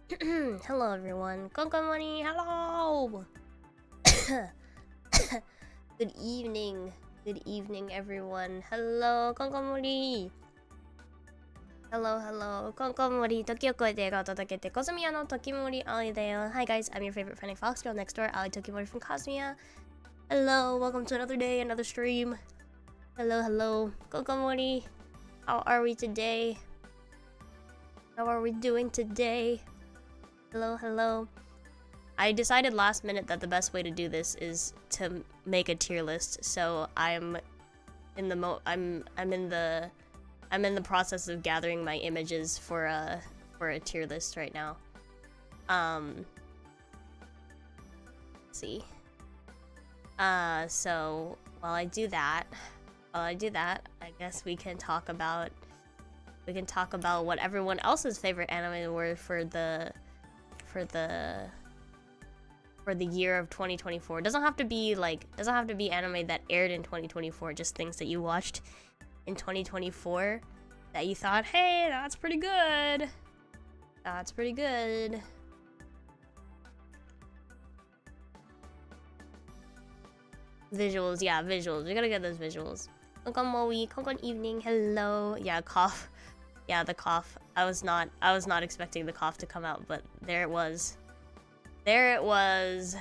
Hello everyone. Konkomori, hello! Good evening. Good evening everyone. Hello, Konkomori. Hello, hello. Konkomori, Toki o koete ga otodokete Cosmia no Tokimori Aoi deyo. Hi guys, I'm your favorite friendly fox girl next door, Aoi Tokimori from Cosmia. Hello, welcome to another day, another stream. Hello, hello. Konkomori, how are we today? How are we doing today? Hello, hello. I decided last minute that the best way to do this is to make a tier list. So I'm in the process of gathering my images for a tier list right now. Let's see. So while I do that, I guess we can talk about what everyone else's favorite anime were for the year of 2024. Doesn't have to be anime that aired in 2024, just things that you watched in 2024 that you thought, hey, that's pretty good. That's pretty good. Visuals, yeah, visuals. We gotta get those visuals. Konkon evening, hello. Yeah, cough. Yeah, the cough. I was not expecting the cough to come out, but there it was. There it was.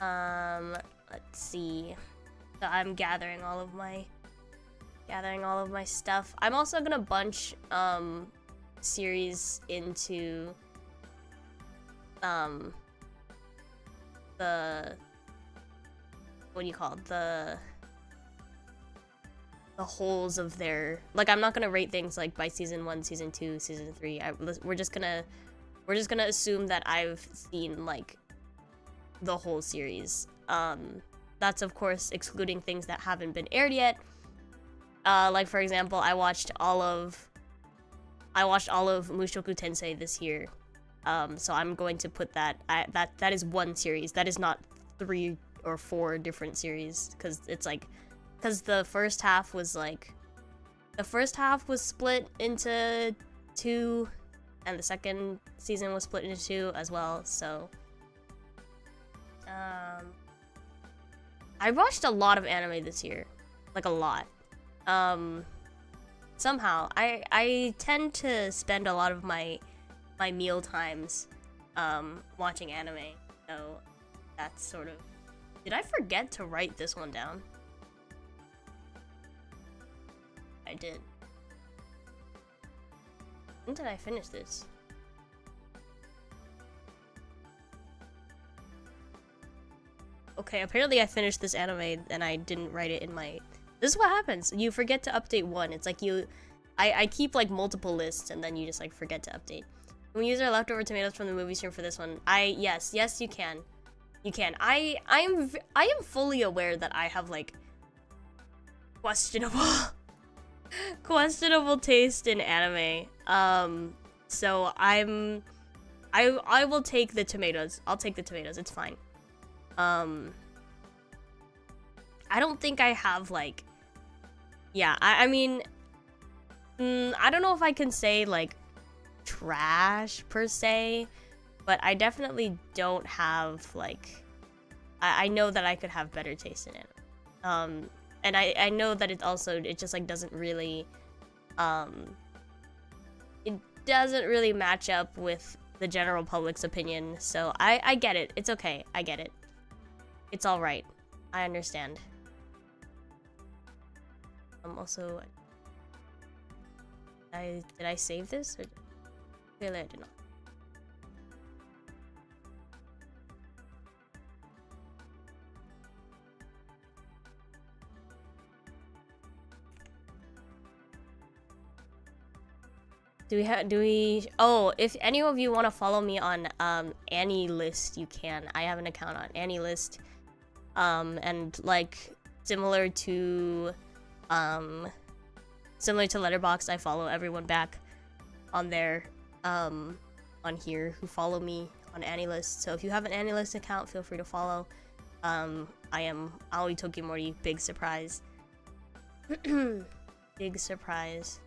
Let's see. So I'm gathering all of my stuff. I'm also gonna bunch series into the what do you call it? The holes of their, like, I'm not gonna rate things like by season 1, season 2, season 3. We're just gonna assume that I've seen like the whole series. That's of course excluding things that haven't been aired yet. Like for example, I watched all of Mushoku Tensei this year. So I'm going to put that that is one series. That is not 3 or 4 different series, because the first half was split into 2, and the second season was split into 2 as well. So I watched a lot of anime this year, like a lot. Somehow I tend to spend a lot of my meal times watching anime, so that's sort of. Did I forget to write this one down? I did. When did I finish this? Okay, apparently I finished this anime and I didn't write it in my... This is what happens. You forget to update one. It's like I keep like multiple lists and then you just like forget to update. Can we use our leftover tomatoes from the movie stream for this one? Yes, you can. You can. I am fully aware that I have like questionable taste in anime. So I will take the tomatoes. I'll take the tomatoes. It's fine. I don't think I have like, yeah, I mean, I don't know if I can say like trash per se, but I definitely don't have like, I know that I could have better taste in it. And I know that it just like doesn't really, it doesn't really match up with the general public's opinion. So I get it. It's okay. I get it. It's all right. I understand. Also, did I save this? Or clearly I did not. Oh, if any of you want to follow me on AniList, you can. I have an account on AniList. And like similar to Letterboxd, I follow everyone back on there, on here who follow me on AniList. So if you have an AniList account, feel free to follow. I am Aoi Tokimori. Big surprise. Big surprise.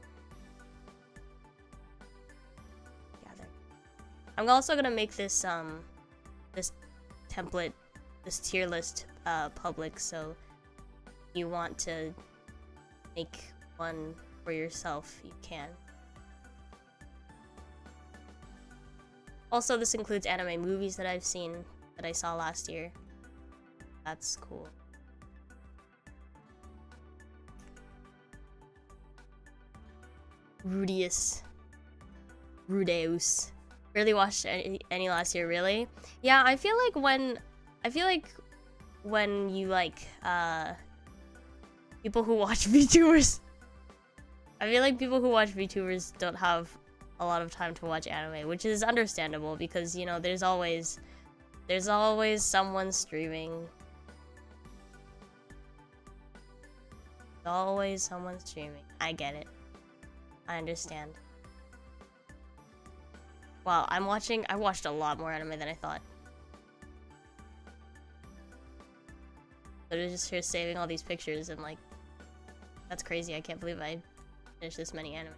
I'm also gonna make this this template, this tier list public, so if you want to make one for yourself, you can. Also, this includes anime movies that I've seen, that I saw last year. That's cool. Rudeus. Really watched any last year, really? Yeah, I feel like when you like people who watch VTubers, I feel like people who watch VTubers don't have a lot of time to watch anime, which is understandable because, you know, there's always someone streaming. There's always someone streaming. I get it. I understand. Wow, I watched a lot more anime than I thought. I'm just here saving all these pictures and like, that's crazy. I can't believe I finished this many anime.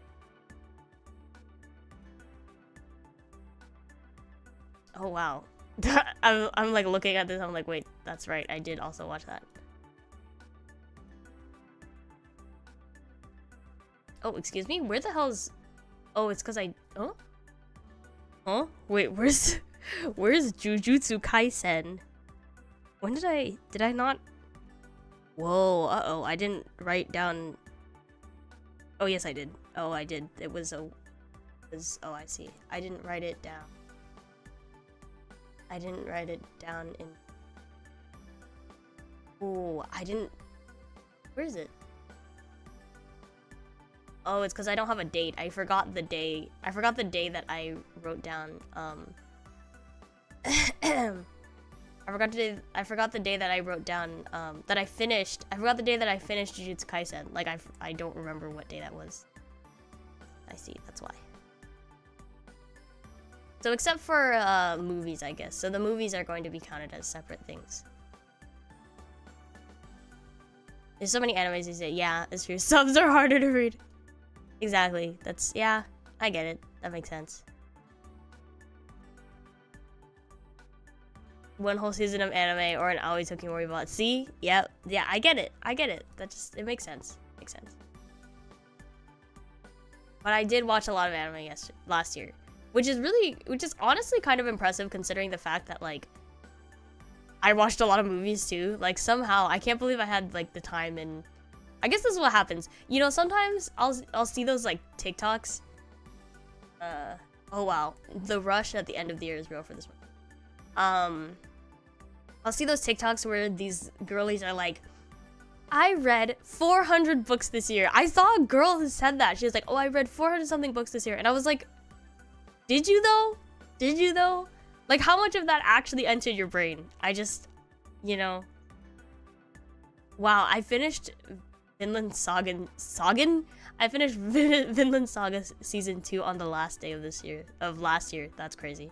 Oh wow. I'm like looking at this, I'm like, wait, that's right, I did also watch that. Oh, excuse me? Where the hell's... Oh, it's because I... Oh? Huh? Wait, where's Jujutsu Kaisen? When did I not... Whoa, uh-oh, I didn't write down... Oh, yes, I did. Oh, I did. It was oh, I see. I didn't write it down. I didn't write it down in... Oh, I didn't... Where is it? Oh, it's because I don't have a date. I forgot the day. I forgot the day that I wrote down. I forgot the day that I wrote down. That I finished. I forgot the day that I finished Jujutsu Kaisen. Like I don't remember what day that was. I see. That's why. So except for movies, I guess. So the movies are going to be counted as separate things. There's so many animes these days. Yeah, it's true. Subs are harder to read. Exactly. That's, yeah, I get it. That makes sense. One whole season of anime or an Aoi Tokimori bot. See? Yep. Yeah, I get it. I get it. That just, it makes sense. Makes sense. But I did watch a lot of anime last year. Which is honestly kind of impressive considering the fact that, like, I watched a lot of movies too. Like, somehow, I can't believe I had, like, the time and... I guess this is what happens. You know, sometimes I'll see those like TikToks. Oh wow, the rush at the end of the year is real for this one. I'll see those TikToks where these girlies are like, I read 400 books this year. I saw a girl who said that. She was like, oh, I read 400 something books this year. And I was like, did you though? Did you though? Like, how much of that actually entered your brain? I just, you know. Wow, I finished Vinland Saga. I finished Vinland Saga season 2 on the last day of last year. That's crazy.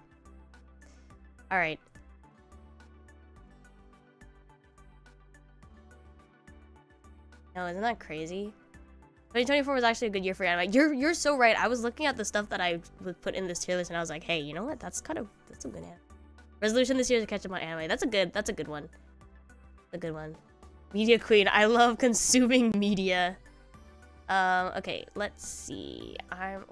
All right. No, isn't that crazy? 2024 was actually a good year for anime. You're so right. I was looking at the stuff that I would put in this tier list, and I was like, hey, you know what? That's a good anime. Resolution this year is to catch up on anime. That's a good one. A good one. Media queen. I love consuming media. Okay, let's see. I'll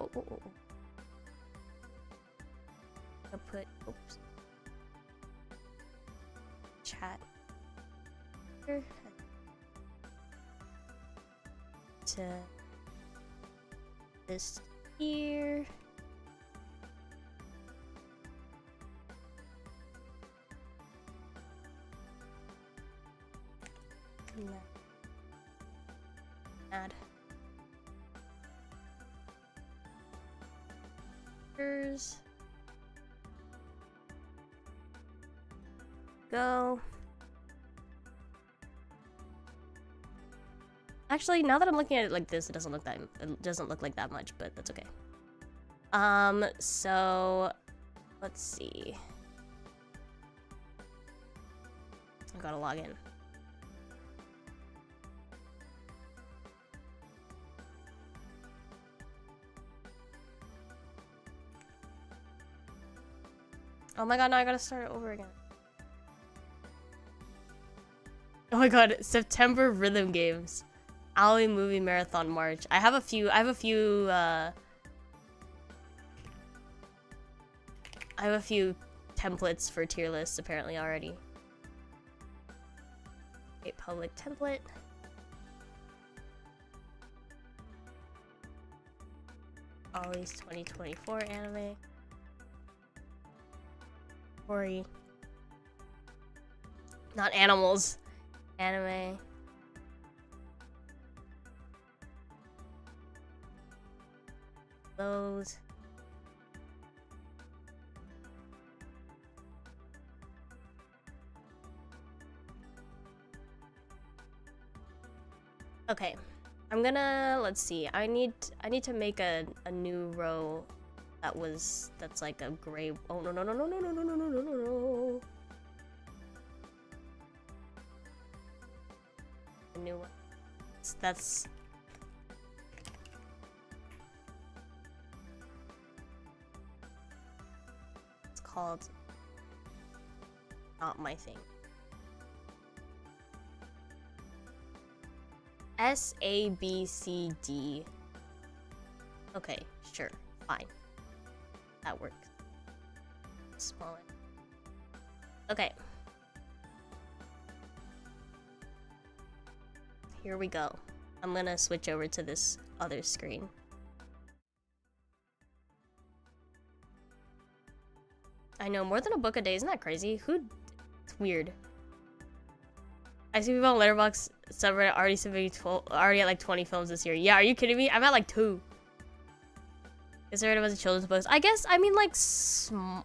put, oops. Chat. Here. To this here. Add. Go. Actually, now that I'm looking at it like this, it doesn't look like that much, but that's okay. So let's see. I gotta log in. Oh my god, now I gotta start it over again. Oh my god, September rhythm games. Aoi movie marathon March. I have a few templates for tier lists apparently already. Okay, public template. Ollie's 2024 anime. Ori. Not animals. Anime. Those. Okay. I'm gonna, let's see. I need to make a new row that's like a gray. Oh no. A new one. That's it's called not my thing. SABCD. Okay, sure, fine. That works. Smaller. Okay. Here we go. I'm gonna switch over to this other screen. I know, more than a book a day, isn't that crazy? It's weird. I see people on Letterboxd subreddit already at like 20 films this year. Yeah, are you kidding me? I'm at like 2. Is there a bunch of children's books? I guess, I mean like small.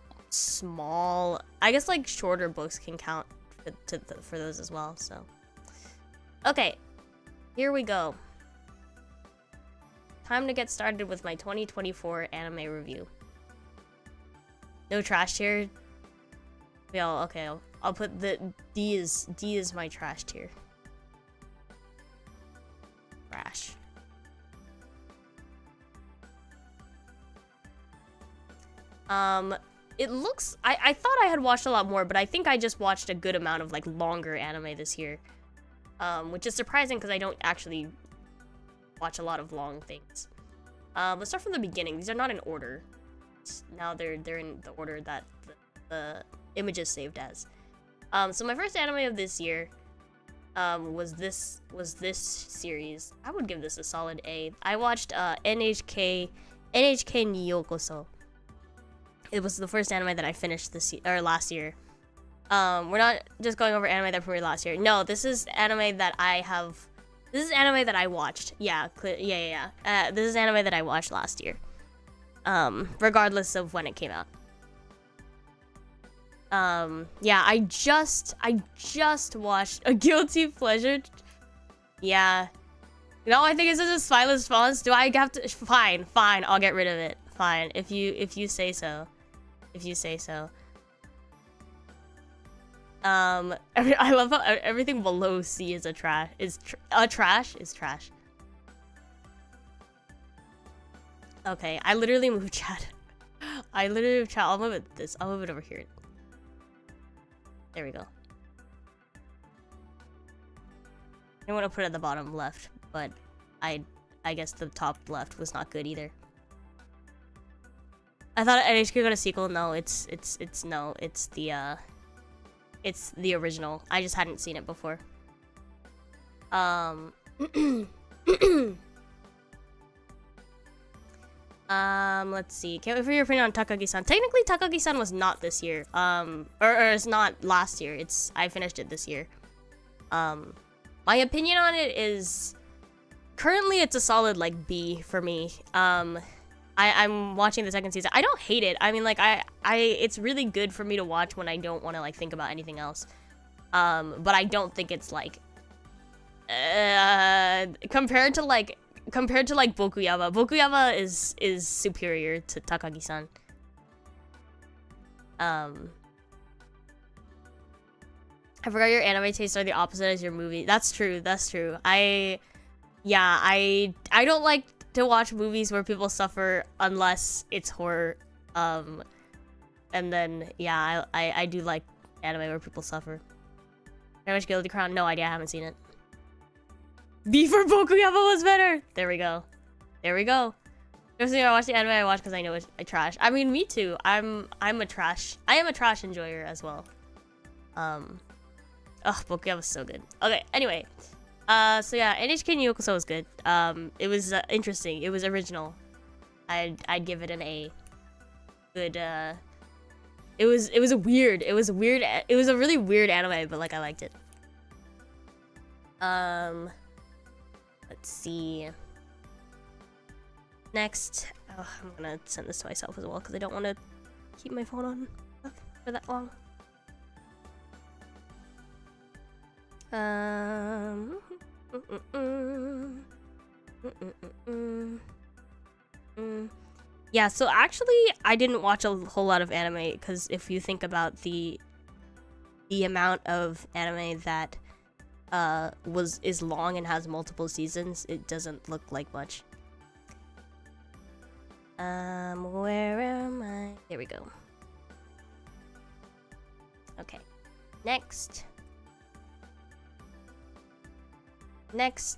I guess like shorter books can count for those as well, so. Okay, here we go. Time to get started with my 2024 anime review. No trash tier. Yeah, okay, I'll put the D is my trash tier. Trash. It looks, I thought I had watched a lot more, but I think I just watched a good amount of like longer anime this year. Which is surprising because I don't actually watch a lot of long things. Let's start from the beginning. These are not in order. Now they're in the order that the image is saved as. So my first anime of this year was this series. I would give this a solid A. I watched NHK ni Yokoso. It was the first anime that I finished last year. We're not just going over anime that premiered last year. No, this is anime that I watched. Yeah. This is anime that I watched last year. Regardless of when it came out. Yeah, I just watched A Guilty Pleasure. Yeah. No, I think it's just a spineless response. Do I have to? Fine, I'll get rid of it. Fine, if you say so. I love how everything below C is trash. Okay, I literally moved chat. I'll move it over here. There we go. I want to put it at the bottom left, but I guess the top left was not good either. I thought NHK got a sequel. No, it's the original. I just hadn't seen it before. Let's see. Can't wait for your opinion on Takagi-san. Technically, Takagi-san was not this year. Or it's not last year. I finished it this year. My opinion on it is currently it's a solid like B for me. I'm watching the second season. I don't hate it. I mean, like it's really good for me to watch when I don't want to like think about anything else. But I don't think it's like compared to Bokuyama is superior to Takagi-san. I forgot your anime tastes are the opposite as your movie. That's true. I don't like to watch movies where people suffer unless it's horror. And then, yeah, I do like anime where people suffer. Very much Guilty Crown. No idea. I haven't seen it. Before Bokuyama was better. There we go. There we go. First thing I watch the anime I watch because I know it's trash. I mean, me too. I am a trash enjoyer as well. Oh, Bokuyama was so good. Okay. Anyway, so yeah, NHK New Yokoso was good. It was interesting. It was original. I'd give it an A. Good. It was a really weird anime, but like I liked it. Let's see. Next, oh, I'm gonna send this to myself as well because I don't want to keep my phone on for that long. Yeah, so actually I didn't watch a whole lot of anime because if you think about the amount of anime that is long and has multiple seasons, it doesn't look like much. Where am I? There we go. Okay. Next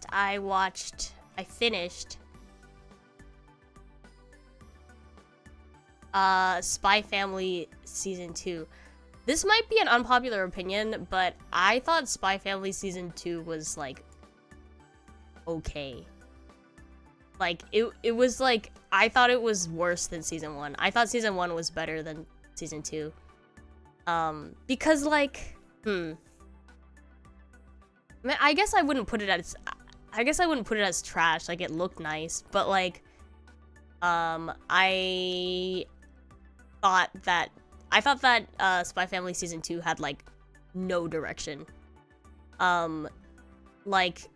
I finished Spy Family Season 2. This might be an unpopular opinion, but I thought Spy Family Season 2 was, like, okay. Like, it was, like, I thought it was worse than Season 1. I thought Season 1 was better than Season 2. Because, like, I guess I wouldn't put it as trash. Like, it looked nice, but, like, I thought that Spy Family Season 2 had, like, no direction. Like,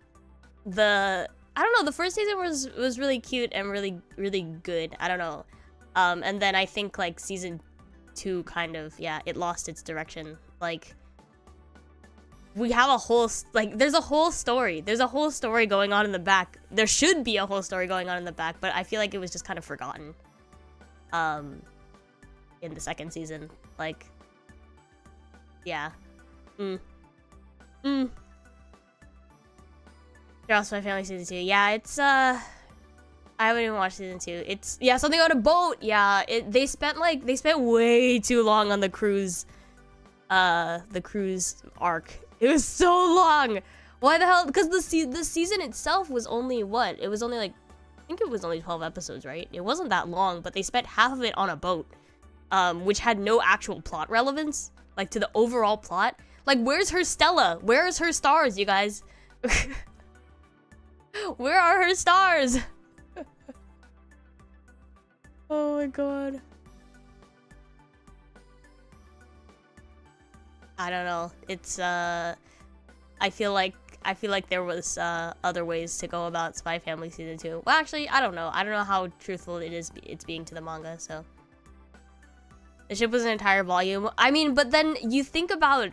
I don't know, the first season was really cute and really, really good. I don't know. And then I think, like, Season 2 kind of, yeah, it lost its direction. Like, we have a whole, like, there's a whole story. There's a whole story going on in the back. There should be a whole story going on in the back, but I feel like it was just kind of forgotten. In the second season. Like, yeah. Drops My Family Season 2. Yeah, it's, I haven't even watched Season 2. It's, yeah, something on a boat. Yeah, they spent way too long on the cruise arc. It was so long. Why the hell? Because the season itself was only what? It was only like, I think it was only 12 episodes, right? It wasn't that long, but they spent half of it on a boat, which had no actual plot relevance, like, to the overall plot. Like, where's her Stella? Where's her stars, you guys? Where are her stars? Oh my god. I don't know. It's I feel like there was other ways to go about Spy Family Season 2. Well, actually, I don't know. I don't know how truthful it's being to the manga, so. The ship was an entire volume. I mean, but then you think about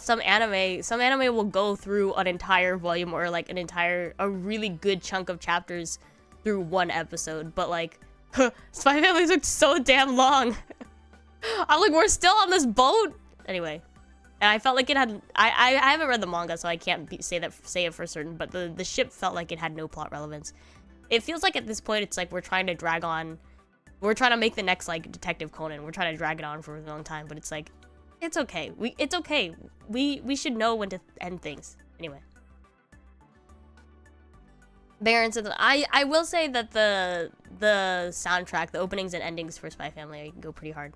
some anime will go through an entire volume or like a really good chunk of chapters through one episode, but like Spy Family took so damn long. I'm like, we're still on this boat. Anyway, and I felt like it had I haven't read the manga, so I can't say it for certain, but the ship felt like it had no plot relevance. It feels like at this point it's like we're trying to make the next, like, Detective Conan. We're trying to drag it on for a long time, but it's like, it's okay. It's okay. We should know when to end things. Anyway. Baron said, I will say that the soundtrack, the openings and endings for Spy Family go pretty hard.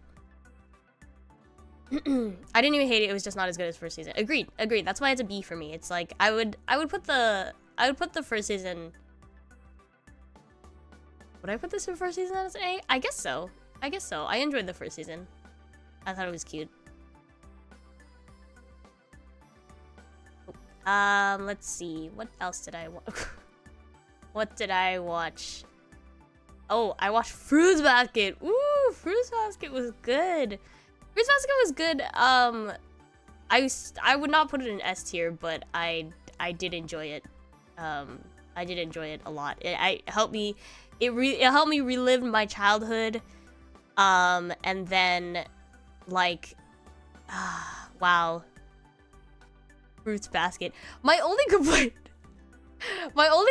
I didn't even hate it. It was just not as good as first season. Agreed. That's why it's a B for me. It's like I would put the first season. Would I put this in first season as an A? I guess so. I enjoyed the first season. I thought it was cute. Let's see. What else did I watch? What did I watch? Oh, I watched Fruits Basket. Ooh, Fruits Basket was good. Fruits Basket was good. I would not put it in S tier, but I did enjoy it. I did enjoy it a lot. It helped me relive my childhood. And then like, wow. Fruits basket. My only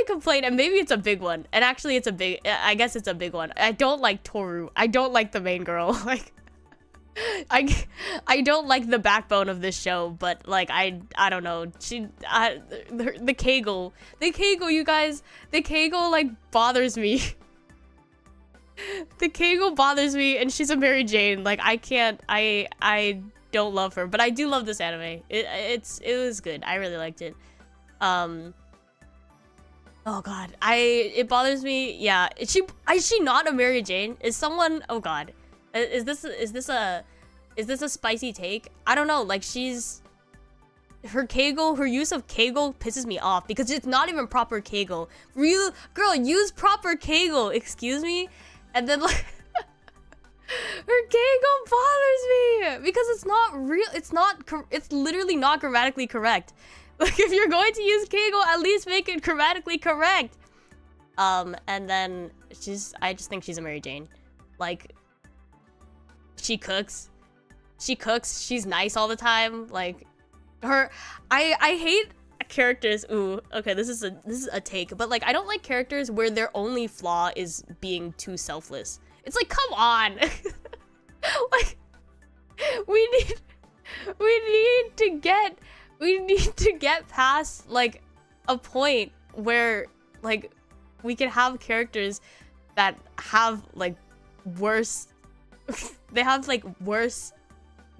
complaint, and maybe it's a big one, and actually I guess it's a big one. I don't like Toru. I don't like the main girl. Like, I don't like the backbone of this show, but like I don't know. The Kegel, you guys, the Kegel like bothers me. The Kegel bothers me, and she's a Mary Jane. Like I don't love her, but I do love this anime. It was good. I really liked it. Oh god, it bothers me. Yeah, is she not a Mary Jane? Is someone? Oh god, is this a spicy take? I don't know. Like her use of Kegel pisses me off because it's not even proper Kegel. Girl, use proper Kegel. Excuse me, and then like. Her Kegel bothers me because it's not real. It's literally not grammatically correct. Like, if you're going to use Kegel, at least make it grammatically correct. And then I just think she's a Mary Jane. Like, she cooks. She's nice all the time. Like, I hate characters. Ooh, okay, this is a take, but like, I don't like characters where their only flaw is being too selfless. It's like, come on. Like, we need to get past like a point where like we can have characters that have like worse they have like worse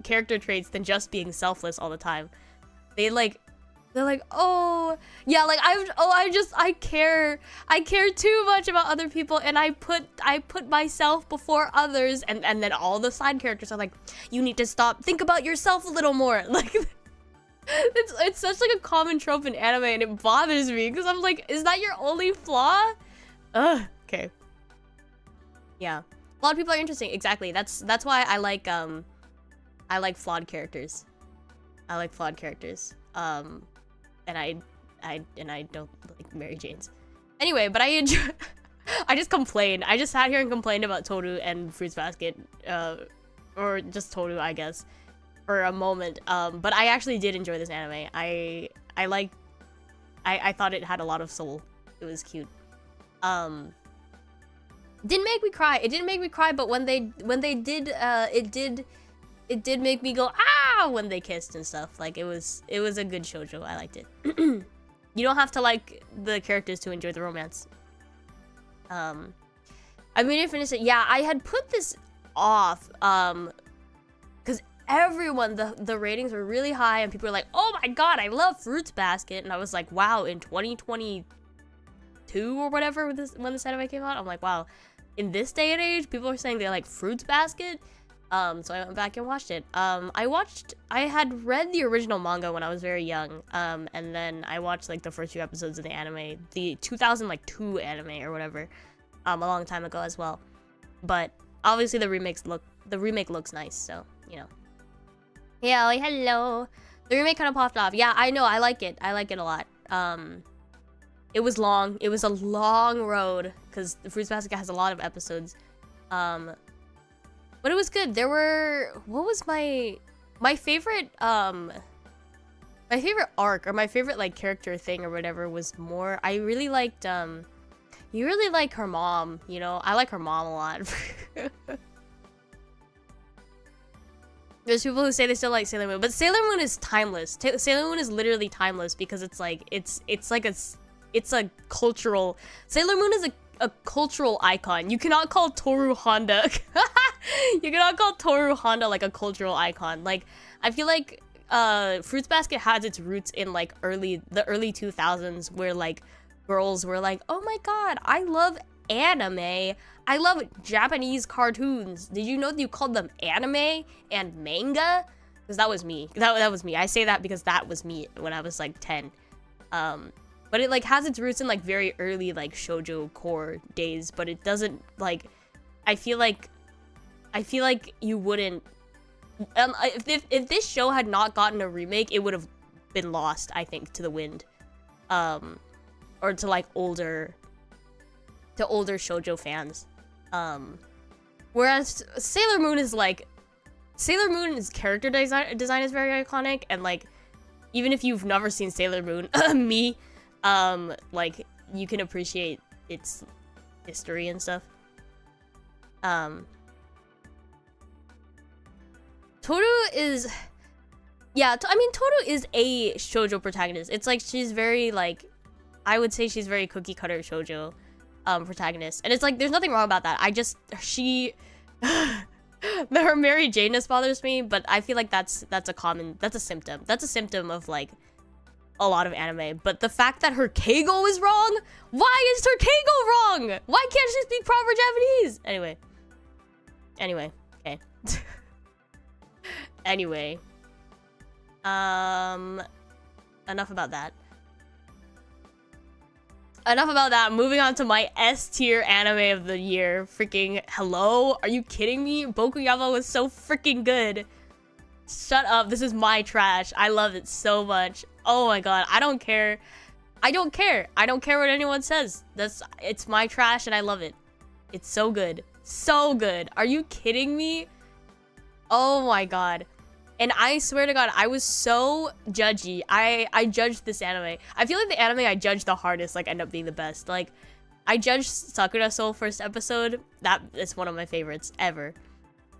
character traits than just being selfless all the time. They're like, oh yeah, like I care too much about other people, and I put myself before others, and then all the side characters are like, you need to think about yourself a little more. Like, it's such like a common trope in anime, and it bothers me because I'm like, is that your only flaw? Okay. Yeah, a lot of people are interesting. Exactly. That's why I like flawed characters. I like flawed characters. And I don't like Mary Janes. Anyway, but I enjoy. I just complained. I just sat here and complained about Toru and Fruits Basket, or just Toru, I guess, for a moment. But I actually did enjoy this anime. I thought it had a lot of soul. It was cute. Didn't make me cry. It didn't make me cry, but when they did, it did make me go ah when they kissed and stuff. Like, it was a good shoujo. I liked it. You don't have to like the characters to enjoy the romance. I mean, I finished it. Yeah, I had put this off because everyone, the ratings were really high, and people were like, oh my god, I love Fruits Basket. And I was like, wow, in 2022 or whatever when this anime came out, I'm like, wow, in this day and age, people are saying they like Fruits Basket. So I went back and watched it. I had read the original manga when I was very young, and then I watched like the first few episodes of the anime, the 2002 anime or whatever, a long time ago as well. But obviously the remake looks nice, so you know. Yeah, like, hello. The remake kind of popped off. Yeah, I know. I like it. I like it a lot. It was long. It was a long road because the Fruits Basket has a lot of episodes. But it was good. There were, what was my favorite arc, or my favorite like character thing or whatever was more, I really liked you really like her mom, you know? I like her mom a lot. There's people who say they still like Sailor Moon, but Sailor Moon is timeless. Sailor Moon is literally timeless because it's like it's a cultural, Sailor Moon is a cultural icon. You cannot call Toru Honda you cannot call Toru Honda like a cultural icon. Like, I feel like Fruits Basket has its roots in like the early 2000s, where like girls were like, oh my god, I love anime, I love Japanese cartoons. Did you know that you called them anime and manga? Because that was me. That was me. I say that because that was me when I was like 10. But it like has its roots in like very early like shoujo core days, but it doesn't like, I feel like you wouldn't, if this show had not gotten a remake, it would have been lost, I think, to the wind, or to like older shoujo fans. Whereas Sailor Moon is like Sailor Moon's character design is very iconic, and like even if you've never seen Sailor Moon, me, like you can appreciate its history and stuff. Toru is, yeah, I mean Toru is a shoujo protagonist. It's like she's very like, I would say she's very cookie cutter shoujo protagonist, and it's like there's nothing wrong about that. I just her Mary Janeness bothers me, but I feel like that's a symptom of like a lot of anime. But the fact that her Keigo is wrong, why is her Keigo wrong? Why can't she speak proper Japanese? Anyway, okay. Anyway, enough about that. Moving on to my S tier anime of the year. Freaking hello? Are you kidding me? Bokuyama was so freaking good. Shut up. This is my trash. I love it so much. Oh my god. I don't care. I don't care what anyone says. It's my trash and I love it. It's so good. So good. Are you kidding me? Oh my god. And I swear to god, I was so judgy. I judged this anime. I feel like the anime I judged the hardest like end up being the best. Like I judged Sakura Soul first episode. That is one of my favorites ever.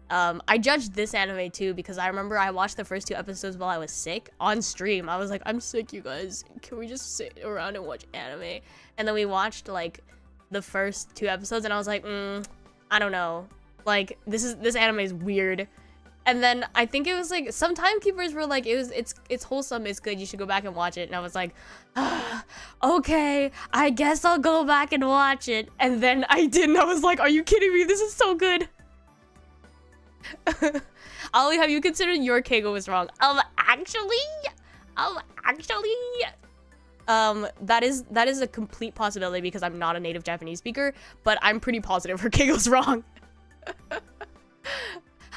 I judged this anime too because I remember I watched the first 2 episodes while I was sick on stream. I was like, I'm sick, you guys. Can we just sit around and watch anime? And then we watched like the first 2 episodes and I was like, I don't know. Like this anime is weird. And then I think it was like some timekeepers were like, it's wholesome, it's good, you should go back and watch it. And I was like, okay, I guess I'll go back and watch it. And then I didn't. I was like, are you kidding me? This is so good. Ollie, have you considered your Keigo was wrong? Actually, that is a complete possibility because I'm not a native Japanese speaker, but I'm pretty positive her Keigo's wrong.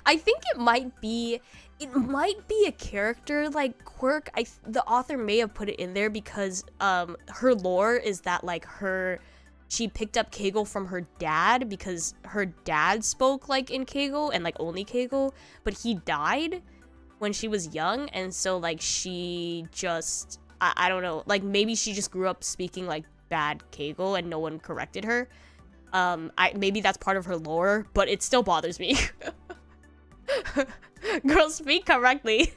I think it might be a character like quirk. The author may have put it in there because her lore is that like she picked up Keigo from her dad because her dad spoke like in Keigo and like only Keigo, but he died when she was young, and so like she just I don't know, like maybe she just grew up speaking like bad Keigo and no one corrected her. Maybe that's part of her lore, but it still bothers me. Girl, speak correctly.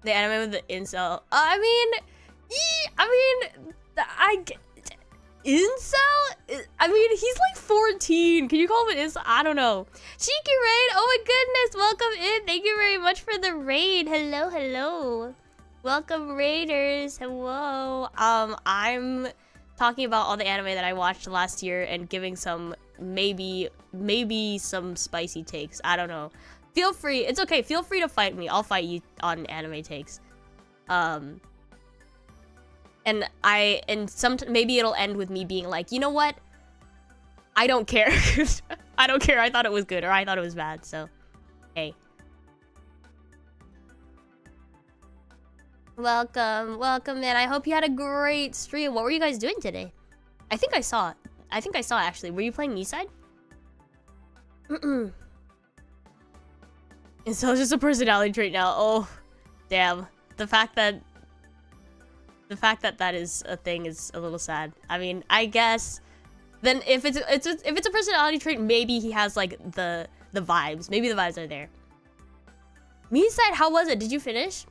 The anime with the incel. Incel? I mean, he's like 14. Can you call him an incel? I don't know. Shiki Raid, oh my goodness, welcome in. Thank you very much for the raid. Hello, hello. Welcome, raiders. Hello. I'm talking about all the anime that I watched last year and giving some maybe some spicy takes. I don't know. Feel free. It's okay. Feel free to fight me. I'll fight you on anime takes. And maybe it'll end with me being like, you know what? I don't care. I don't care. I thought it was good or I thought it was bad. So, hey. Welcome, man. I hope you had a great stream. What were you guys doing today? I think I saw it. Actually. Were you playing Niside? And so it's just a personality trait now. Oh, damn. The fact that that is a thing is a little sad. I mean, I guess then if it's a personality trait, maybe he has like the vibes. Maybe the vibes are there. Niside, how was it? Did you finish?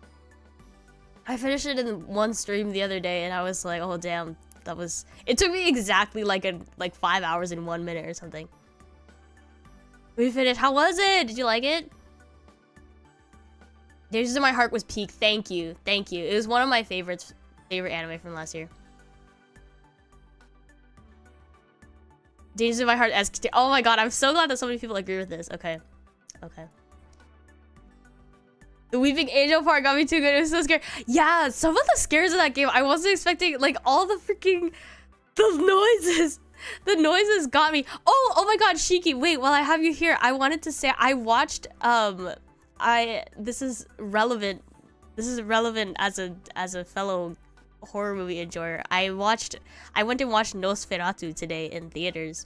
I finished it in one stream the other day and I was like, oh damn, it took me exactly like 5 hours and 1 minute or something. We finished. How was it? Did you like it? Days in My Heart was peak. Thank you. It was one of my favorite anime from last year. Days in My Heart SKT. Oh my god, I'm so glad that so many people agree with this. Okay. The Weeping Angel part got me too good. It was so scary. Yeah, some of the scares of that game, I wasn't expecting, like, all the freaking... The noises. The noises got me. Oh my god, Shiki, wait, while I have you here, I wanted to say, I watched, this is relevant as a fellow horror movie enjoyer. I went and watched Nosferatu today in theaters.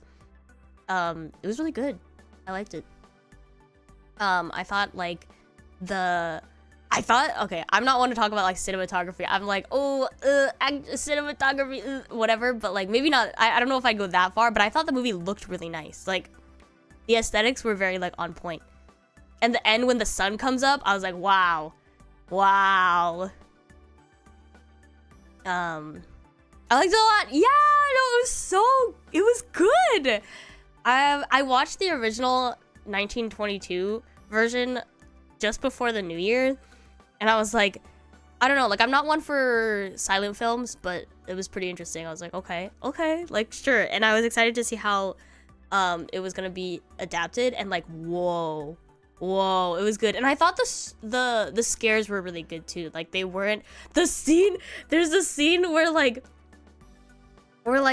It was really good. I liked it. I thought like okay, I'm not one to talk about like cinematography. I'm like, oh, cinematography, whatever, but like maybe not. I don't know if I'd go that far, but I thought the movie looked really nice. Like the aesthetics were very like on point. And the end when the sun comes up, I was like, wow. Wow. I liked it a lot. Yeah, no, it was good. I watched the original 1922 version just before the new year, and I was like, I don't know, like I'm not one for silent films, but it was pretty interesting. I was like, okay, like sure. And I was excited to see how it was gonna be adapted, and like whoa, it was good. And I thought the scares were really good too. Like they weren't there's a scene where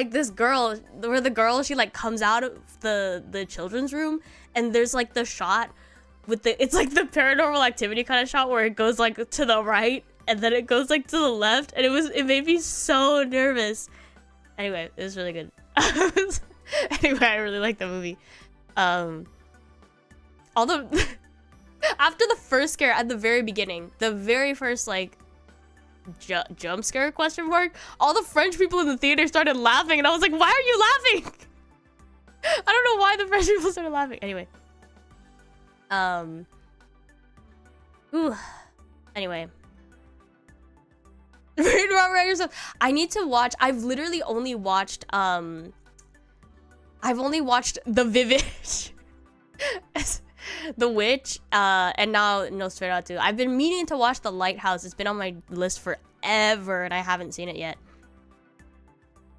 this girl, where the girl, she like comes out of the children's room, and there's like the shot with it's like the Paranormal Activity kind of shot where it goes like to the right and then it goes like to the left, and it made me so nervous. Anyway, it was really good. Anyway, I really like the movie. Although after the first scare at the very beginning, the very first like jump scare question mark, all the French people in the theater started laughing, and I was like, why are you laughing? I don't know why the French people started laughing. Anyway. Anyway. Read Robert Eggers. I need to watch. I've literally only watched The Vivid, The Witch, and now Nosferatu. I've been meaning to watch The Lighthouse. It's been on my list forever, and I haven't seen it yet.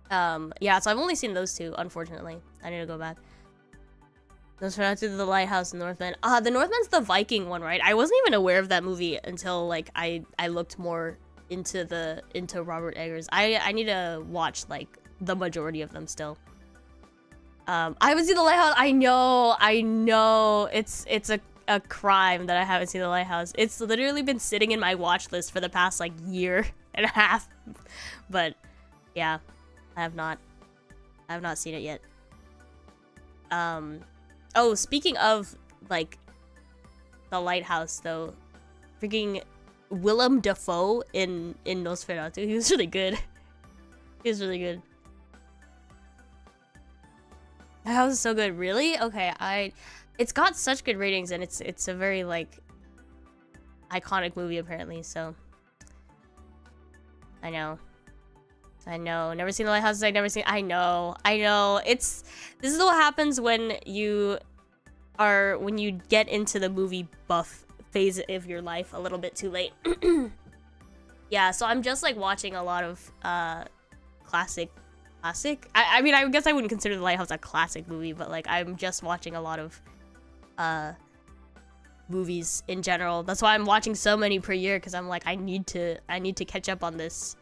Yeah, so I've only seen those two, unfortunately. I need to go back. Nosferatu, The Lighthouse, and Northman. The Northman's the Viking one, right? I wasn't even aware of that movie until like I looked more into Robert Eggers. I need to watch like the majority of them still. I haven't seen The Lighthouse. I know. It's a crime that I haven't seen The Lighthouse. It's literally been sitting in my watch list for the past like year and a half. But yeah, I have not seen it yet. Oh, speaking of like The Lighthouse though, freaking Willem Dafoe in Nosferatu, he was really good. He was really good. That was so good. Really? Okay, it's got such good ratings, and it's a very like iconic movie apparently, so I know. Never seen The Lighthouse. I know. This is what happens when you get into the movie buff phase of your life a little bit too late. Yeah, so I'm just like watching a lot of classic. I mean, I guess I wouldn't consider The Lighthouse a classic movie, but like I'm just watching a lot of movies in general. That's why I'm watching so many per year, because I'm like I need to catch up on this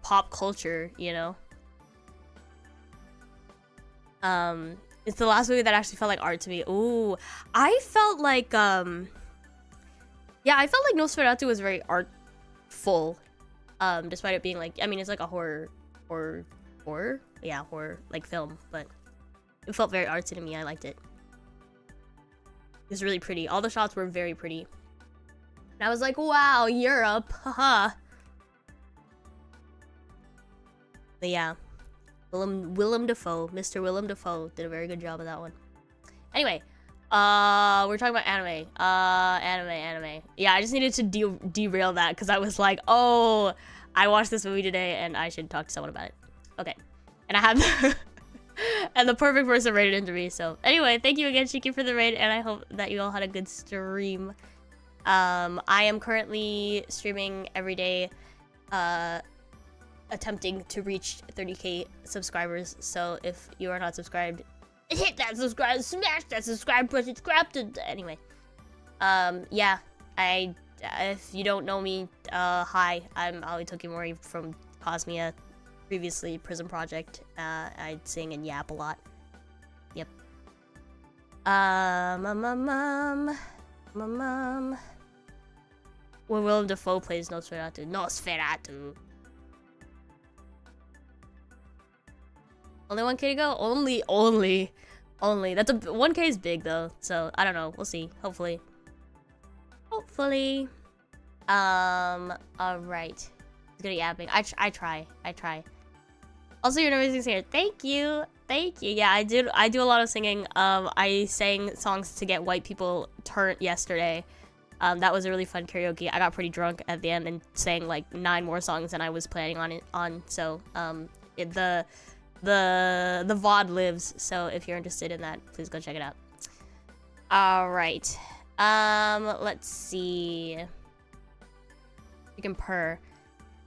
pop culture, you know. It's the last movie that actually felt like art to me. Ooh, I felt like Nosferatu was very artful. Despite it being like, I mean, it's like a horror like film, but it felt very artsy to me. I liked it. It was really pretty. All the shots were very pretty. And I was like, wow, Europe, haha. But yeah, Willem Dafoe, Mr. Willem Dafoe did a very good job of that one. Anyway, we're talking about anime. Anime. Yeah, I just needed to derail that because I was like, oh, I watched this movie today and I should talk to someone about it. Okay, and I have and the perfect person rated into me. So anyway, thank you again, Shiki, for the raid, and I hope that you all had a good stream. I am currently streaming every day, attempting to reach 30k subscribers. So if you are not subscribed, hit that subscribe, smash that subscribe button. Anyway, yeah, if you don't know me, hi, I'm Ali Tokimori from Cosmia, previously Prison Project. I sing and yap a lot. Yep. My mom. When Willem Dafoe plays Nosferatu. Only 1K to go? Only. That's 1K is big though, so I don't know. We'll see. Hopefully. Alright. Good at yapping. I try. Also, you're an amazing singer. Thank you. Yeah, I do a lot of singing. I sang songs to get white people turned yesterday. That was a really fun karaoke. I got pretty drunk at the end and sang like 9 more songs than I was planning on. So, the VOD lives. So if you're interested in that, please go check it out. All right. Let's see. You can purr.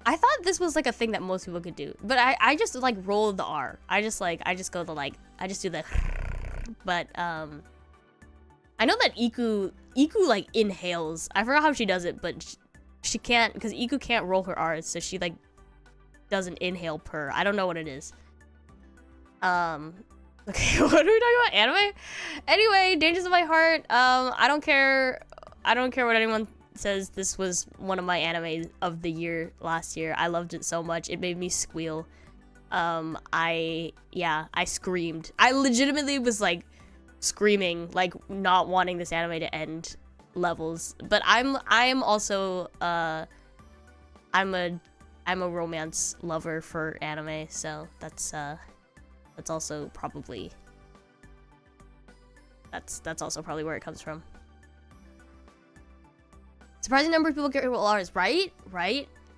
I thought this was like a thing that most people could do, but I just like roll the R. I just go the like, I just do the. But I know that Iku like inhales. I forgot how she does it, but she can't, because Iku can't roll her R's, so she like doesn't inhale purr. I don't know what it is. Okay, what are we talking about? Anime? Anyway, Dangers of My Heart. I don't care what anyone says. This was one of my anime of the year last year. I loved it so much. It made me squeal. I screamed. I legitimately was like screaming, like not wanting this anime to end levels. But I'm also I'm a romance lover for anime, so that's also probably that's also probably where it comes from. Surprising number of people get roll R's, right?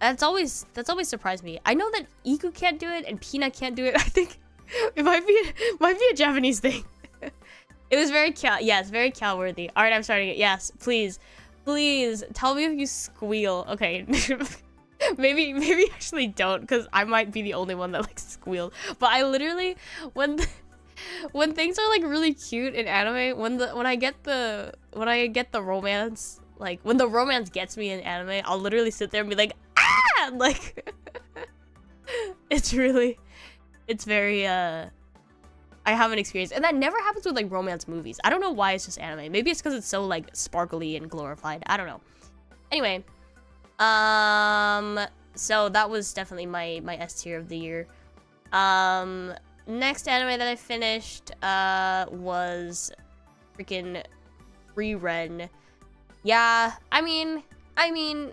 That's always surprised me. I know that Iku can't do it and Pina can't do it. I think it might be a Japanese thing. It was very it's very Cal-worthy. All right, I'm starting it. Yes, please tell me if you squeal. Okay. maybe actually don't, because I might be the only one that like squealed. But I literally, when things are like really cute in anime, when I get the romance, like when the romance gets me in anime, I'll literally sit there and be like, ah, like it's very I haven't experienced, and that never happens with like romance movies. I don't know why it's just anime. Maybe it's because it's so like sparkly and glorified. I don't know. Anyway. So that was definitely my S tier of the year. Next anime that I finished, was freaking Frieren. Yeah, I mean, I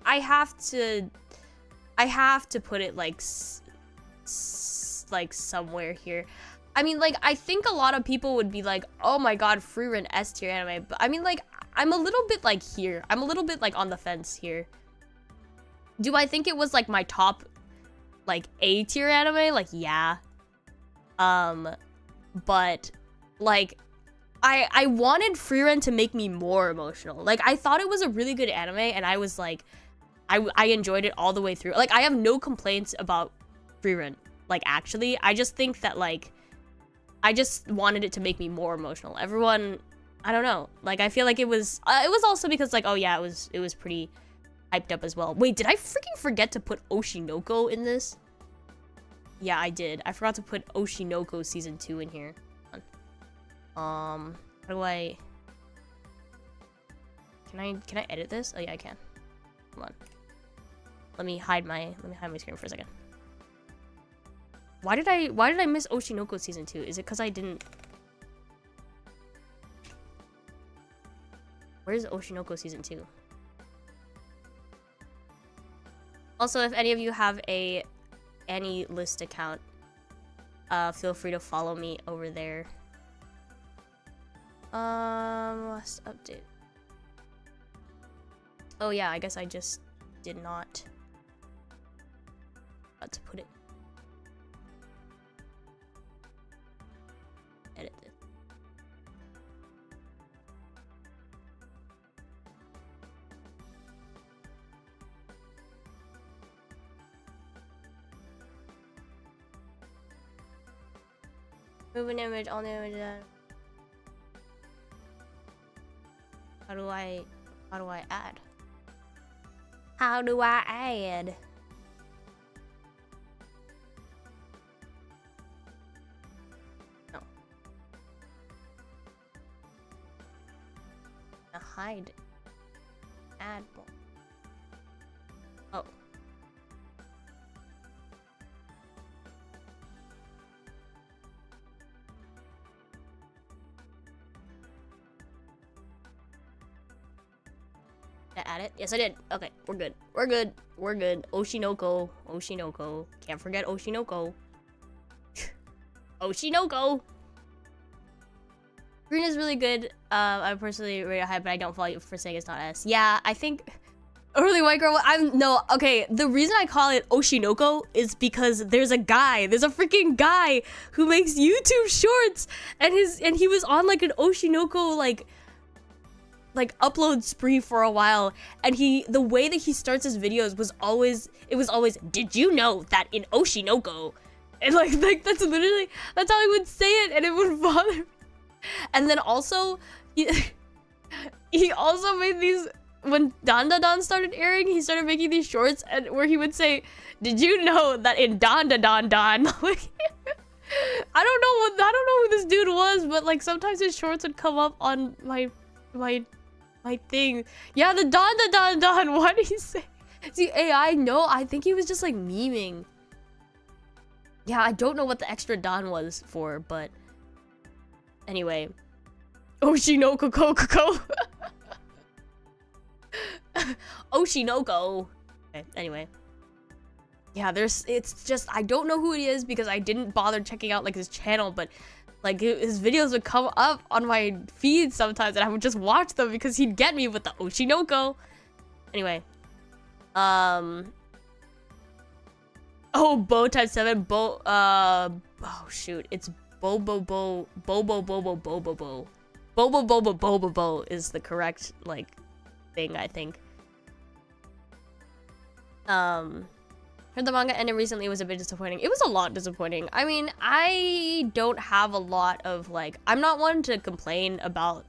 have to put it like somewhere here. I mean, like, I think a lot of people would be like, oh my god, Frieren S tier anime, but I mean, like, I'm a little bit like here. I'm a little bit like on the fence here. Do I think it was like my top like A tier anime? Like, yeah. But like I wanted Frieren to make me more emotional. Like, I thought it was a really good anime, and I was like, I enjoyed it all the way through. Like, I have no complaints about Frieren. Like, actually, I just think that like I just wanted it to make me more emotional. Everyone, I don't know. Like, I feel like it was also because like, oh yeah, it was pretty hyped up as well. Wait, did I freaking forget to put Oshinoko in this? Yeah, I did. I forgot to put Oshinoko season 2 in here. How do I? Can I edit this? Oh yeah, I can. Hold on. Let me hide my screen for a second. Why did I miss Oshinoko season 2? Is it because I didn't? Where's Oshinoko season 2? Also, if any of you have a AniList account, feel free to follow me over there. Last update. Oh yeah, I guess I just did not got to put it. Edit this. Move an image, all the images. How do I add? How do I add? No. Hide. Add. Oh. Did I add it? Yes, I did. Okay, we're good. We're good. We're good. Oshinoko. Oshinoko. Can't forget Oshinoko. Oshinoko! Green is really good. I personally rate it high, but I don't follow you for saying it's not S. Yeah, I think early white girl. Okay. The reason I call it Oshinoko is because there's a freaking guy who makes YouTube shorts, and he was on like an Oshinoko like upload spree for a while, and the way that he starts his videos was always did you know that in Oshinoko, and like that's how he would say it, and it would bother me. And then also he also made these when Dan started airing. He started making these shorts and where he would say, did you know that in Dan like I don't know who this dude was, but like sometimes his shorts would come up on my thing. Yeah, the Dan. What did he say? See, AI? No, I think he was just like memeing. Yeah, I don't know what the extra Dan was for, but anyway. Oshinoko Kokoko. Oshinoko. Okay, anyway. Yeah, it's just, I don't know who it is because I didn't bother checking out like his channel, but like his videos would come up on my feed sometimes and I would just watch them because he'd get me with the Oshinoko. Anyway. Oh, Bo type 7. Oh shoot. It's Bobo is the correct like thing, I think. Heard the manga ended recently. It was a bit disappointing. It was a lot disappointing. I mean, I don't have a lot of like, I'm not one to complain about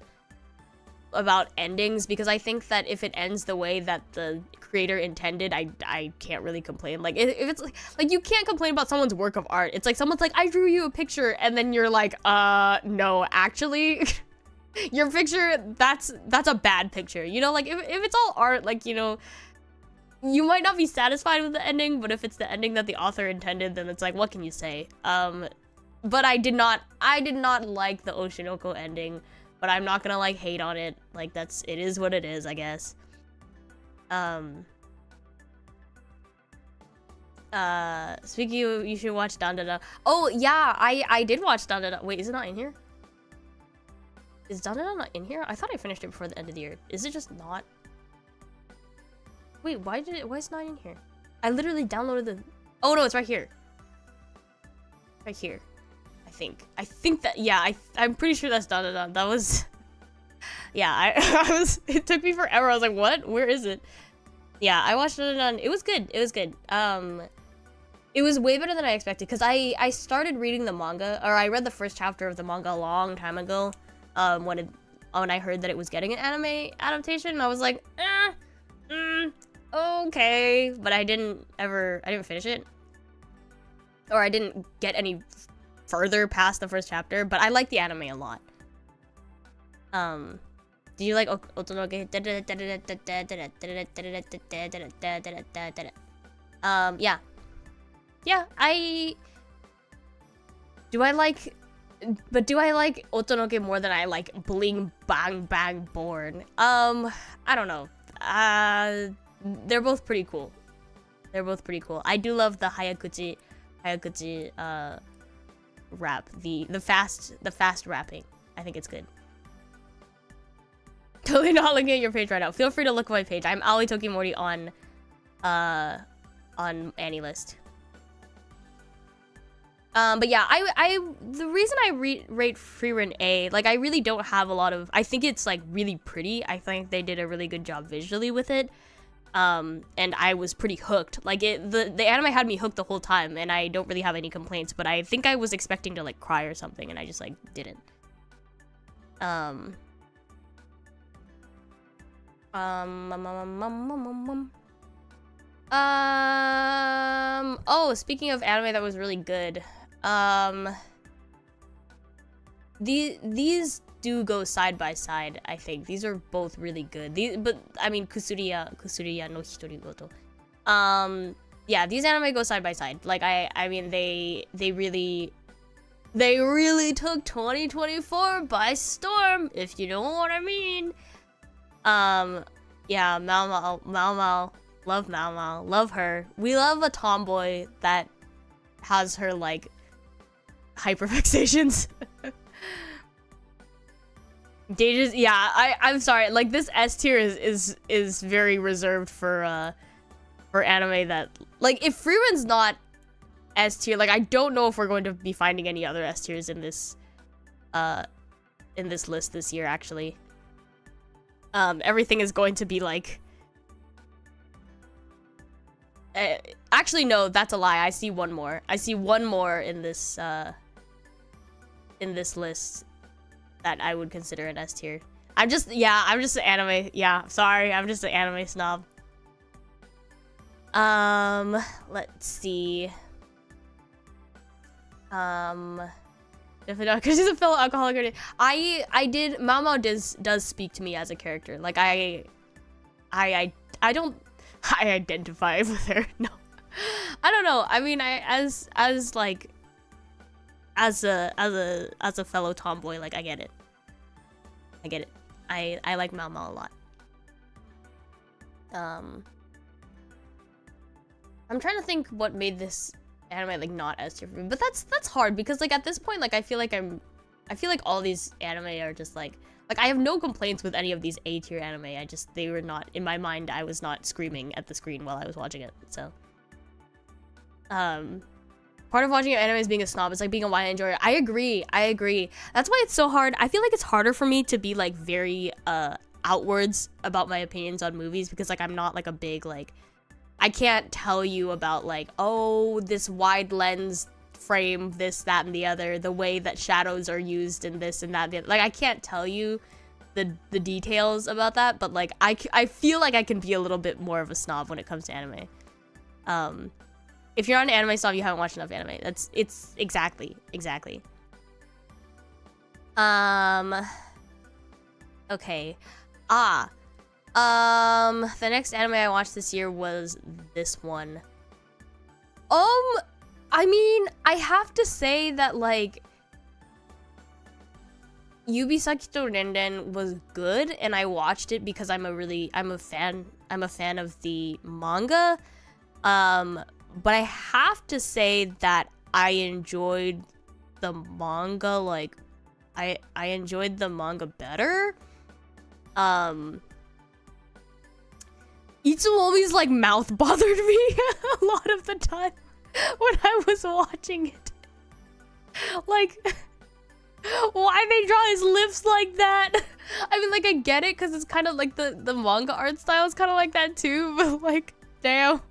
endings because I think that if it ends the way that the creator intended, I can't really complain. Like if it's like you can't complain about someone's work of art. It's like someone's like, I drew you a picture, and then you're like, no, actually your picture, that's a bad picture. You know, like if it's all art, like, you know, you might not be satisfied with the ending, but if it's the ending that the author intended, then it's like, what can you say? But I did not like the Oshinoko ending, but I'm not gonna like hate on it. Like it is what it is, I guess. Speaking of, you should watch Dan. Oh yeah, I did watch Dan. Wait, is it not in here? Is Dan not in here? I thought I finished it before the end of the year. Is it just not? Wait, why is it not in here? I literally downloaded the... Oh no, it's right here. Right here. I think that, yeah, I'm pretty sure that's Dan. That was... Yeah, it took me forever. I was like, what? Where is it? Yeah, I watched Dan. It was good. It was good. It was way better than I expected because I started reading the manga, or I read the first chapter of the manga a long time ago. When I heard that it was getting an anime adaptation, I was like, okay, but I didn't finish it, or I didn't get any further past the first chapter. But I like the anime a lot. Do you like Otonoke? Yeah, do I like Otonoke more than I like Bling Bang Bang Born? I don't know. They're both pretty cool. I do love the Hayakuchi rap, the fast rapping. I think it's good. Totally not looking at your page right now. Feel free to look at my page. I'm Aoi Tokimori on AniList. But yeah, the reason I rate Frieren A, like, I really don't have a lot of... I think it's, like, really pretty. I think they did a really good job visually with it. And I was pretty hooked. Like, the anime had me hooked the whole time, and I don't really have any complaints, but I think I was expecting to, like, cry or something, and I just, like, didn't. Oh, speaking of anime that was really good, these do go side by side. I think these are both really good. But I mean, Kusuriya no Hitorigoto. Yeah, these anime go side by side. Like I mean, they really took 2024 by storm, if you know what I mean. Yeah, Mao Mao, love Mao Mao, love her. We love a tomboy that has her like hyperfixations. Dages, yeah, I'm sorry, like this S tier is very reserved for anime that, like, if Freeman's not S tier, like I don't know if we're going to be finding any other S tiers in this list this year actually. Everything is going to be like actually no, that's a lie. I see one more in this list that I would consider an S tier. I'm just an anime. Yeah, sorry, I'm just an anime snob. Let's see. If it because she's a fellow alcoholic. Mao Mao does speak to me as a character. Like I identify with her. No, I don't know. I mean, as a fellow tomboy, like I get it. I like Mao Mao a lot. I'm trying to think what made this anime like not S tier for me, but that's hard because like at this point, like I feel like all these anime are just like I have no complaints with any of these A tier anime. They were not in my mind. I was not screaming at the screen while I was watching it. So part of watching anime is being a snob. It's like being a YA enjoyer. I agree. That's why it's so hard. I feel like it's harder for me to be like very outwards about my opinions on movies because like I'm not like a big like I can't tell you about like, oh, this wide lens frame, this, that, and the other, the way that shadows are used in this and that. Like, I can't tell you the details about that, but like, I feel like I can be a little bit more of a snob when it comes to anime. If you're not an anime snob, you haven't watched enough anime. It's exactly. Okay. The next anime I watched this year was this one. I mean, I have to say that like Yubisaki to Renden was good, and I watched it because I'm a fan of the manga. But I have to say that I enjoyed the manga, like I enjoyed the manga better. Itsumo always like mouth bothered me a lot of the time when I was watching it. Like, why they draw his lips like that? I mean, like, I get it because it's kind of like the manga art style is kind of like that too, but like, damn.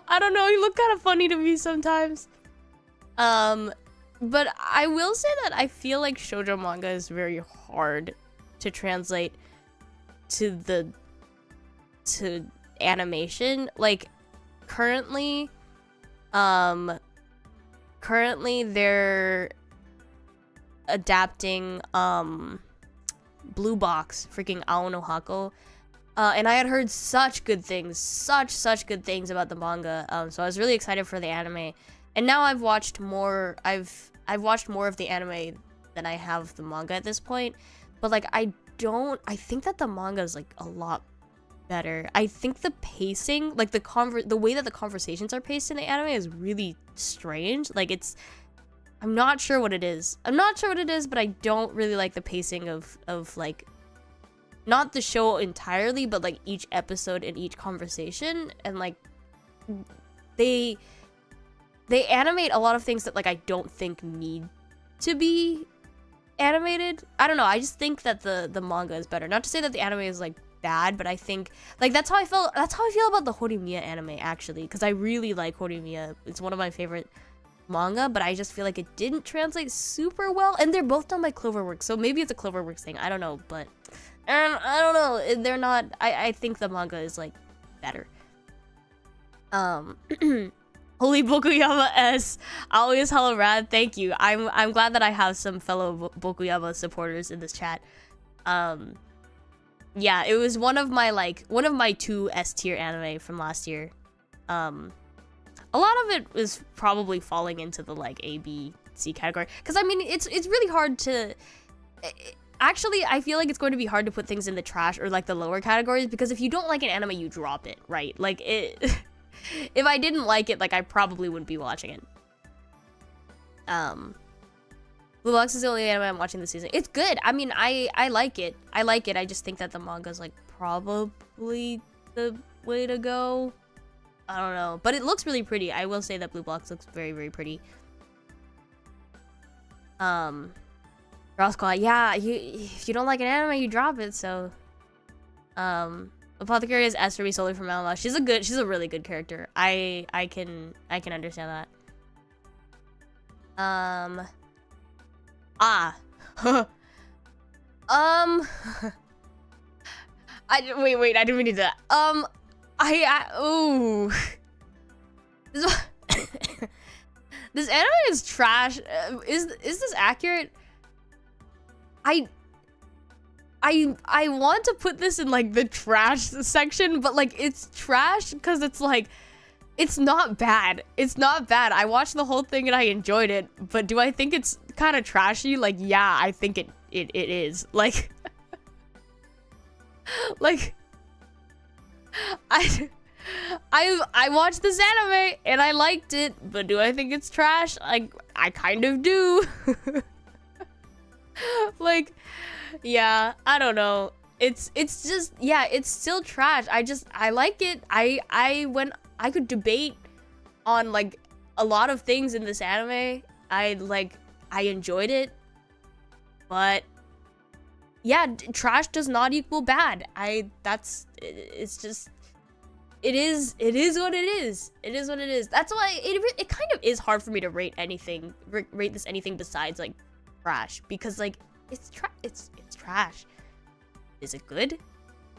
I don't know, he looked kind of funny to me sometimes. But I will say that I feel like shoujo manga is very hard to translate to animation. Like currently they're adapting Blue Box, freaking Ao no Hako, and I had heard such good things, such good things about the manga, so I was really excited for the anime. And now I've watched more of the anime than I have the manga at this point, but like I think that the manga is like a lot better. I think the pacing, like the way that the conversations are paced in the anime is really strange. Like I'm not sure what it is, but I don't really like the pacing of like not the show entirely, but like each episode and each conversation. And like they animate a lot of things that like I don't think need to be animated. I don't know, I just think that the manga is better. Not to say that the anime is like bad, but I think like that's how I feel about the Horimiya anime actually, because I really like Horimiya. It's one of my favorite manga, but I just feel like it didn't translate super well, and they're both done by Cloverworks, so maybe it's a Cloverworks thing, I don't know, but I don't know, they're not. I think the manga is like better. Holy Bokuyama S, always hella rad. Thank you. I'm glad that I have some fellow Bokuyama supporters in this chat. Yeah, it was one of my 2 S tier anime from last year. A lot of it was probably falling into the like A, B, C category, because I mean it's really hard to. actually, I feel like it's going to be hard to put things in the trash or like the lower categories, because if you don't like an anime, you drop it, right? Like it, if I didn't like it, like I probably wouldn't be watching it. Blue Box is the only anime I'm watching this season. It's good. I mean, I like it. I like it. I just think that the manga's like probably the way to go. I don't know, but it looks really pretty. I will say that Blue Box looks very, very pretty. Girl Squad, yeah, if you don't like an anime, you drop it. So, Apothecary is S for me solely from Malama. She's a really good character. I can understand that. Wait, I didn't mean to do that. Ooh. This anime is trash. Is this accurate? I want to put this in like the trash section, but like it's trash because it's like, it's not bad. It's not bad. I watched the whole thing and I enjoyed it, but do I think it's kind of trashy? Like, yeah, I think it is. Like, like, I watched this anime and I liked it, but do I think it's trash? Like, I kind of do. Like, yeah, I don't know. It's just, yeah, it's still trash. I like it. I could debate on like a lot of things in this anime. I enjoyed it, but yeah, trash does not equal bad. It's just, it is what it is. It is what it is. That's why it kind of is hard for me to rate anything, rate this anything besides like trash, because like it's trash. Is it good?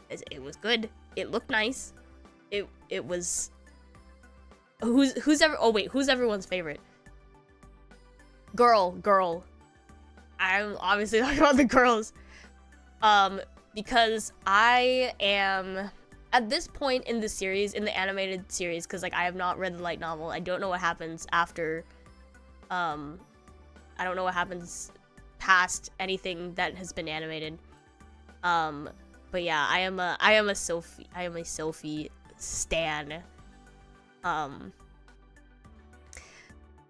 It was good. It looked nice. It was. Who's everyone's favorite? Girl. I'm obviously talking about the girls. Because I am at this point in the series, in the animated series, because like I have not read the light novel. I don't know what happens after. I don't know what happens past anything that has been animated. But yeah, I am a Sophie stan.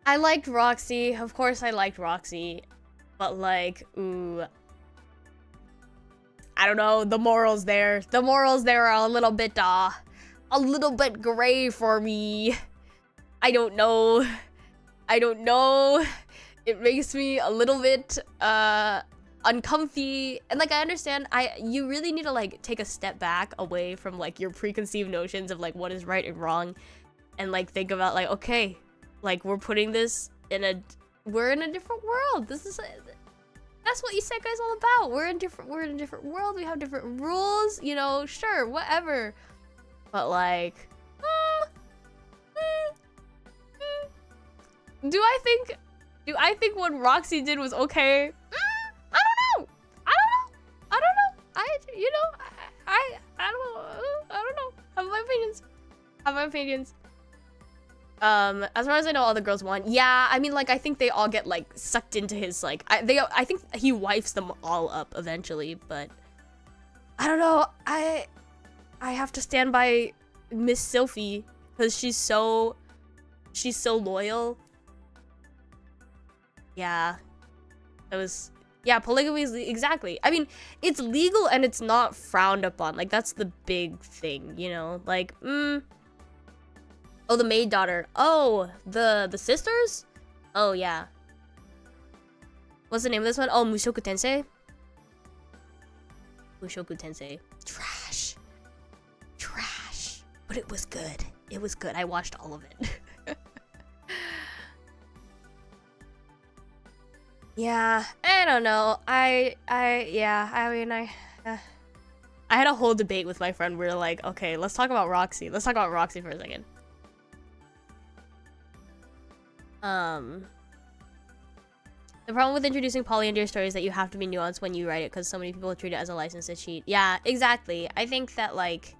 I liked Roxy. Of course I liked Roxy. But like, ooh, I don't know, the morals there are a little bit gray for me. I don't know. It makes me a little bit uncomfy, and like I understand, you really need to like take a step back away from like your preconceived notions of like what is right and wrong, and like think about like, okay, like we're putting this we're in a different world. That's what Isekai's all about. We're in a different world. We have different rules, you know, sure, whatever. But like, do I think what Roxy did was okay? I don't know. I have my opinions. As far as I know, all the girls won. Yeah, I mean, like, I think they all get like sucked into his like. I think he wipes them all up eventually, but I don't know. I have to stand by Miss Sophie because she's so loyal. Yeah, polygamy is exactly. I mean, it's legal and it's not frowned upon. Like that's the big thing, you know. Like, oh, the maid daughter. Oh, the sisters. Oh yeah. What's the name of this one? Oh, Mushoku Tensei. Trash. But it was good. I watched all of it. Yeah, I don't know. I had a whole debate with my friend. We were like, okay, let's talk about Roxy. Let's talk about Roxy for a second. The problem with introducing poly into your story is that you have to be nuanced when you write it because so many people treat it as a license to cheat. Yeah, exactly. I think that like,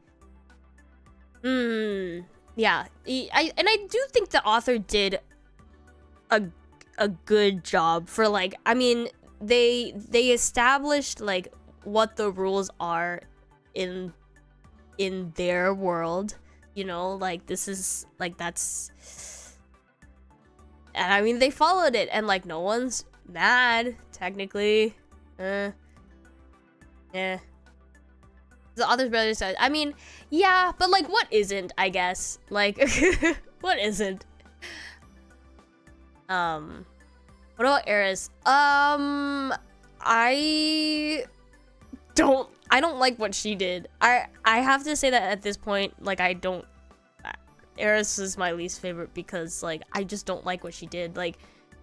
yeah, I do think the author did a good job for like, I mean, they established like what the rules are in their world, you know, like this is like that's, and I mean they followed it and like no one's mad technically. Yeah. The other brothers said, I mean, yeah, but like what isn't, I guess, like what isn't. What about Eris? I don't like what she did. I have to say that at this point, like Eris is my least favorite because like I just don't like what she did. Like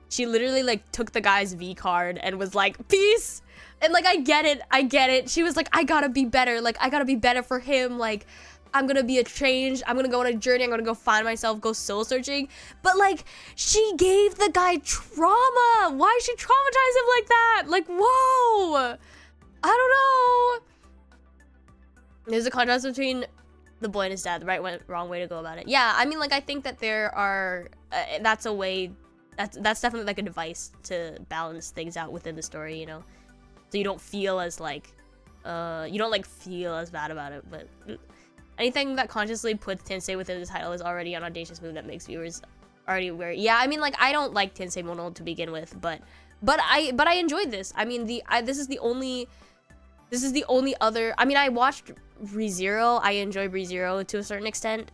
she literally like took the guy's V card and was like, peace. And like I get it. She was like, I gotta be better. Like I gotta be better for him. Like I'm gonna be a change. I'm gonna go on a journey. I'm gonna go find myself, go soul searching. But like, she gave the guy trauma. Why should she traumatize him like that? Like, whoa. I don't know. There's a contrast between the boy and his dad. The wrong way to go about it. Yeah, I mean, like, I think that there are, that's a way, that's definitely like a device to balance things out within the story, you know? So you don't feel as like, you don't like feel as bad about it, but anything that consciously puts Tensei within the title is already an audacious move that makes viewers already wary. Yeah, I mean, like, I don't like Tensei Mono to begin with, but I enjoyed this. I mean, this is the only other. I mean, I watched ReZero. I enjoyed ReZero to a certain extent.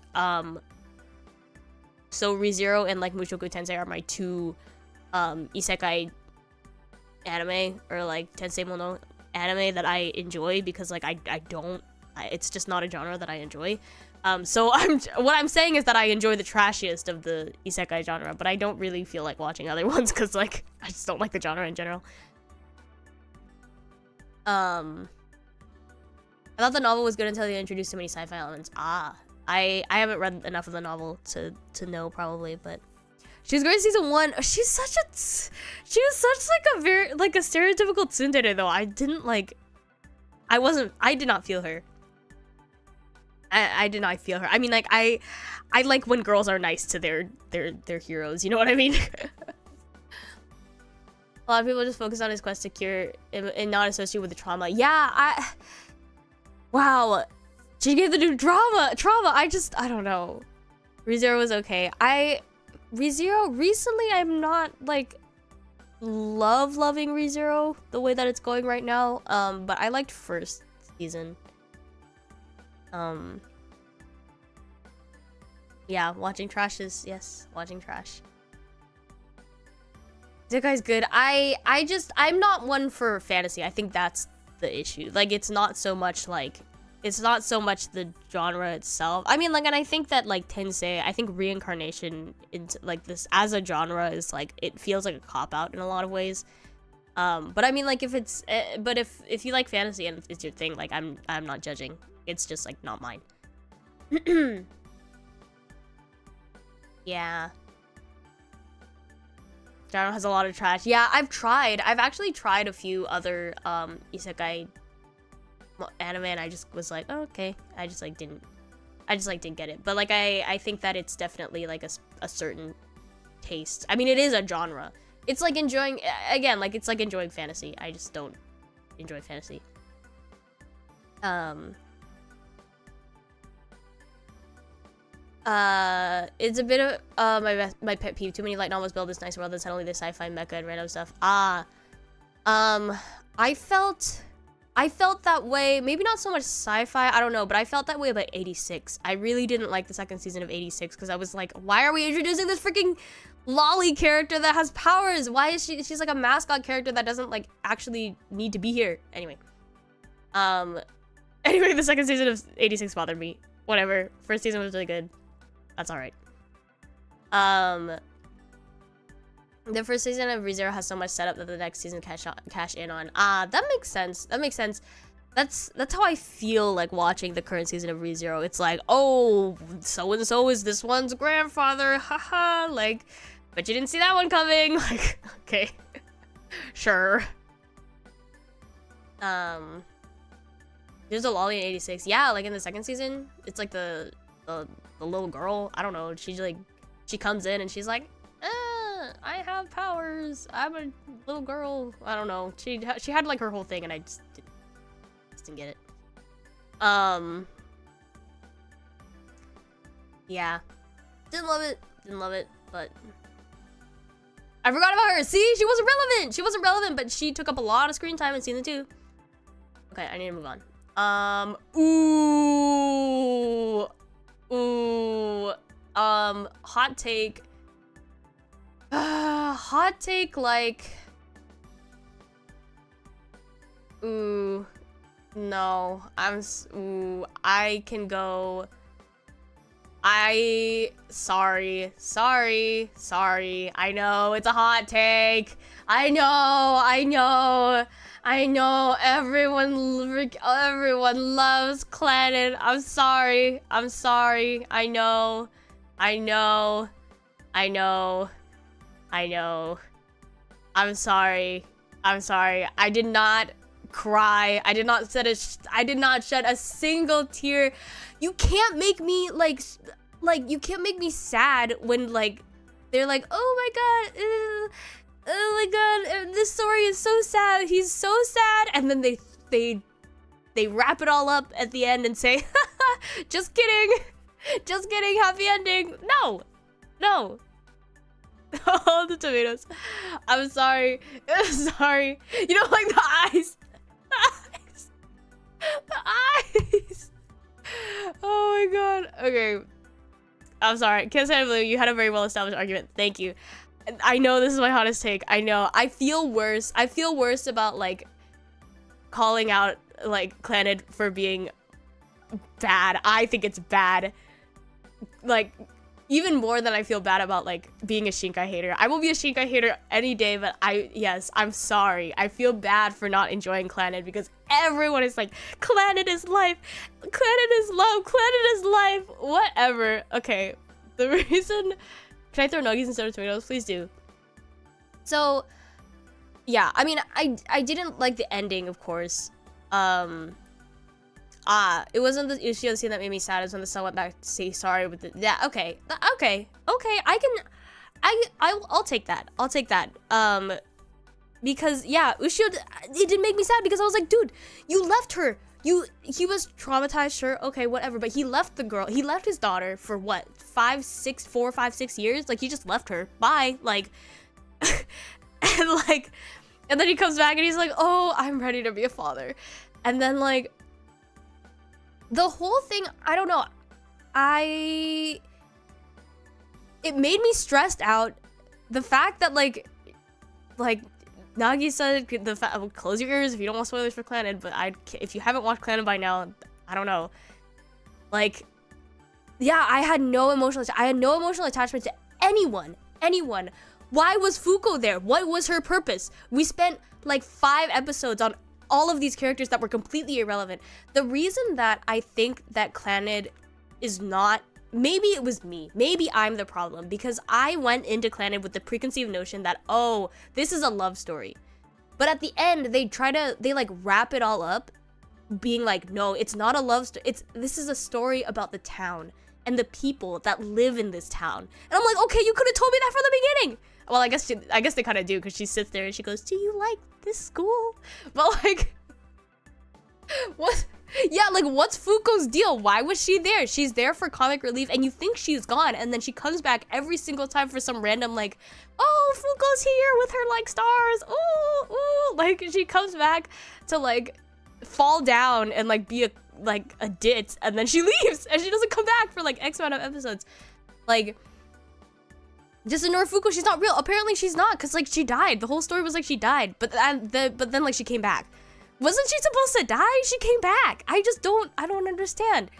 So ReZero and like Mushoku Tensei are my two isekai anime, or like Tensei Mono anime that I enjoy, because like it's just not a genre that I enjoy. So what I'm saying is that I enjoy the trashiest of the isekai genre, but I don't really feel like watching other ones because like I just don't like the genre in general. I thought the novel was good until they introduced too many sci-fi elements. I haven't read enough of the novel to know probably, but she was great in season 1. She was such like a very like a stereotypical tsundere though. I did not feel her. I did not feel her. I mean, like I like when girls are nice to their heroes. You know what I mean? A lot of people just focus on his quest to cure and not associate with the trauma. Yeah, wow, she gave the dude trauma. I don't know. ReZero was okay. ReZero recently, I'm not like loving ReZero the way that it's going right now. But I liked first season. Yeah, watching trash. That guy's good. I'm not one for fantasy. I think that's the issue. Like, it's not so much the genre itself. I mean, like, and I think that like Tensei, I think reincarnation into like this as a genre is like, it feels like a cop-out in a lot of ways. But I mean, like, if you like fantasy and it's your thing, like, I'm not judging. It's just like not mine. Yeah. Genre has a lot of trash. Yeah, I've actually tried a few other isekai anime, and I just was like, oh, okay. I just didn't get it. But like I think that it's definitely like a certain taste. I mean, it is a genre. It's like enjoying, again, like it's like enjoying fantasy. I just don't enjoy fantasy. It's a bit of my pet peeve. Too many light novels build this nice world, and suddenly there's sci-fi, mecha, and random stuff. I felt that way. Maybe not so much sci-fi. I don't know, but I felt that way about 86. I really didn't like the second season of 86 because I was like, why are we introducing this freaking lolly character that has powers? Why is she's like a mascot character that doesn't like actually need to be here? Anyway, the second season of 86 bothered me. Whatever. First season was really good. That's all right. The first season of ReZero has so much setup that the next season cash in on. That makes sense. That's how I feel like watching the current season of ReZero. It's like, oh, so and so is this one's grandfather. Haha. Like, but you didn't see that one coming. Like, okay, sure. There's a lolly in 86. Yeah, like in the second season, it's like the little girl. I don't know. She comes in and she's like, I have have powers. I'm a little girl. I don't know. She had like her whole thing, and I just didn't get it. Yeah, didn't love it, but I forgot about her. See, she wasn't relevant, but she took up a lot of screen time in season 2. Okay, I need to move on. Hot take. Hot take, like, no, I can go. Sorry. I know it's a hot take. I know. Everyone loves Clannad. I'm sorry. I know. I'm sorry. I did not cry. I did not shed a single tear. You can't make me like you can't make me sad when like they're like, oh my god, this story is so sad. He's so sad, and then they wrap it all up at the end and say, just kidding, happy ending. No. Oh, the tomatoes. I'm sorry. You know, like the eyes. The eyes. Oh my god. Okay. I'm sorry. Can't say I believe you had a very well established argument. Thank you. I know this is my hottest take. I know. I feel worse about like calling out like Clannad for being bad. I think it's bad. Like, even more than I feel bad about like being a Shinkai hater. I will be a Shinkai hater any day, but I'm sorry. I feel bad for not enjoying Clannad because everyone is like, Clannad is life, Clannad is love, Clannad is life, whatever. Okay, the reason, can I throw nuggies instead of tomatoes? Please do. So, yeah, I mean, I didn't like the ending, of course. It wasn't the issue of the scene that made me sad. It was when the son went back to say sorry with the, yeah, okay, I'll take that. Because yeah, Ushio, it did make me sad because I was like, dude, you left her. He was traumatized, sure, okay, whatever, but he left the girl, he left his daughter for what, 4, 5, 6 years? Like, he just left her, bye, like, and then he comes back and he's like, oh, I'm ready to be a father. And then, like, the whole thing, I don't know, it made me stressed out. The fact that, like, Nagi said, close your ears if you don't want spoilers for Clannad, but if you haven't watched Clannad by now, I don't know. Like, yeah, I had no emotional attachment to anyone. Why was Fuko there? What was her purpose? We spent like 5 episodes on all of these characters that were completely irrelevant. The reason that I think that Clannad is not, maybe it was me, maybe I'm the problem, because I went into Clannad with the preconceived notion that, oh, this is a love story. But at the end, they like wrap it all up being like, no, it's not a love story. This is a story about the town and the people that live in this town. And I'm like, okay, you could have told me that from the beginning. Well, I guess they kind of do, because she sits there and she goes, do you like this school? But like, what? Yeah, like, what's Fuko's deal? Why was she there? She's there for comic relief, and you think she's gone, and then she comes back every single time for some random, like, oh, Fuko's here with her, like, stars. Ooh. Like, she comes back to, like, fall down and, like, be a ditz, and then she leaves, and she doesn't come back for, like, X amount of episodes. Like, just ignore Fuko, she's not real. Apparently she's not, because, like, she died. The whole story was like she died, but then, like, she came back. Wasn't she supposed to die? She came back. I don't understand.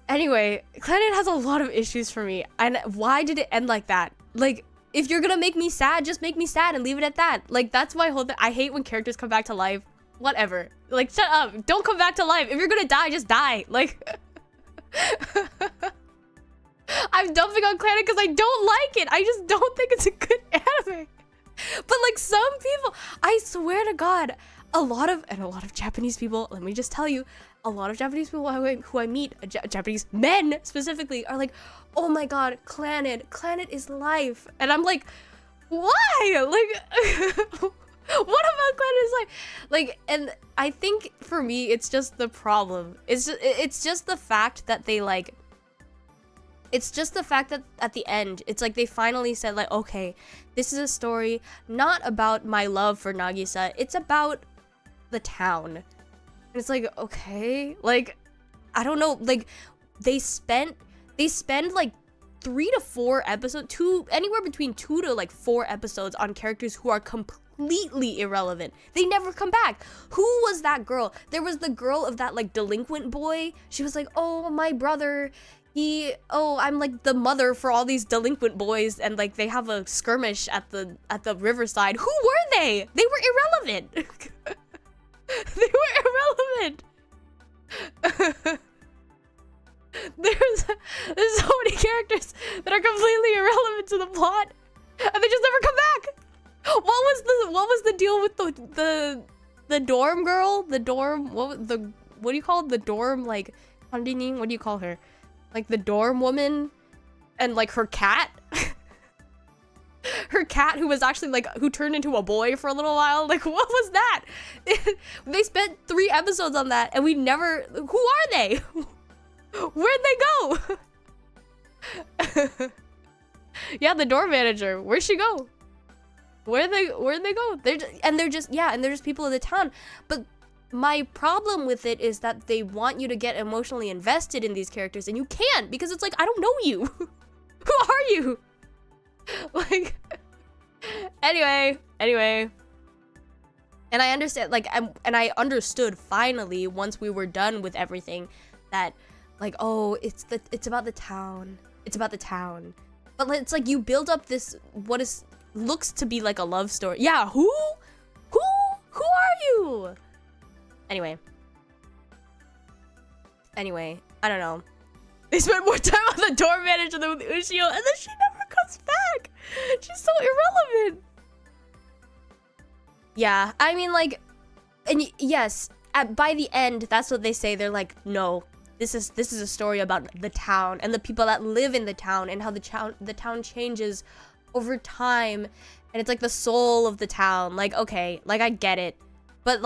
Anyway, Clannad has a lot of issues for me, and why did it end like that? Like, if you're gonna make me sad, just make me sad and leave it at that. Like, that's my whole thing. I hate when characters come back to life. Whatever. Like, shut up. Don't come back to life. If you're gonna die, just die. Like, I'm dumping on Clannad because I don't like it. I just don't think it's a good anime. But like some people, I swear to God, a lot of Japanese people, let me just tell you, a lot of Japanese people who I meet, Japanese men specifically, are like, oh my god, Clannad is life. And I'm like, why? Like, what about Clannad is life? Like, and I think for me, it's just the problem. It's just the fact that they like, it's just the fact that at the end, it's like they finally said like, okay, this is a story not about my love for Nagisa, it's about the town. And it's like, okay, like, I don't know, like, they spend like 3 to 4 episodes, anywhere between 2 to like 4 episodes on characters who are completely irrelevant. They never come back. Who was that girl? There was the girl of that like delinquent boy. She was like, oh, my brother, I'm like the mother for all these delinquent boys, and like they have a skirmish at the riverside. Who were they? They were irrelevant. They were irrelevant. There's so many characters that are completely irrelevant to the plot, and they just never come back. What was the deal with the dorm girl? The dorm, what do you call it? The dorm, like, what do you call her? Like the dorm woman, and like her cat. Her cat, who was actually like, who turned into a boy for a little while. Like, what was that? They spent 3 episodes on that, and we never. Who are they? Where'd they go? Yeah, the door manager. Where'd she go? Where'd they go? They're just people of the town. But my problem with it is that they want you to get emotionally invested in these characters, and you can't, because it's like, I don't know you. Who are you? Like, anyway. And I understand, like, and I understood finally once we were done with everything that, like, oh, it's about the town. It's about the town. But it's like you build up this looks to be like a love story. Yeah, who are you? Anyway, I don't know. They spent more time on the door manager than with Ushio, and then she never comes back. She's so irrelevant. Yeah, I mean, like, and yes, by the end, that's what they say. They're like, no, this is a story about the town and the people that live in the town, and how the town changes over time, and it's like the soul of the town. Like, okay, like, I get it, but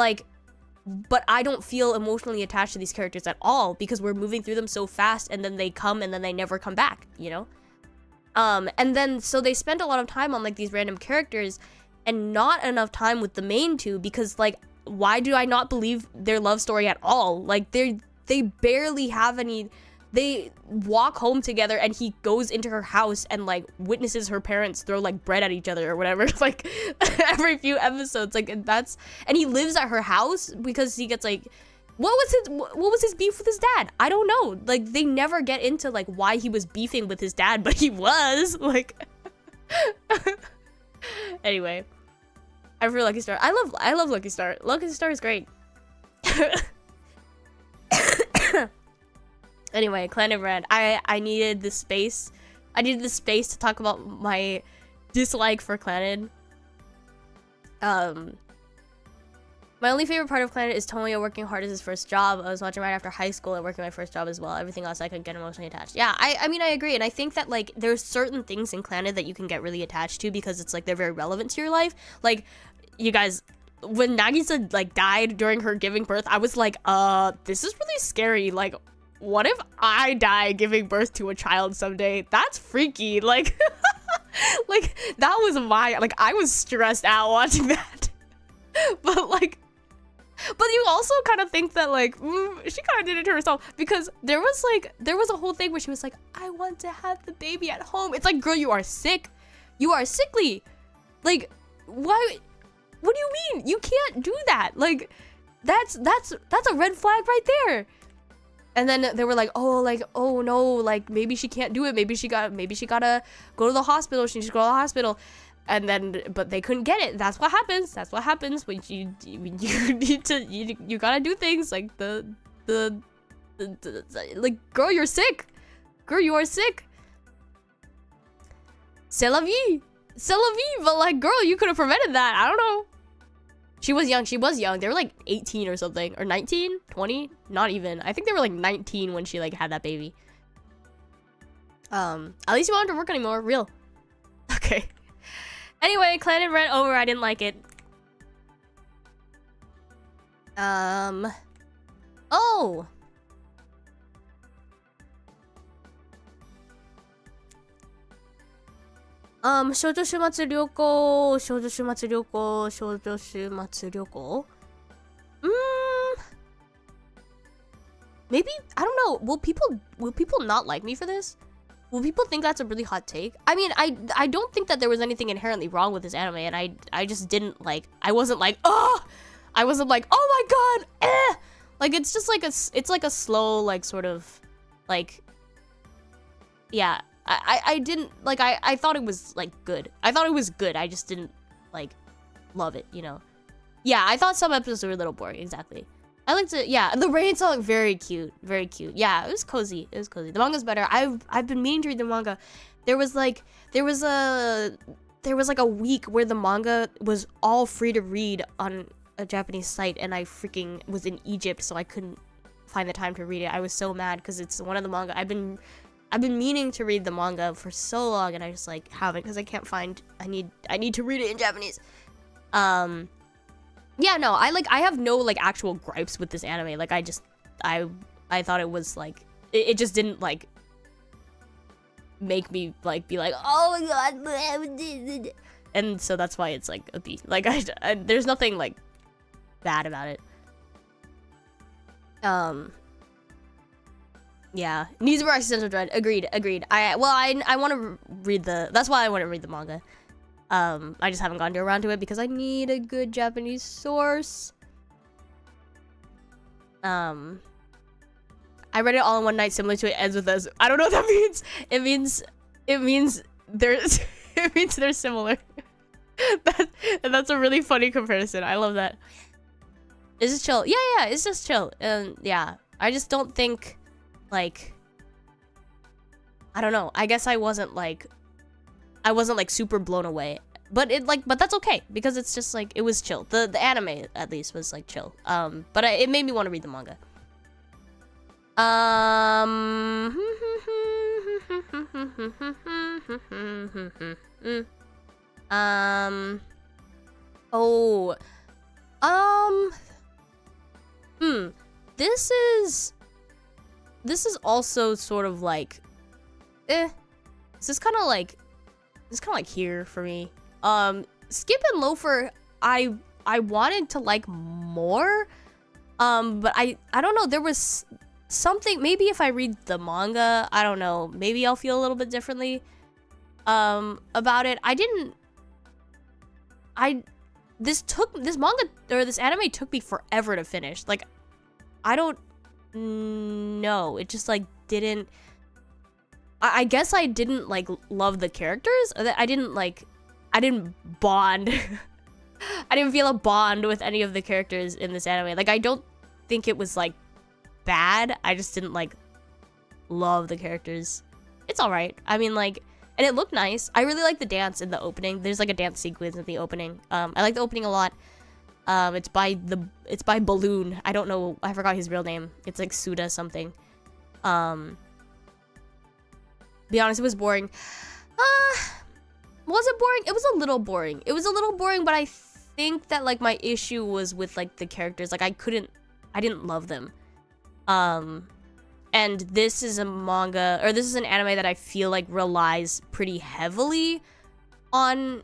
I don't feel emotionally attached to these characters at all, because we're moving through them so fast, and then they come and then they never come back, you know? And then, so they spent a lot of time on like these random characters and not enough time with the main two, because like, why do I not believe their love story at all? Like, they barely have any. They walk home together, and he goes into her house and like witnesses her parents throw like bread at each other or whatever, like every few episodes. Like, and he lives at her house because he gets like, what was his beef with his dad? I don't know. Like, they never get into like why he was beefing with his dad, but he was like. Anyway, I feel Lucky Star. I love Lucky Star. Lucky Star is great. Anyway, Clannad Brand. I needed the space. I needed the space to talk about my dislike for Clannad. My only favorite part of Clannad is Tomoyo working hard as his first job. I was watching right after high school and working my first job as well. Everything else I could get emotionally attached. Yeah, I mean, I agree. And I think that, like, there's certain things in Clannad that you can get really attached to because it's, like, they're very relevant to your life. Like, you guys, when Nagisa, like, died during her giving birth, I was like, this is really scary. Like, what if I die giving birth to a child someday? That's freaky. Like, like, that was like, I was stressed out watching that. But, like, but you also kind of think that, like, she kind of did it to herself, because there was a whole thing where she was like, I want to have the baby at home. It's like, girl, you are sick. You are sickly. Like, why? What do you mean? You can't do that. Like, that's a red flag right there. And then they were like, oh no, like, maybe she can't do it. Maybe she gotta go to the hospital. She needs to go to the hospital. And then, but they couldn't get it. That's what happens. That's what happens when you need to, you gotta do things like like, girl, you're sick. Girl, you are sick. C'est la vie. C'est la vie. But like, girl, you could have prevented that. I don't know. She was young. They were like 18 or something, or 19, 20, not even. I think they were like 19 when she like had that baby. At least you wanted to work anymore, real. Okay. Anyway, Clannad ran over. I didn't like it. Oh. Shoujo Shumatsu Ryoko, Shoujo Shumatsu Ryoko, Shoujo Shumatsu Ryoko. Maybe, I don't know. Will people not like me for this? Will people think that's a really hot take? I mean, I don't think that there was anything inherently wrong with this anime, and I just didn't like, I wasn't like, oh! I wasn't like, oh my god, eh! Like, it's just like it's like a slow, like, sort of, like, yeah. I didn't, like, I thought it was, like, good. I thought it was good. I just didn't, like, love it, you know? Yeah, I thought some episodes were a little boring, exactly. I liked it, yeah. The rain song, very cute, very cute. Yeah, it was cozy, it was cozy. The manga's better. I've been meaning to read the manga. There was like a week where the manga was all free to read on a Japanese site, and I freaking was in Egypt, so I couldn't find the time to read it. I was so mad, because it's one of the manga. I've been meaning to read the manga for so long, and I just like haven't, because I can't find. I need to read it in Japanese. Yeah, no, I have no like actual gripes with this anime. Like, I thought it was like it just didn't like make me like be like, oh my god, and so that's why it's like a B. Like, I there's nothing like bad about it. Yeah, needs more existential dread. Agreed. I want to read that's why I want to read the manga. I just haven't gotten around to it because I need a good Japanese source. I read it all in one night, similar to It Ends With Us. I don't know what that means. It means they're similar. That's a really funny comparison. I love that. It's just chill. Yeah, it's just chill. And yeah, I just don't think, like, I don't know. I guess I wasn't like super blown away, but that's okay, because it's just like, it was chill. The anime at least was like chill. But it made me want to read the manga. This is also sort of like, this is kind of like here for me. Skip and Loafer, I wanted to like more, but I don't know, there was something, maybe if I read the manga, I don't know, maybe I'll feel a little bit differently about it. This manga, or this anime, took me forever to finish. Like, I don't know, it just like didn't, I guess I didn't like love the characters. I didn't bond. I didn't feel a bond with any of the characters in this anime. Like, I don't think it was like bad. I just didn't like love the characters. It's all right. I mean, like, and it looked nice. I really like the dance in the opening. There's like a dance sequence in the opening. I like the opening a lot. It's by Balloon. I don't know. I forgot his real name. It's like Suda something. Be honest, it was boring. Was it boring? It was a little boring. But I think that like my issue was with like the characters. Like, I didn't love them. And this is a manga, or this is an anime that I feel like relies pretty heavily on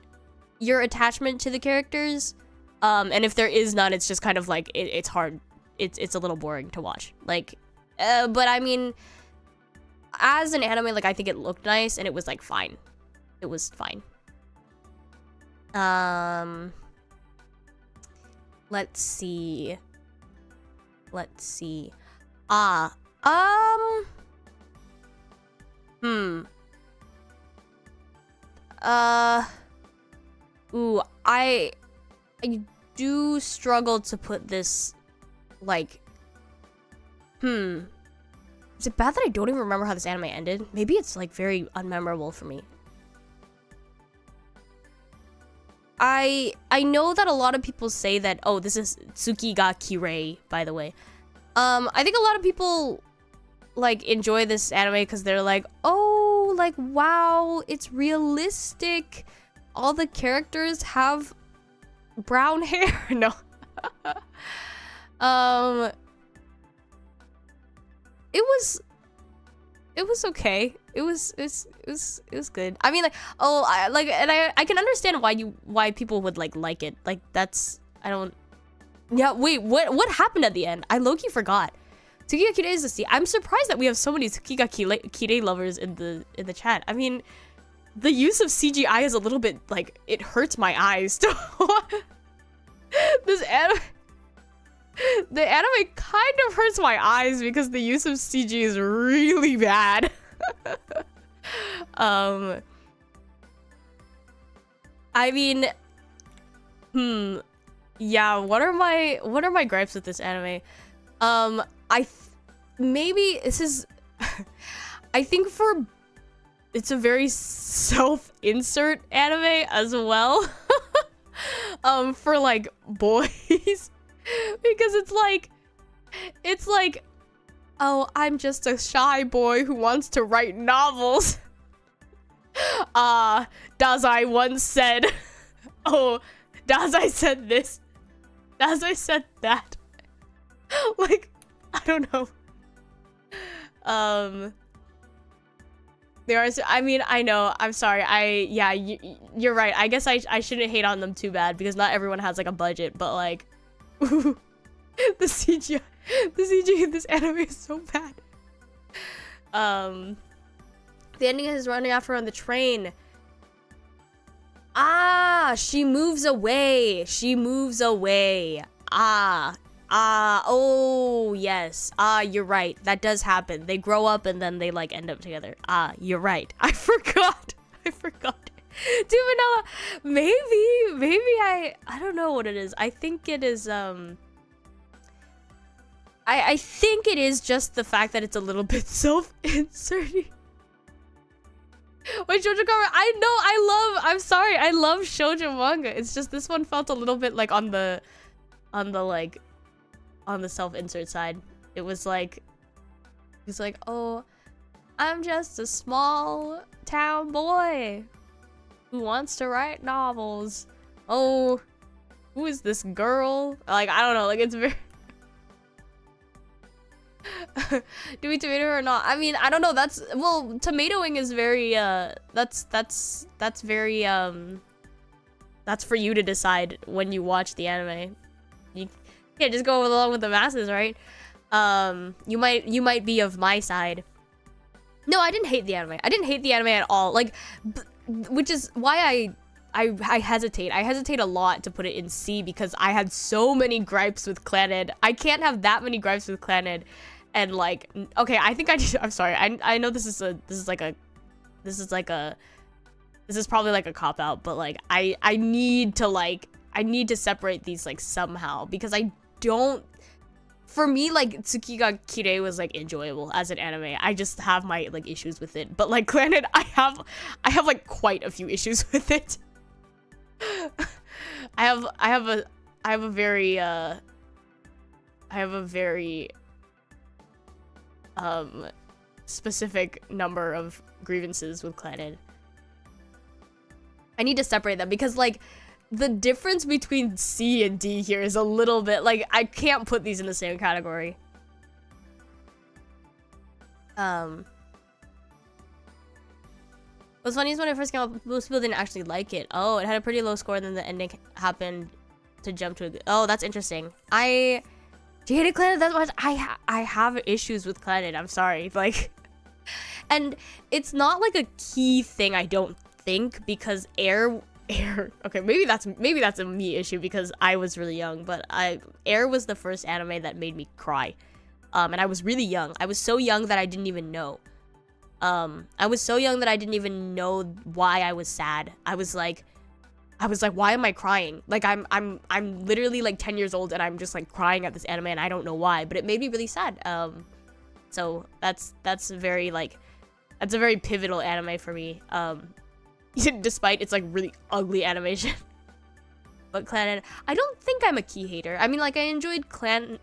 your attachment to the characters. And if there is none, it's just kind of like, it's hard. It's a little boring to watch. Like, but I mean, as an anime, like, I think it looked nice, and it was like fine. It was fine. Let's see. Ooh, I do struggle to put this, like, is it bad that I don't even remember how this anime ended? Maybe it's like very unmemorable for me. I know that a lot of people say that, oh, this is Tsuki ga Kirei, by the way. I think a lot of people like enjoy this anime because they're like, oh, like, wow, it's realistic. All the characters have brown hair. No. It was okay. It was good. I mean, like, oh, I can understand why people would like it. Like, that's, I don't. Yeah, wait, what happened at the end? I low-key forgot. Tsuki ga Kirei is the sea. I'm surprised that we have so many Tsuki ga Kirei lovers in the chat. I mean, the use of CGI is a little bit like, it hurts my eyes. This anime, the anime kind of hurts my eyes because the use of CG is really bad. I mean, yeah, what are my gripes with this anime? Maybe this is I think it's a very self-insert anime as well. For like boys. Because it's like, oh, I'm just a shy boy who wants to write novels. Dazai once said, oh, Dazai said this. Dazai said that. Like, I don't know. There are, I mean, I know, I'm sorry, yeah, you're right. I guess I shouldn't hate on them too bad because not everyone has like a budget, but like, the CGI in this anime is so bad. The ending is running after her on the train. Ah, she moves away. Oh, yes. You're right. That does happen. They grow up and then they like end up together. You're right. I forgot. Dude, Vanilla, maybe I don't know what it is. I think it is, I think it is just the fact that it's a little bit self-inserting. Wait, Shoujo cover, I'm sorry, I love shoujo manga. It's just this one felt a little bit like on the self-insert side. It was like, oh, I'm just a small town boy who wants to write novels. Oh, who is this girl? Like, I don't know, like, it's very do we tomato her or not? I mean, I don't know. That's, well, tomatoing is very that's very that's for you to decide when you watch the anime. You can't just go along with the masses, right? You might be of my side. No, I didn't hate the anime. I didn't hate the anime at all. Like, which is why I hesitate. I hesitate a lot to put it in C because I had so many gripes with Clannad. I can't have that many gripes with Clannad. And like, okay, I think I'm sorry. I know this is probably like a cop out, but like I need to separate these like somehow because I don't. For me, like, Tsuki ga Kirei was like enjoyable as an anime. I just have my like issues with it. But like Clannad, I have like quite a few issues with it. I have a very specific number of grievances with Clannad. I need to separate them because like the difference between C and D here is a little bit like I can't put these in the same category. What's funny is when it first came out, most people didn't actually like it. Oh, it had a pretty low score, and then the ending happened to jump to a good. Oh, that's interesting. Do you hate Clannad that much? I have issues with Clannad. I'm sorry. Like, and it's not like a key thing. I don't think because Air. Okay, maybe that's a me issue because I was really young. But Air was the first anime that made me cry, and I was really young. I was so young that I didn't even know. I was so young that I didn't even know why I was sad. I was like, why am I crying? Like, I'm literally like 10 years old and I'm just like crying at this anime and I don't know why, but it made me really sad. So that's a very pivotal anime for me. Despite its like really ugly animation. But Clannad, I don't think I'm a key hater. I mean, like, I enjoyed I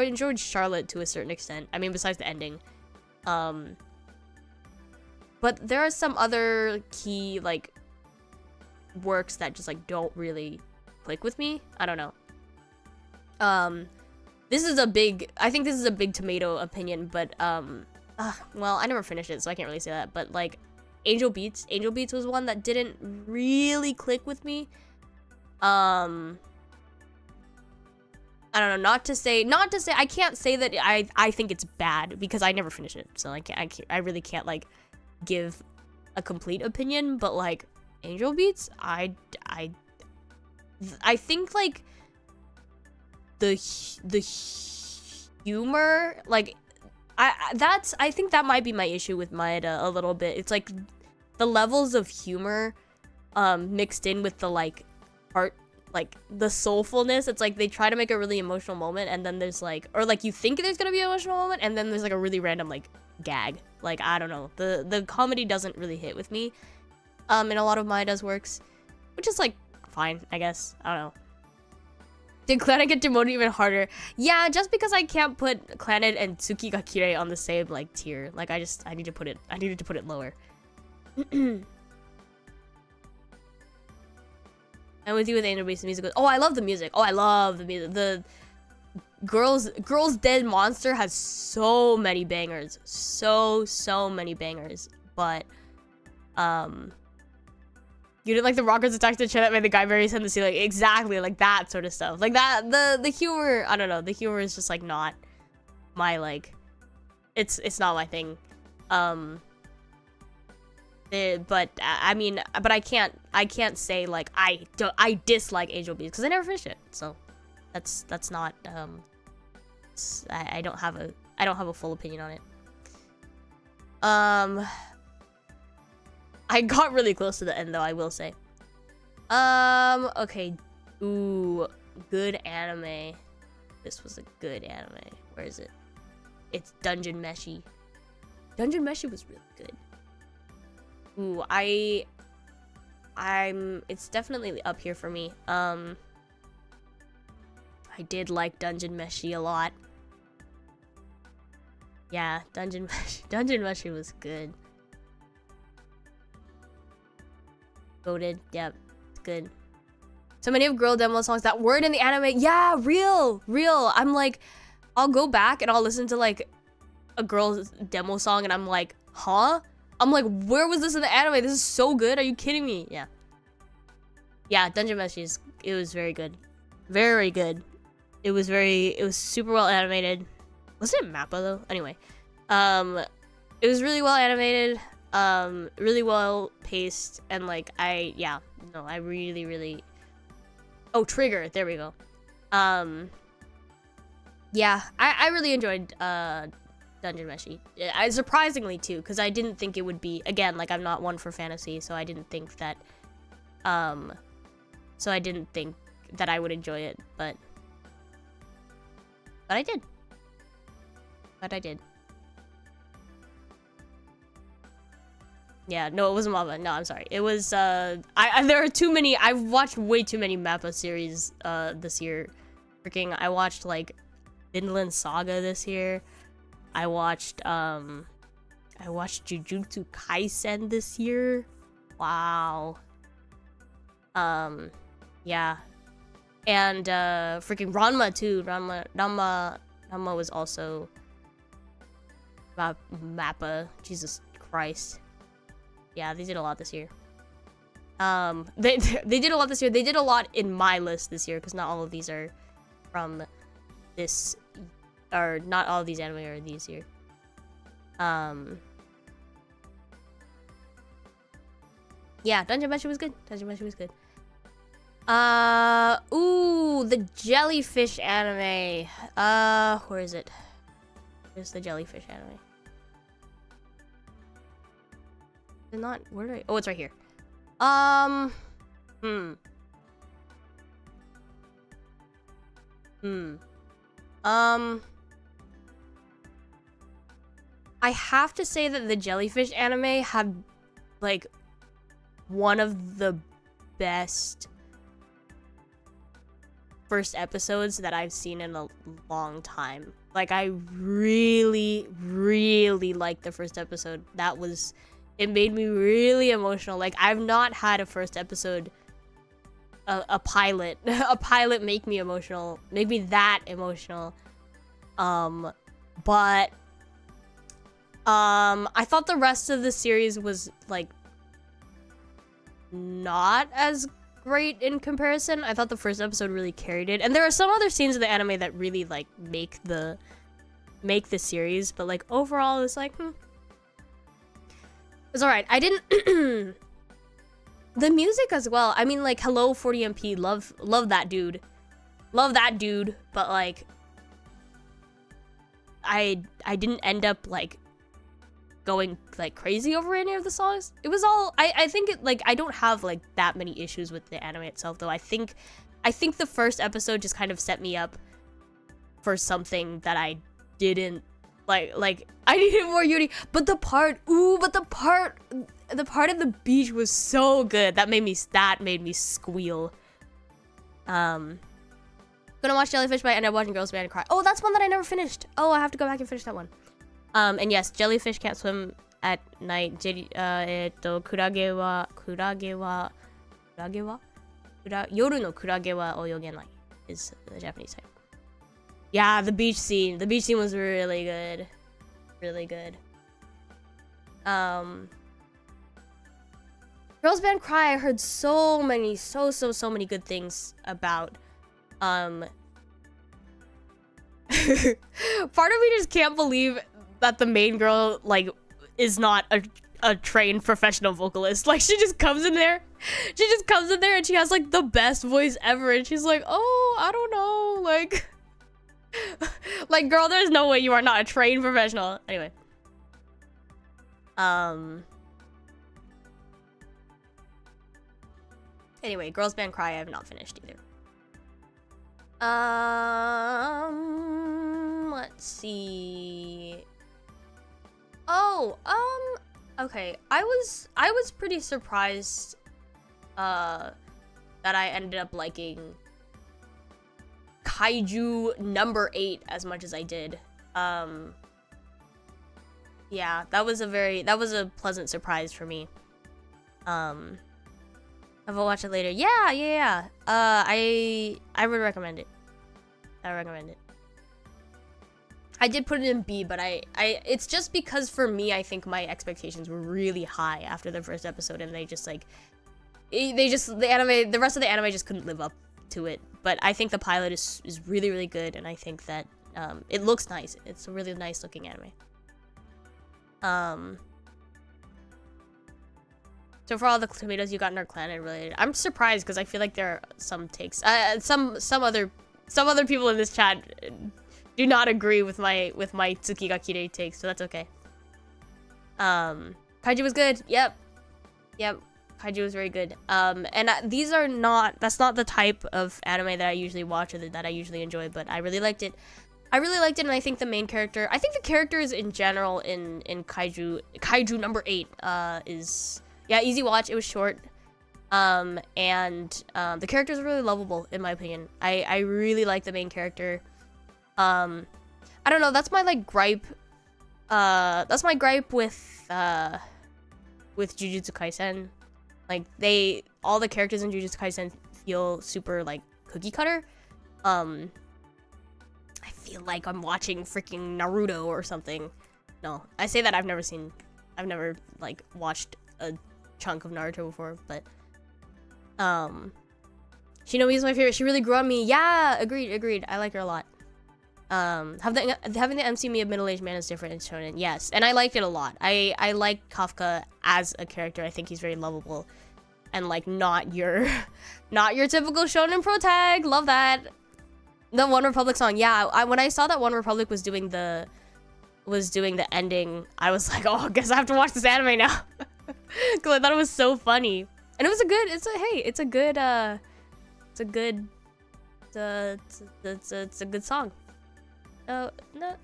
enjoyed Charlotte to a certain extent. I mean, besides the ending. But there are some other key, like, works that just, like, don't really click with me. I don't know. This is a big, I think this is a big tomato opinion, but, well, I never finished it, so I can't really say that. But, like, Angel Beats was one that didn't really click with me. I don't know, not to say, I can't say that I think it's bad because I never finished it. So I really can't like give a complete opinion, but like Angel Beats, I think like the humor, like I think that might be my issue with Maeda a little bit. It's like the levels of humor mixed in with the like art, like the soulfulness. It's like they try to make a really emotional moment, and then there's like, or like you think there's gonna be an emotional moment, and then there's like a really random like gag. Like I don't know, the comedy doesn't really hit with me in a lot of Maeda's works, which is like fine, I guess. I don't know. Did Clannad get demoted even harder? Yeah, just because I can't put Clannad and Tsukigakure on the same like tier. Like I needed to put it lower. I'm with you with Angel Beats. The music. Oh, I love the music. Oh, I love the music. The Girls Dead Monster has so many bangers. So many bangers. But, you didn't like the rockers attack the chair that made the guy bury his head in the ceiling. Exactly, like that sort of stuff. Like that, the humor, I don't know. The humor is just like not my like, it's not my thing. But I mean, but I can't say like I dislike Angel Beats because I never finished it. So that's not I don't have a full opinion on it. I got really close to the end though, I will say. Okay. Ooh, good anime. This was a good anime. Where is it? It's Dungeon Meshi. Dungeon Meshi was really good. Ooh, it's definitely up here for me. I did like Dungeon Meshi a lot. Yeah, Dungeon Meshi was good. Voted, yep, it's good. So many of girl demo songs that weren't in the anime. Yeah, real. I'm like, I'll go back and I'll listen to like a girl's demo song and I'm like, huh? I'm like, where was this in the anime? This is so good. Are you kidding me? Yeah. Yeah, Dungeon Meshi, it was very good. Very good. It was super well animated. Wasn't it Mappa though? Anyway. It was really well animated. Really well paced, and like I really oh, Trigger, there we go. Yeah, I really enjoyed Dungeon Meshi. Surprisingly too, because I didn't think it would be, again, like I'm not one for fantasy, so I didn't think that I would enjoy it, but I did. Yeah, no, it wasn't Mava. No, I'm sorry. It was, there are too many, I've watched way too many Mappa series, this year. Freaking, I watched, like, Vinland Saga this year. I watched Jujutsu Kaisen this year. Wow. Yeah. And, freaking Ranma, too. Ranma was also about Mappa. Jesus Christ. Yeah, they did a lot this year. They did a lot this year. They did a lot in my list this year because not all of these are from this, or not all of these anime are these year. Yeah, Dungeon Meshi was good. Ooh, the jellyfish anime. Where is it? Where's the jellyfish anime? Not, where did I, oh, it's right here. I have to say that the jellyfish anime had like one of the best first episodes that I've seen in a long time. Like, I really, really liked the first episode. It made me really emotional. Like, I've not had a first episode, a pilot make me emotional, make me that emotional. But I thought the rest of the series was, like, not as great in comparison. I thought the first episode really carried it, and there are some other scenes in the anime that really, like, make the series, but, like, overall it's like, it's alright. I didn't the music as well. I mean, like, hello 40MP, love that dude, but, like, I didn't end up, like, going, like, crazy over any of the songs. It was all, I think it, like, I don't have, like, that many issues with the anime itself, though. I think the first episode just kind of set me up for something that I didn't like I needed more Yuri, but the part of the beach was so good. That made me squeal. Gonna watch Jellyfish Bite and I'm watching Girls Band Cry. Oh, that's one that I never finished. Oh, I have to go back and finish that one. And yes, jellyfish can't swim at night. Kurage wa yoru no kurage wa oyogenai is the Japanese type. Yeah, the beach scene was really good. Really good. Girls Band Cry, I heard so many good things about. Part of me just can't believe that the main girl, like, is not a trained professional vocalist. Like, she just comes in there and she has, like, the best voice ever, and she's like, oh, I don't know, like like, girl, there's no way you are not a trained professional. Anyway, Girls Band Cry I have not finished either. Let's see. Oh, okay. I was pretty surprised that I ended up liking Kaiju number 8 as much as I did. Yeah, that was a pleasant surprise for me. I will watch it later. Yeah. I would recommend it. I did put it in B, but it's just because for me, I think my expectations were really high after the first episode, and the rest of the anime just couldn't live up to it. But I think the pilot is really, really good, and I think that it looks nice. It's a really nice looking anime. So for all the tomatoes you got in our Clannad related, I'm surprised because I feel like there are some takes. Some other people in this chat do not agree with my Tsuki ga Kirei take, so that's okay. Kaiju was good. Yep. Kaiju was very good. And that's not the type of anime that I usually watch or that I usually enjoy, but I really liked it. And I think the characters in general in Kaiju number 8 is, yeah, easy watch. It was short. And the characters are really lovable in my opinion. I really like the main character. I don't know, that's my like gripe. That's my gripe with Jujutsu Kaisen. Like, all the characters in Jujutsu Kaisen feel super like cookie cutter. I feel like I'm watching freaking Naruto or something. No, I say that I've never like watched a chunk of Naruto before, but Shinobi is my favorite. She really grew on me. Yeah, agreed. I like her a lot. Having the MC me a middle-aged man is different in shonen. Yes, and I liked it a lot. I like Kafka as a character. I think he's very lovable, and like not your typical shonen pro tag. Love that. The One Republic song. Yeah, when I saw that One Republic was doing the ending, I was like, oh, I guess I have to watch this anime now, because I thought it was so funny, and it's a good song. Oh, no,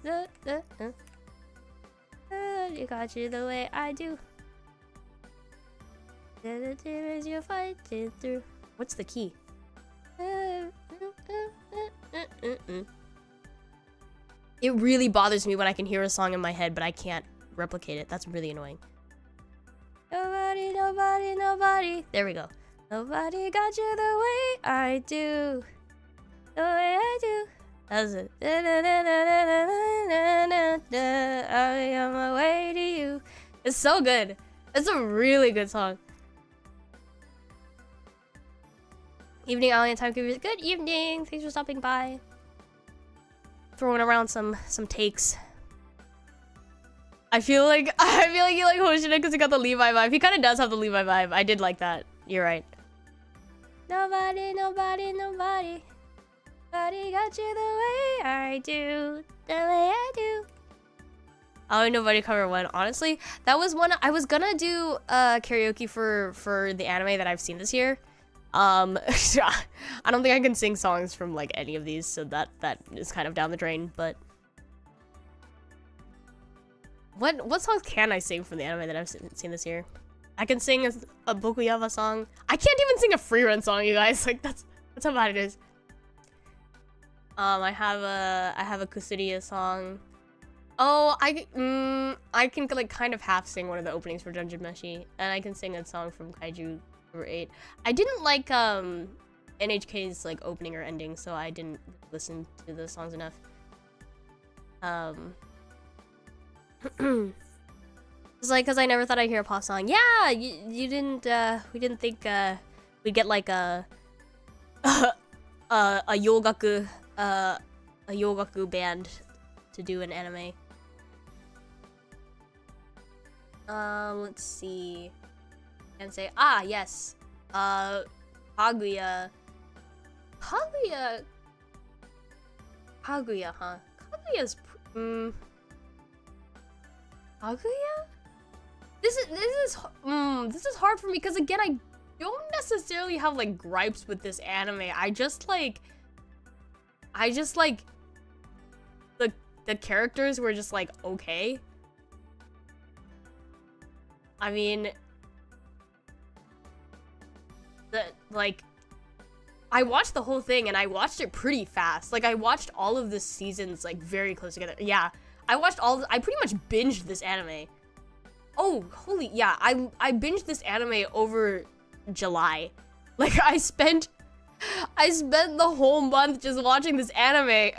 you got you the way I do. The tears you're fighting through. What's the key? It really bothers me when I can hear a song in my head, but I can't replicate it. That's really annoying. Nobody, nobody, nobody. There we go. Nobody got you the way I do. The way I do. That's it. I on my way to you. It's so good. It's a really good song. Evening, Alien Time. Good evening. Thanks for stopping by. Throwing around some takes. I feel like you like Hoshina because he got the Levi vibe. He kind of does have the Levi vibe. I did like that. You're right. Nobody, nobody, nobody. Nobody got you the way I do. The way I do. Oh, Nobody cover one. Honestly, that was one I was gonna do karaoke for the anime that I've seen this year. I don't think I can sing songs from like any of these, so that is kind of down the drain. But what songs can I sing from the anime that I've seen this year? I can sing a Bokuyava song. I can't even sing a free run song, you guys. Like that's how bad it is. I have a Kusuria song. Oh, I can like kind of half sing one of the openings for Dungeon Meshi, and I can sing a song from Kaiju Number 8. I didn't like NHK's like opening or ending, so I didn't listen to the songs enough. It's like because I never thought I'd hear a pop song. Yeah, you didn't. We didn't think we'd get like a yogaku band to do an anime. Let's see. And say yes. Kaguya, huh? Kaguya's Kaguya? This is hard for me because again I don't necessarily have like gripes with this anime. I just like the characters were just like okay. I mean, I watched the whole thing and I watched it pretty fast. Like I watched all of the seasons like very close together. Yeah, I pretty much binged this anime. Oh, holy, yeah, I binged this anime over July. Like I spent the whole month just watching this anime.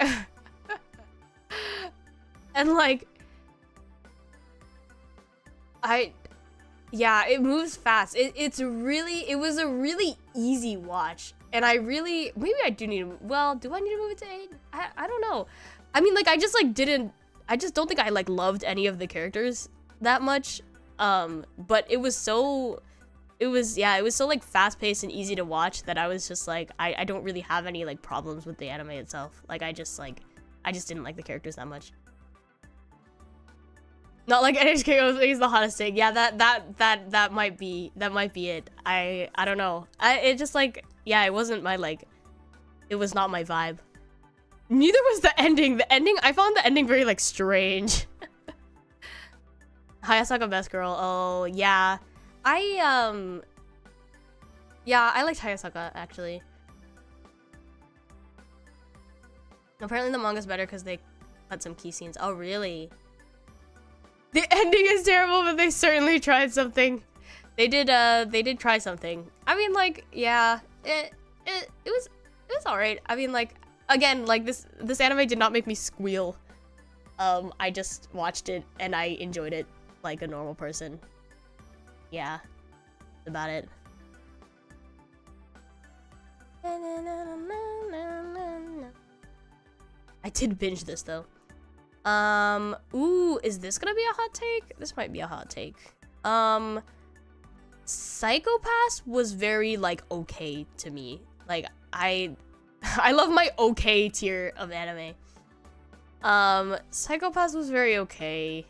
And like yeah, it moves fast. It was a really easy watch. And maybe I do need to, well, do I need to move it to 8? I don't know. I mean, like, I just don't think I, like, loved any of the characters that much. But it was so, like, fast-paced and easy to watch that I was just, like, I don't really have any, like, problems with the anime itself. Like, I just didn't like the characters that much. Not like NHK is the hottest thing. Yeah, that might be it. I don't know. It just like, yeah, it wasn't my like, it was not my vibe. Neither was the ending. The ending, I found the ending very like strange. Hayasaka best girl. Oh yeah, I liked Hayasaka actually. Apparently the manga's better because they cut some key scenes. Oh really? The ending is terrible, but they certainly tried something. They did try something. I mean, like, yeah, it was alright. I mean, like, again, like this anime did not make me squeal. I just watched it and I enjoyed it like a normal person. Yeah, that's about it. I did binge this though. Ooh, is this gonna be a hot take? This might be a hot take. Psycho-Pass was very, like, okay to me. Like, I love my okay tier of anime. Psycho-Pass was very okay.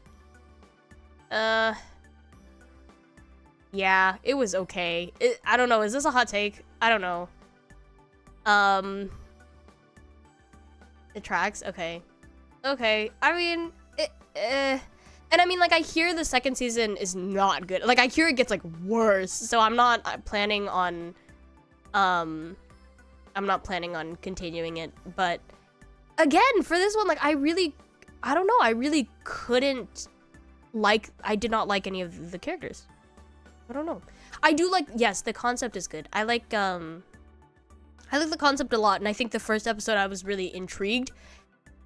Yeah, it was okay. I don't know, is this a hot take? I don't know. It tracks? Okay. Okay, I mean, and I mean, like, I hear the second season is not good. Like, I hear it gets, like, worse, so I'm not planning on, I'm not planning on continuing it. But again, for this one, like I don't know, I really couldn't I did not like any of the characters. I don't know. I do like, yes, the concept is good. I like the concept a lot, and I think the first episode I was really intrigued.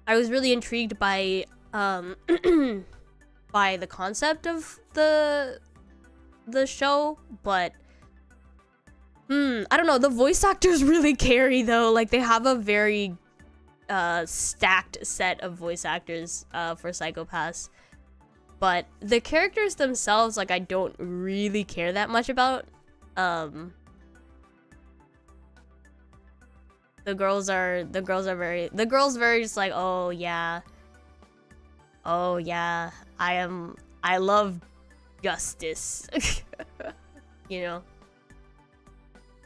I was really intrigued by by the concept of the show, but I don't know, the voice actors really carry though. Like they have a very stacked set of voice actors for Psycho-Pass. But the characters themselves, like I don't really care that much about. The girls very just like, oh yeah, I love justice. you know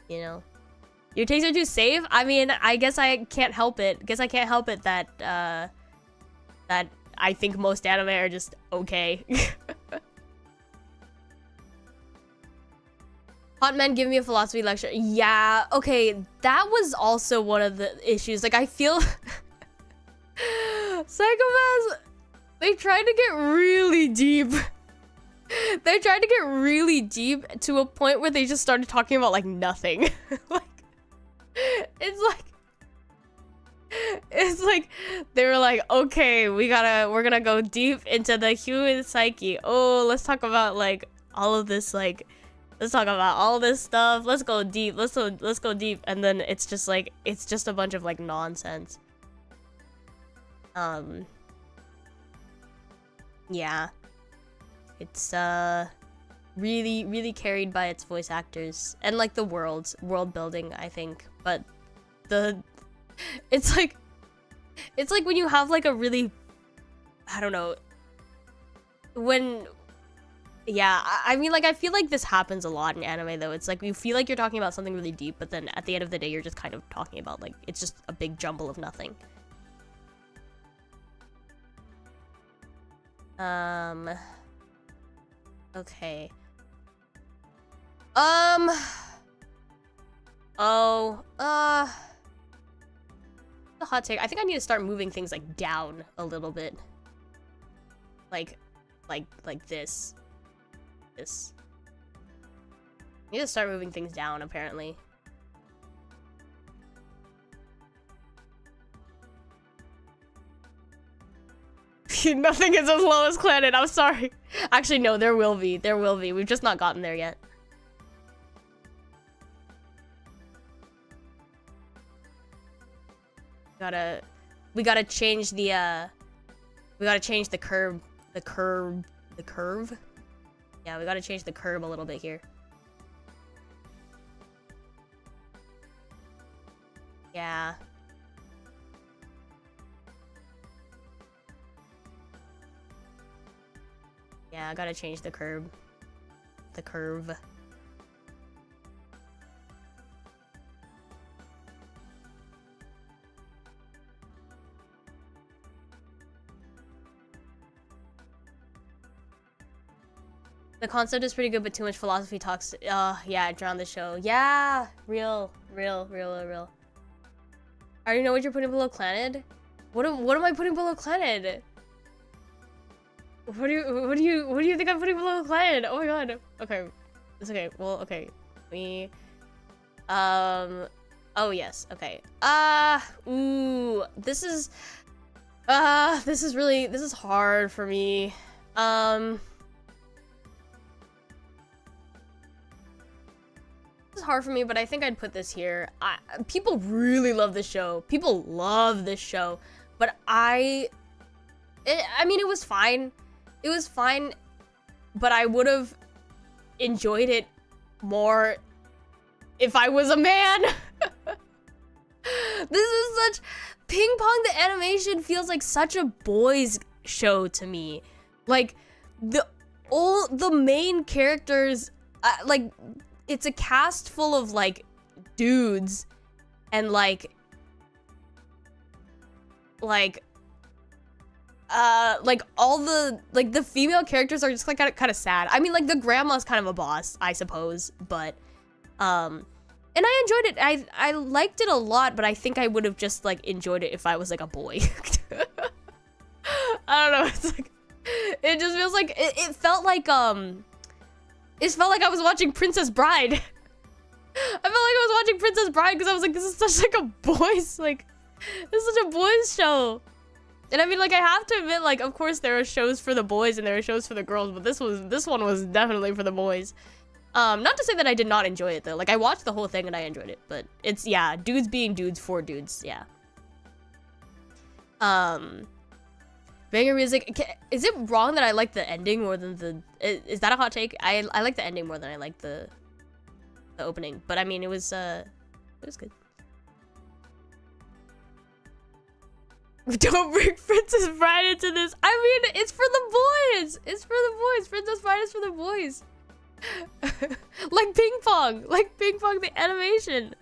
your takes are too safe. I mean, I guess I can't help it that that I think most anime are just okay. Hot men give me a philosophy lecture. Yeah, okay, that was also one of the issues. Like, I feel Psycho-Pass, they tried to get really deep. They tried to get really deep to a point where they just started talking about, like, nothing. Like, it's like they were like, okay, we're gonna go deep into the human psyche. Oh, let's talk about like all of this, like let's talk about all this stuff. Let's go deep. Let's go deep. And then it's just like it's just a bunch of like nonsense. Yeah. It's really carried by its voice actors and like the world building, I think. But it's like when you have like a really, I don't know, yeah, I mean, like I feel like this happens a lot in anime though. It's like you feel like you're talking about something really deep, but then at the end of the day you're just kind of talking about like it's just a big jumble of nothing. Okay. The hot take. I think I need to start moving things like down a little bit. Like this. This. I need to start moving things down, apparently. Nothing is as low as Clannad. I'm sorry. Actually, no, there will be. There will be. We've just not gotten there yet. We gotta change the curve. The curve? Yeah, we gotta change the curve a little bit here. Yeah. Yeah, I gotta change the curve. The curve. The concept is pretty good, but too much philosophy talks. Yeah, it drowned the show. Yeah, real. I already know what you're putting below Clannad. What am I putting below Clannad? What do you think I'm putting below Clannad? Oh my god. Okay, it's okay. Well, okay. Oh yes. Okay. Ooh. This is hard for me. This is hard for me, but I think I'd put this here. People really love this show. People love this show, but I mean, it was fine. It was fine, but I would have enjoyed it more if I was a man. This is such... Ping Pong the animation feels like such a boys show to me. Like, the main characters... like, it's a cast full of, like, dudes. And, like all the female characters are just like kind of sad. I mean, like the grandma's kind of a boss, I suppose, but And I enjoyed it. I liked it a lot, but I think I would have just like enjoyed it if I was like a boy. I don't know. It's like it just feels like it felt like it felt like I was watching Princess Bride. I felt like I was watching Princess Bride because I was like, this is such like a boys like this is such a boys show. And I mean, like, I have to admit, like, of course there are shows for the boys and there are shows for the girls, but this one was definitely for the boys. Not to say that I did not enjoy it though. Like, I watched the whole thing and I enjoyed it, but it's, yeah, dudes being dudes for dudes, yeah. Banger music. Is it wrong that I like the ending more than the? Is that a hot take? I like the ending more than I like the opening, but I mean, it was good. Don't bring Princess Bride into this. I mean, it's for the boys. It's for the boys. Princess Bride is for the boys. Like ping pong, the animation.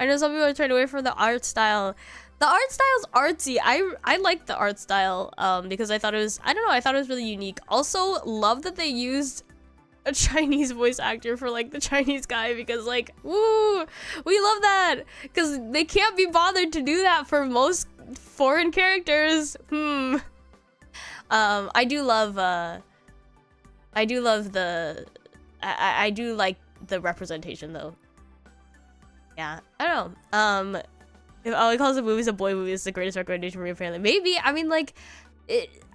I know some people are trying away from the art style. The art style's artsy. I like the art style because I thought it was, I don't know, I thought it was really unique. Also, love that they used a Chinese voice actor for like the Chinese guy because like, woo, we love that because they can't be bothered to do that for most foreign characters. I do like the representation though. Yeah, I don't know. If Ollie calls the movies a boy movie, it's the greatest recommendation for me apparently. Maybe, I mean like,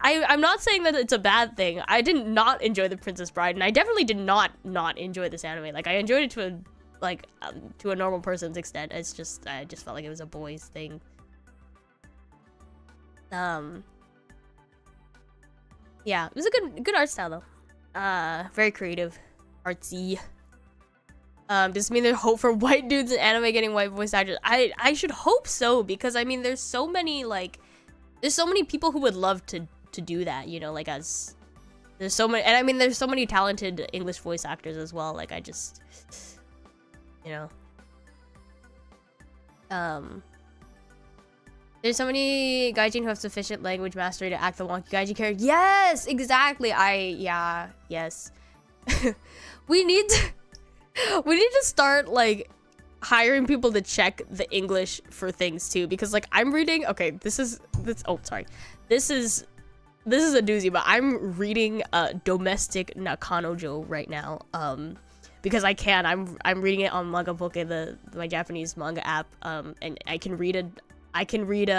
I'm not saying that it's a bad thing. I did not enjoy The Princess Bride, and I definitely did not enjoy this anime. Like, I enjoyed it to a normal person's extent. It's just, I just felt like it was a boys thing. Yeah, it was a good art style though. Very creative, artsy. Does this mean there's hope for white dudes in anime getting white voice actors? I should hope so, because I mean there's so many people who would love to do that, you know, like there's so many, and I mean there's so many talented English voice actors as well. Like I just, you know, there's so many gaijin who have sufficient language mastery to act the wonky gaijin character. Yes, exactly. Yes. we need to start like hiring people to check the English for things too, because like I'm reading, okay, this is a doozy, but I'm reading Domestic Nakanojo right now, because I'm reading it on Manga Poke, my Japanese manga app, and I can read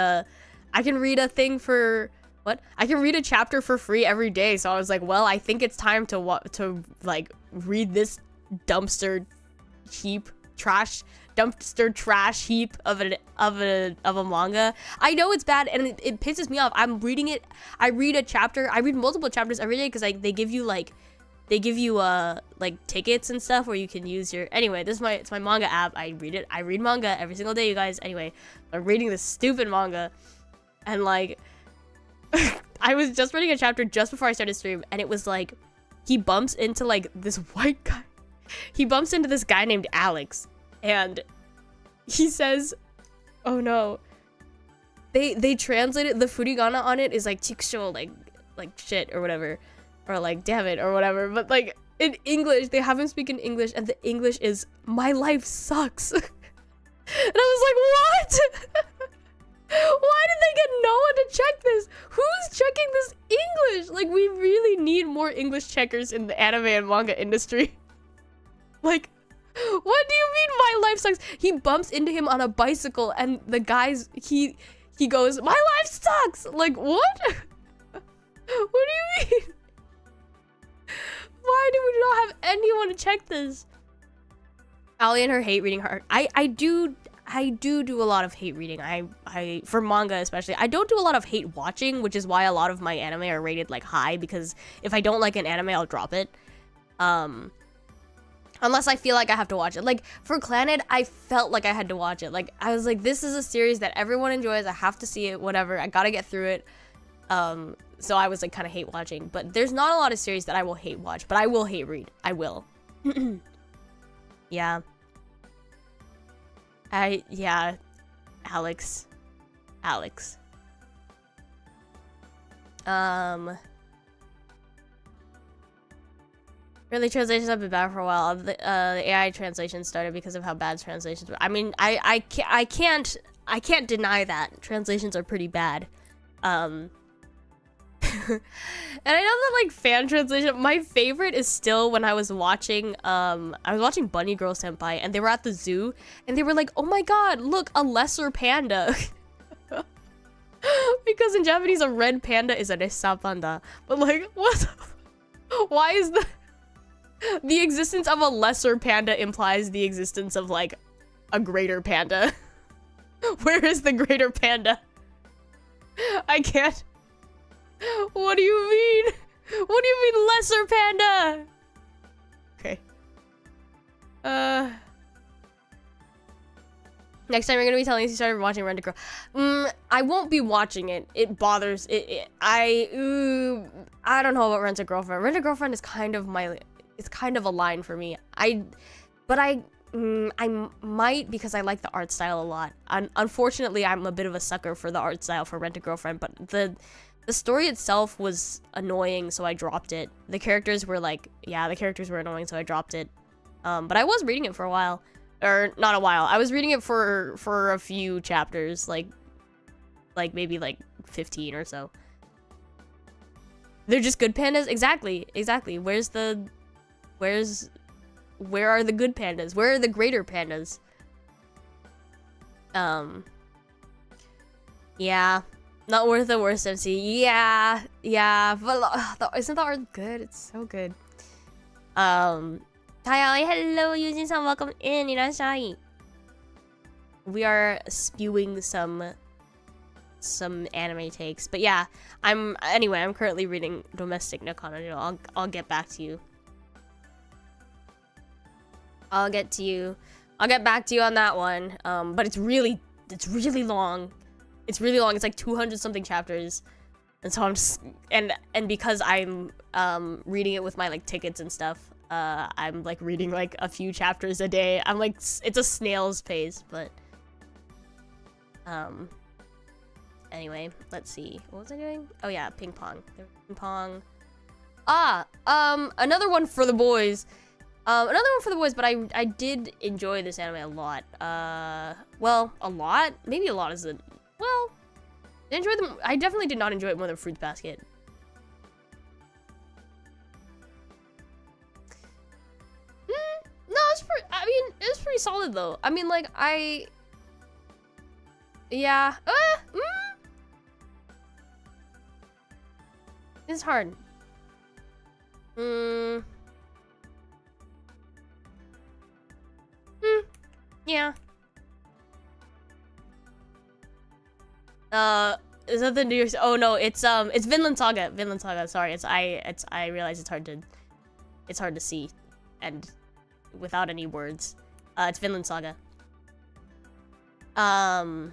a chapter for free every day. So I was like, well, I think it's time to like read this dumpster trash heap of a manga. I know it's bad and it pisses me off. I'm reading it. I read multiple chapters every day because like they give you like tickets and stuff where you can use your, anyway, it's my manga app. I read manga every single day, you guys. Anyway, I'm reading this stupid manga and like I was just reading a chapter just before I started stream, and it was like he bumps into like this white guy. He bumps into this guy named Alex, and he says, oh no, they translated the furigana on it is like chikusho, like shit or whatever, or like damn it or whatever, but like in English they have him speak in English, and the English is my life sucks. And I was like, what? Why did they get no one to check this? Who's checking this English? Like, we really need more English checkers in the anime and manga industry. Like, what do you mean my life sucks? He bumps into him on a bicycle, and the guy's, he goes, my life sucks! Like, what? What do you mean? Why do we not have anyone to check this? Ali and her hate reading her. I do a lot of hate reading. I for manga especially. I don't do a lot of hate watching, which is why a lot of my anime are rated like high, because if I don't like an anime, I'll drop it. Unless I feel like I have to watch it. Like for Clannad, I felt like I had to watch it. Like I was like, this is a series that everyone enjoys. I have to see it, whatever. I gotta get through it. So I was like kind of hate watching, but there's not a lot of series that I will hate watch, but I will hate read. I will. Yeah. Alex. Really, translations have been bad for a while. The AI translation started because of how bad translations were. I mean, I can't deny that translations are pretty bad. And I know that like fan translation, my favorite is still when I was watching Bunny Girl Senpai, and they were at the zoo, and they were like, "Oh my god, look, a lesser panda." Because in Japanese, a red panda is a ressa panda. But like, what? Why is the existence of a lesser panda implies the existence of like a greater panda? Where is the greater panda? I can't. What do you mean? What do you mean lesser panda? Okay. Next time you're gonna be telling us you started watching Rent-A-Girl. I won't be watching it. It bothers I don't know about Rent-A-Girlfriend. Rent-A-Girlfriend is kind of it's kind of a line for me. I might, because I like the art style a lot. Unfortunately, I'm a bit of a sucker for the art style for Rent-A-Girlfriend, but the story itself was annoying, so I dropped it. The characters were like, yeah, the characters were annoying, so I dropped it. But I was reading it for a while. Or, not a while. I was reading it for a few chapters, like maybe like 15 or so. They're just good pandas? Exactly. Where are the good pandas? Where are the greater pandas? Yeah. Not worth the worst MC. Yeah. But isn't the art good? It's so good. Hi, hello, Yujin-san, welcome in. Irashai. We are spewing some anime takes, but yeah, I'm currently reading Domestic Nakano. I'll get back to you. I'll get back to you on that one. But it's really long. It's really long. It's like 200 something chapters. And so I'm just and because I'm reading it with my like tickets and stuff, I'm like reading like a few chapters a day. I'm like, it's a snail's pace, but anyway, let's see. What was I doing? Oh yeah, ping pong. Ping pong. Another one for the boys. But I did enjoy this anime a lot. Well, a lot? Maybe a lot isn't. Well, I enjoyed them. I definitely did not enjoy it more than Fruits Basket. No, it was pretty solid though. I mean, like, yeah. It's hard. Yeah. Is that the New Year's? Oh no, it's Vinland Saga. Vinland Saga. Sorry, I realize it's hard to see, and without any words. It's Vinland Saga. I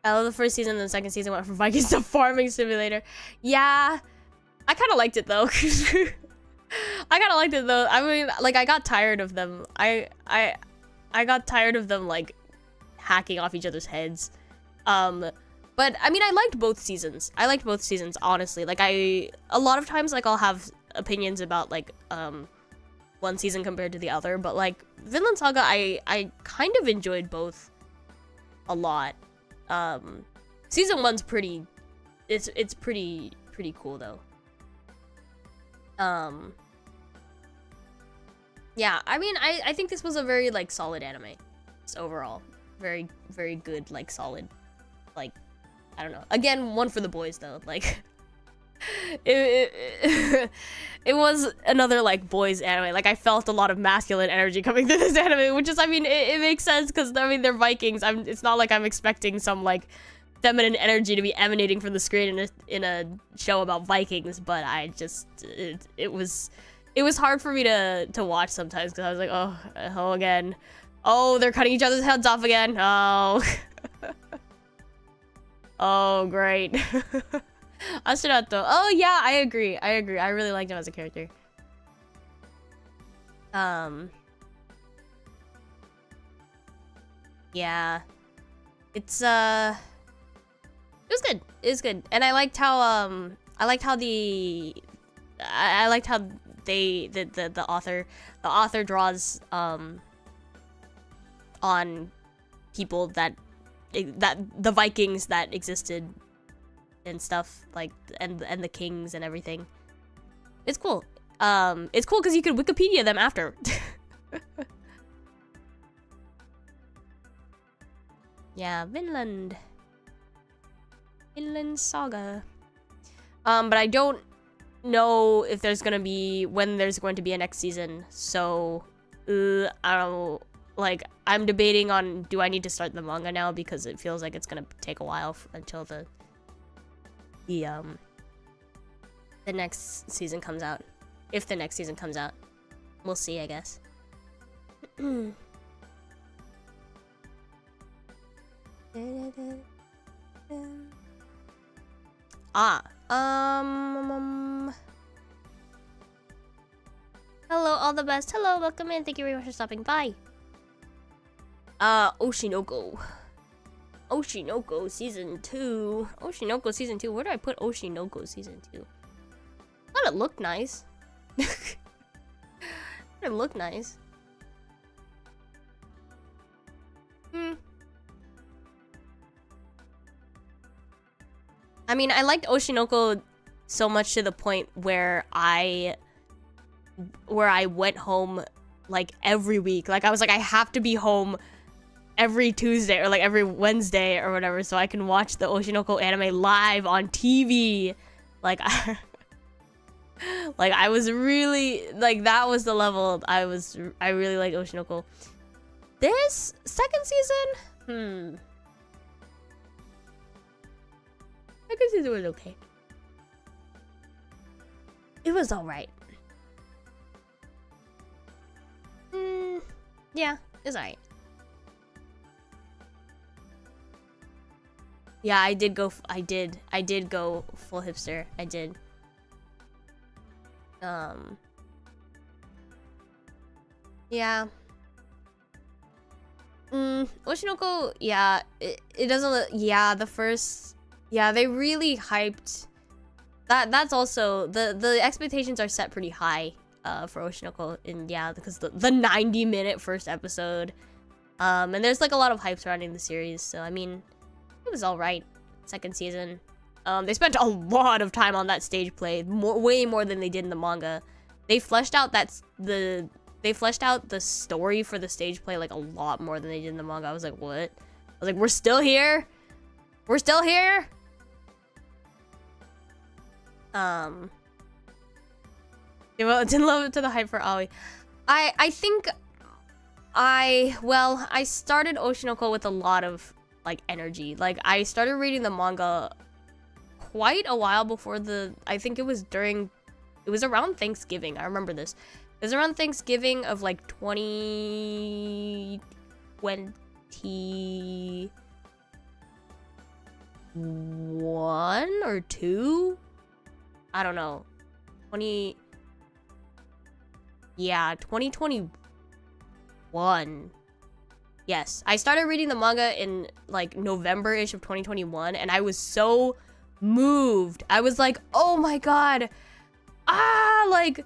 love the first season, and the second season went from Vikings to Farming Simulator. Yeah, I kind of liked it though. I mean, like, I got tired of them. I got tired of them like hacking off each other's heads. But I mean, I liked both seasons. Honestly. Like, a lot of times, like, I'll have opinions about like one season compared to the other, but like Vinland Saga, I kind of enjoyed both a lot. Season 1's pretty, it's pretty cool though. Yeah, I mean, I think this was a very like solid anime. Just overall, very good, like solid, like, I don't know. Again, one for the boys though. Like, it was another like boys anime. Like, I felt a lot of masculine energy coming through this anime, which is, I mean, it makes sense because I mean, they're Vikings. It's not like I'm expecting some like feminine energy to be emanating from the screen in a show about Vikings, but I just it was hard for me to watch sometimes because I was like, oh again, oh, they're cutting each other's heads off again, oh. Oh, great. Ashirato. Oh yeah, I agree. I really liked him as a character. Yeah. It was good. It was good. And I liked how the author draws on people that the Vikings that existed and stuff, like, and the kings and everything. It's cool. It's cool because you could Wikipedia them after. Yeah, Vinland Saga. But I don't know if when there's going to be a next season. So, I don't know. Like, I'm debating on, do I need to start the manga now, because it feels like it's gonna take a while until the next season comes out. If the next season comes out, we'll see, I guess. Hello, all the best. Hello, welcome in. Thank you very much for stopping by. Oshinoko season 2. Oshinoko season 2. Where do I put Oshinoko season 2? Thought it looked nice. It looked nice. I mean, I liked Oshinoko so much to the point where I went home like every week. Like, I was like, I have to be home every Tuesday or like every Wednesday or whatever, so I can watch the Oshinoko anime live on TV. Like, I was really, like, that was the level I really liked Oshinoko. This second season, second season was okay. It was alright. Yeah, it's alright. Yeah, I did go full hipster. I did. Yeah. Oshinoko, yeah, it doesn't, yeah, the first, yeah, they really hyped. That's also, the expectations are set pretty high, for Oshinoko, and yeah, because the 90-minute first episode, and there's like a lot of hype surrounding the series, so I mean, it was alright. Second season. They spent a lot of time on that stage play, way more than they did in the manga. They fleshed out the story for the stage play like a lot more than they did in the manga. I was like, what? I was like, we're still here? We're still here? Didn't love it to the hype for Aoi. I think I started Oshinoko with a lot of like energy. Like, I started reading the manga quite a while before I think it was around Thanksgiving. I remember this. It was around Thanksgiving of like 2021 or 2? I don't know. 2021. Yes, I started reading the manga in like November-ish of 2021, and I was so moved. I was like, oh my god. Like,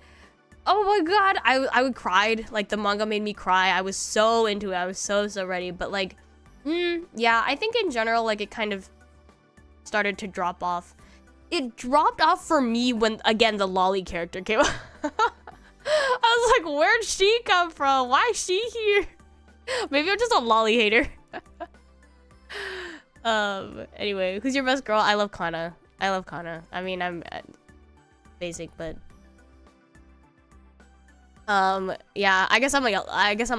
oh my god. I would cry. Like, the manga made me cry. I was so into it. I was so ready. But like, yeah, I think in general, like, it kind of started to drop off. It dropped off for me when, again, the lolly character came up. I was like, where'd she come from? Why is she here? Maybe I'm just a lolly hater. Anyway, who's your best girl? I love Kana. I mean, I'm basic, but yeah, I guess I'm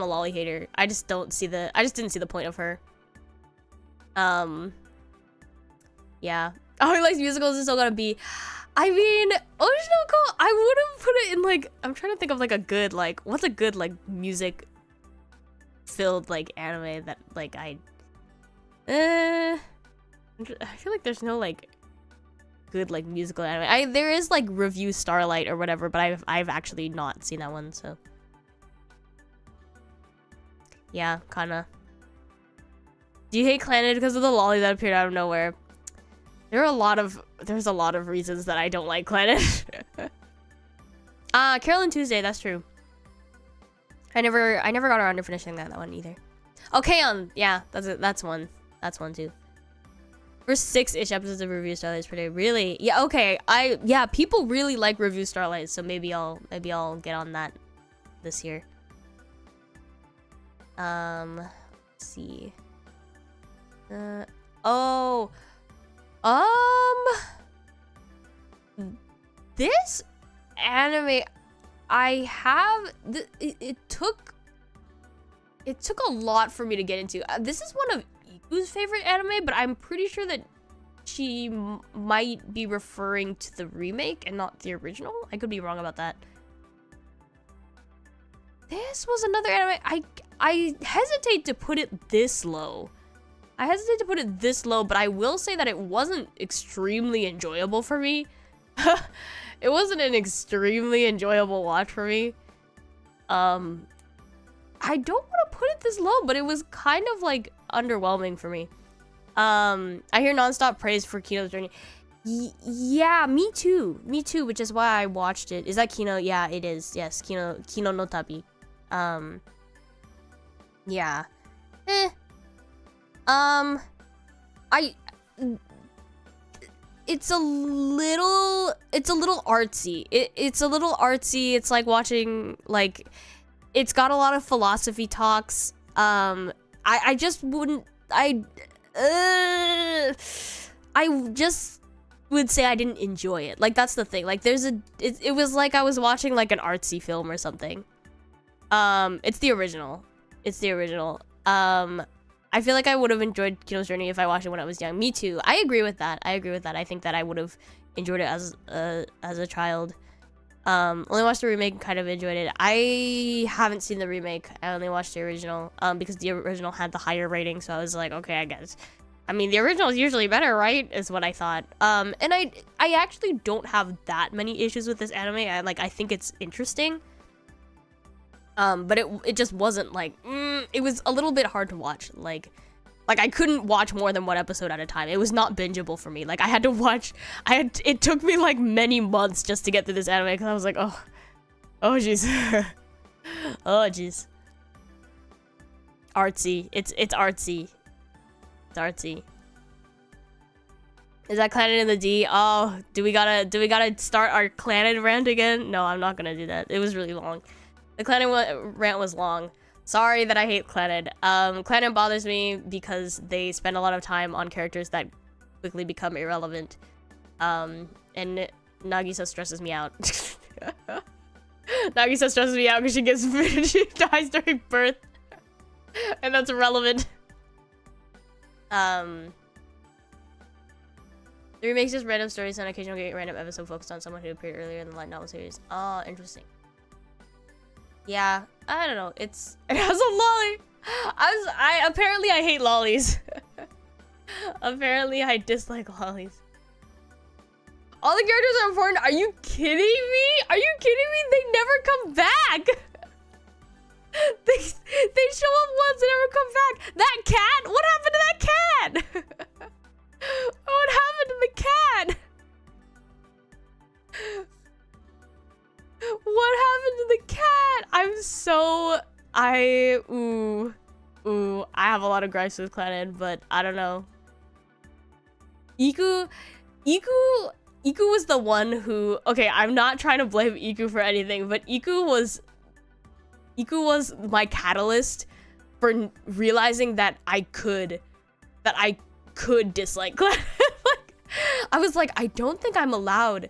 a lolly hater. I just didn't see the point of her. Yeah. Oh, he likes musicals. Is still gonna be. I mean, Oshinoko, I wouldn't put it in like, I'm trying to think of like a good, like, what's a good like music filled like anime that like I feel like there's no like good like musical anime. There is like Review Starlight or whatever, but I've actually not seen that one, so yeah, kinda. Do you hate Clannad because of the lolly that appeared out of nowhere? There's a lot of reasons that I don't like Clannad. Carolyn Tuesday, that's true. I never got around to finishing that one either. Okay, yeah, that's one too. First 6-ish episodes of Review Starlights per day. Really? Yeah, okay. Yeah, people really like Review Starlights, so maybe I'll get on that this year. Let's see. This anime it took a lot for me to get into. This is one of Iku's favorite anime, but I'm pretty sure that she might be referring to the remake and not the original. I could be wrong about that. This was another anime. I hesitate to put it this low. But I will say that it wasn't extremely enjoyable for me. It wasn't an extremely enjoyable watch for me. I don't want to put it this low, but it was kind of like underwhelming for me. I hear nonstop praise for Kino's Journey. Yeah, me too, which is why I watched it. Is that Kino? Yeah, it is. Yes, Kino no Tabi. Yeah. It's a little artsy. It's a little artsy. It's like watching, like, it's got a lot of philosophy talks. I just wouldn't, I just would say I didn't enjoy it. Like, that's the thing. Like, it was like I was watching like an artsy film or something. It's the original. I feel like I would have enjoyed Kino's Journey if I watched it when I was young. Me too. I agree with that. I think that I would have enjoyed it as a child. Only watched the remake and kind of enjoyed it. I haven't seen the remake. I only watched the original because the original had the higher rating. So I was like, okay, I guess. I mean, the original is usually better, right? Is what I thought. And I actually don't have that many issues with this anime. I think it's interesting. But it just wasn't like, it was a little bit hard to watch. Like I couldn't watch more than one episode at a time. It was not bingeable for me. Like I had to watch, it took me like many months just to get through this anime because I was like, oh jeez. Oh jeez. Artsy. It's artsy. It's artsy. Is that Clannad in the D? Oh, do we gotta start our Clannad rant again? No, I'm not gonna do that. It was really long. The Clannad rant was long. Sorry that I hate Clannad. Clannad bothers me because they spend a lot of time on characters that quickly become irrelevant. And Nagisa stresses me out. Nagisa stresses me out because she dies during birth. And that's irrelevant. The remakes just random stories and occasionally get random episode focused on someone who appeared earlier in the light novel series. Oh, interesting. Yeah, I don't know. It has a lolly. Apparently I hate lollies. Apparently I dislike lollies. All the characters are important. Are you kidding me? They never come back. They show up once and never come back. That cat? What happened to that cat? What happened to the cat? What happened to the cat? I have a lot of gripes with Clannad, but I don't know. Iku was the one who, okay, I'm not trying to blame Iku for anything, but Iku was my catalyst for realizing that I could dislike Clannad. I was like, I don't think I'm allowed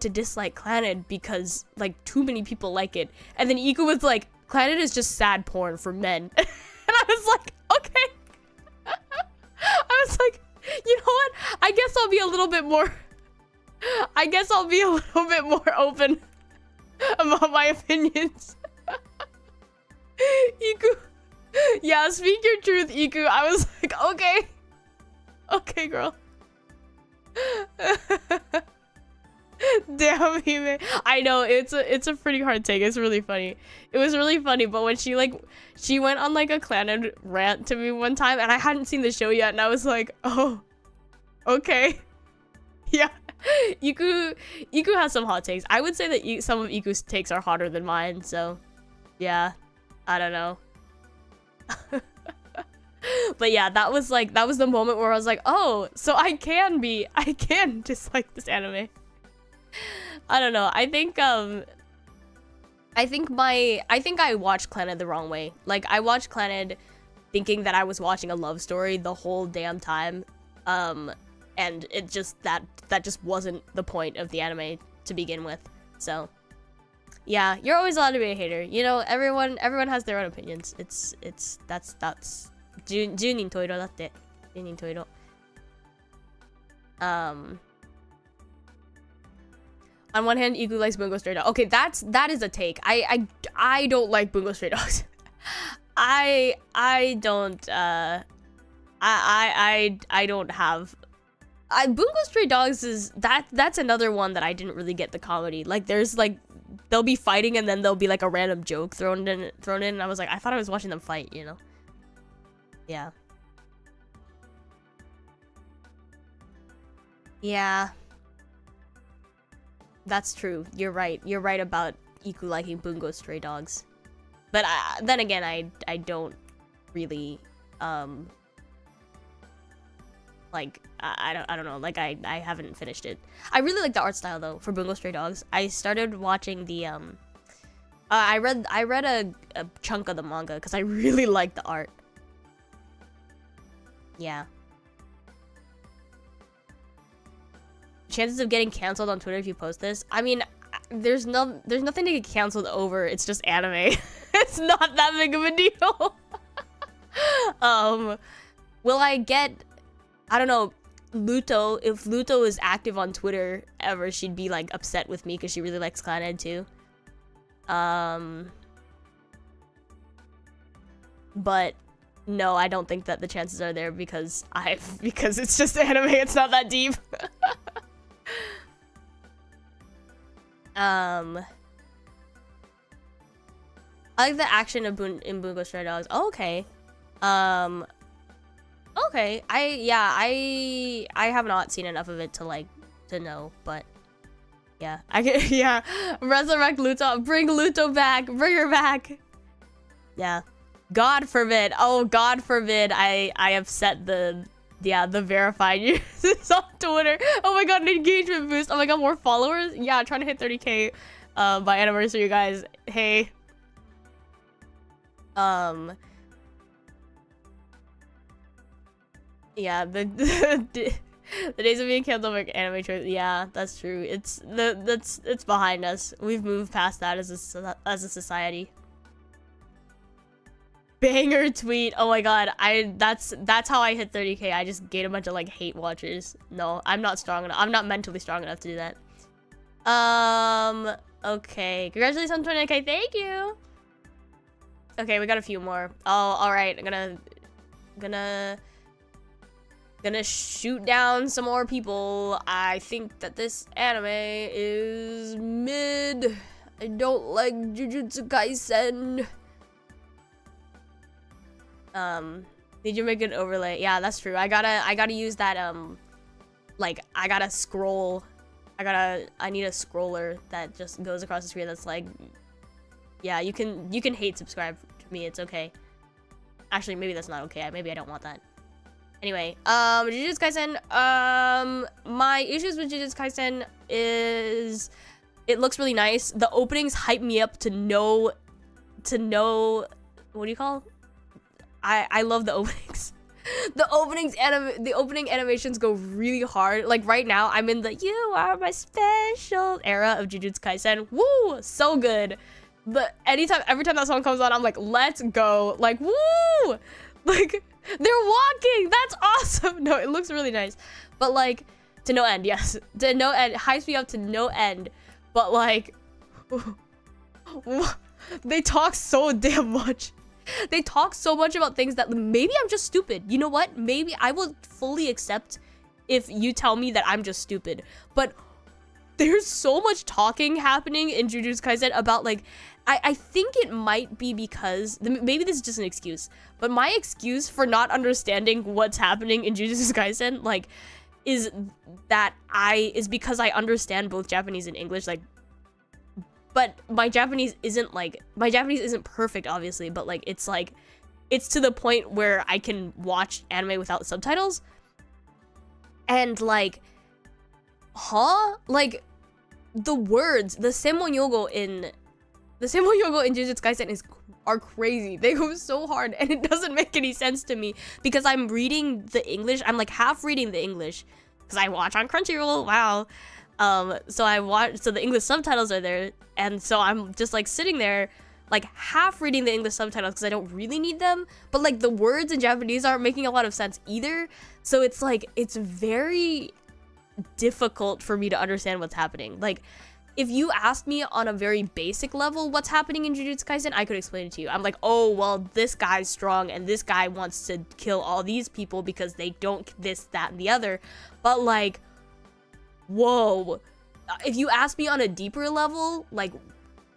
to dislike Clannad because like too many people like it. And then Iku was like, Clannad is just sad porn for men. And I was like, okay. I was like, you know what? I guess I'll be a little bit more open about my opinions. Iku. Yeah, speak your truth, Iku. I was like, okay. Okay, girl. Damn you, man. I know it's a pretty hard take. It's really funny. It was really funny, but when she went on like a Clannad rant to me one time and I hadn't seen the show yet and I was like, oh, okay. Yeah. Iku has some hot takes. I would say that some of Iku's takes are hotter than mine, so yeah, I don't know. But yeah, that was the moment where I was like, oh, so I can dislike this anime. I don't know. I think I watched Clannad the wrong way. Like, I watched Clannad thinking that I was watching a love story the whole damn time. And it just that just wasn't the point of the anime to begin with. So yeah, you're always allowed to be a hater. You know, everyone has their own opinions. That's 10人十色だって。10人十色。On one hand, Iku likes Bungo Stray Dogs. Okay, that is a take. I don't like Bungo Stray Dogs. I don't I don't have Bungo Stray Dogs is that's another one that I didn't really get the comedy. Like, there's like, they'll be fighting and then there'll be like a random joke thrown in and I was like, I thought I was watching them fight, you know. Yeah. Yeah. That's true. You're right. You're right about Iku liking Bungo Stray Dogs. But then again, I don't really like, I don't know, like I haven't finished it. I really like the art style though for Bungo Stray Dogs. I started watching the I read a chunk of the manga because I really like the art. Yeah. Chances of getting canceled on Twitter if you post this. I mean, there's nothing to get canceled over. It's just anime. It's not that big of a deal. Will I get, I don't know, Luto? If Luto is active on Twitter ever, she'd be like upset with me because she really likes Clannad too. But no, I don't think that the chances are there because it's just anime. It's not that deep. I like the action of in Bungo Stray Dogs. Oh, okay. Okay. I have not seen enough of it to know, but yeah. Yeah. Resurrect Luto. Bring Luto back. Bring her back. Yeah. God forbid. Oh, God forbid I have set the verified users on Twitter. Oh my god, an engagement boost. Oh my god, more followers. Yeah, trying to hit 30k by anniversary, guys. Hey. Yeah, the days of being canceled for anime choice. Yeah, that's true. It's behind us. We've moved past that as a society. Banger tweet. Oh my god, that's how I hit 30k. I just gained a bunch of like hate watchers. No, I'm not strong enough. I'm not mentally strong enough to do that. Okay. Congratulations on 29k. Thank you. Okay, we got a few more. Oh, all right. I'm gonna shoot down some more people. I think that this anime is mid. I don't like Jujutsu Kaisen. Did you make an overlay? Yeah, that's true. I gotta use that, like, I gotta scroll. I need a scroller that just goes across the screen that's like, yeah, you can hate subscribe to me, it's okay. Actually, maybe that's not okay. Maybe I don't want that. Anyway, Jujutsu Kaisen, my issues with Jujutsu Kaisen is it looks really nice. The openings hype me up to know, what do you call? I love the openings. The opening animations go really hard. Like right now, I'm in the "You are my special" era of Jujutsu Kaisen. Woo, so good. But every time that song comes on, I'm like, let's go. Like, woo! Like, they're walking. That's awesome. No, it looks really nice. But like, to no end, yes. To no end. Hypes me up to no end. But like, they talk so damn much. They talk so much about things that maybe I'm just stupid. You know what? Maybe I will fully accept if you tell me that I'm just stupid. But there's so much talking happening in Jujutsu Kaisen about like, I think it might be because, maybe this is just an excuse, but my excuse for not understanding what's happening in Jujutsu Kaisen, like, is because I understand both Japanese and English, like, but my Japanese isn't perfect, obviously, but like it's to the point where I can watch anime without subtitles. And like, like the words, the Senmon-yogo in Jujutsu Kaisen are crazy. They go so hard, and it doesn't make any sense to me because I'm reading the English. I'm like half reading the English because I watch on Crunchyroll. Wow. So the English subtitles are there, and so I'm just like sitting there like half reading the English subtitles because I don't really need them, but like the words in Japanese aren't making a lot of sense either. So it's like, it's very difficult for me to understand what's happening. Like, if you asked me on a very basic level what's happening in Jujutsu Kaisen, I could explain it to you. I'm like, oh, well, this guy's strong and this guy wants to kill all these people because they don't this, that, and the other. But like, whoa. If you ask me on a deeper level, like,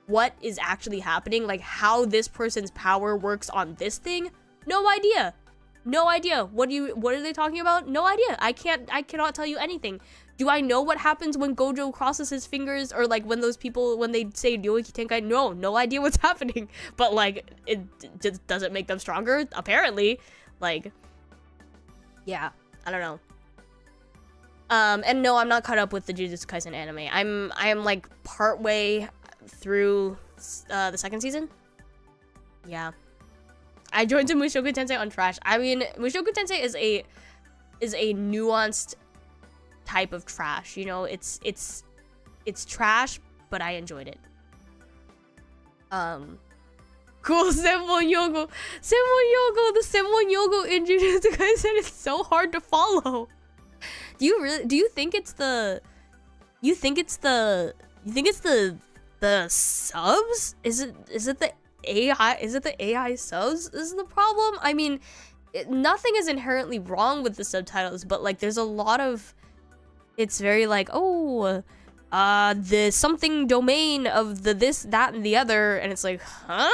what is actually happening, like how this person's power works on this thing, no idea. No idea. What are they talking about? No idea. I cannot tell you anything. Do I know what happens when Gojo crosses his fingers, or like when those people, when they say Ryoiki Tenkai? No idea what's happening. But like, it just doesn't make them stronger, apparently. Like, yeah, I don't know. And no, I'm not caught up with the Jujutsu Kaisen anime. I am like partway through the second season. Yeah, I joined to Mushoku Tensei on trash. I mean, Mushoku Tensei is a nuanced type of trash, you know. It's trash, but I enjoyed it. Cool. Senmon-yogo, the Senmon-yogo in Jujutsu Kaisen is so hard to follow. Do you think it's the subs? Is it the AI subs is the problem? I mean, nothing is inherently wrong with the subtitles, but like there's a lot of, it's very like, oh, the something domain of the this, that, and the other, and it's like, huh?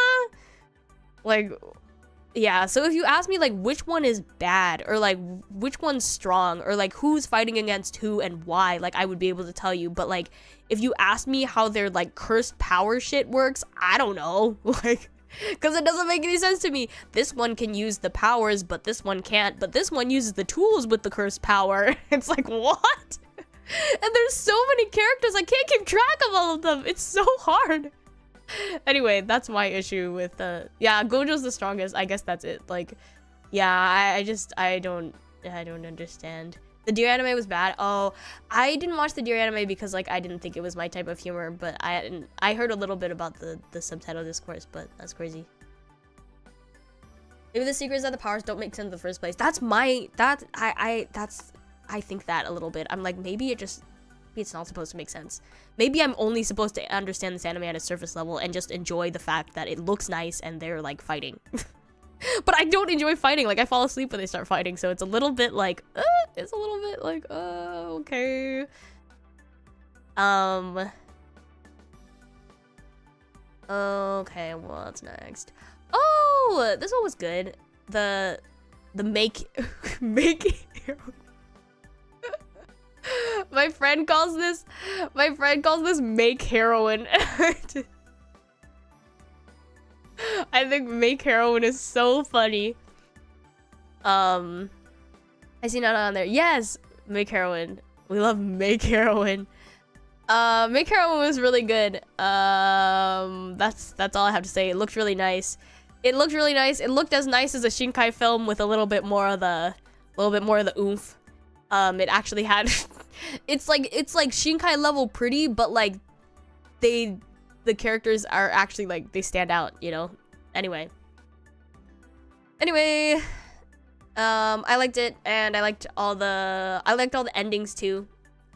Like, yeah, so if you ask me like which one is bad, or like which one's strong, or like who's fighting against who and why, like I would be able to tell you. But like if you ask me how their like cursed power shit works, I don't know. Like, because it doesn't make any sense to me. This one can use the powers, but this one can't. But this one uses the tools with the cursed power. It's like, what? And there's so many characters, I can't keep track of all of them. It's so hard. Anyway, that's my issue with yeah, Gojo's the strongest. I guess that's it. Like, yeah, I don't understand. The Deer anime was bad. Oh, I didn't watch the Deer anime because like I didn't think it was my type of humor, but I heard a little bit about the subtitle discourse, but that's crazy. Maybe the secrets that the powers don't make sense in the first place. I think that a little bit. I'm like, maybe it's not supposed to make sense. Maybe I'm only supposed to understand this anime at a surface level and just enjoy the fact that it looks nice and they're like fighting. But I don't enjoy fighting. Like I fall asleep when they start fighting, so it's a little bit like, okay. Okay, what's next? Oh, this one was good. The make My friend calls this make heroin. I think make heroin is so funny. I see Nana on there. Yes, make heroin. We love make heroin. Make heroin was really good. That's all I have to say. It looked really nice. It looked as nice as a Shinkai film with a little bit more of the oomph. It actually had it's like Shinkai level pretty, but like the characters are actually like, they stand out, you know. Anyway, I liked it, and I liked all the endings too.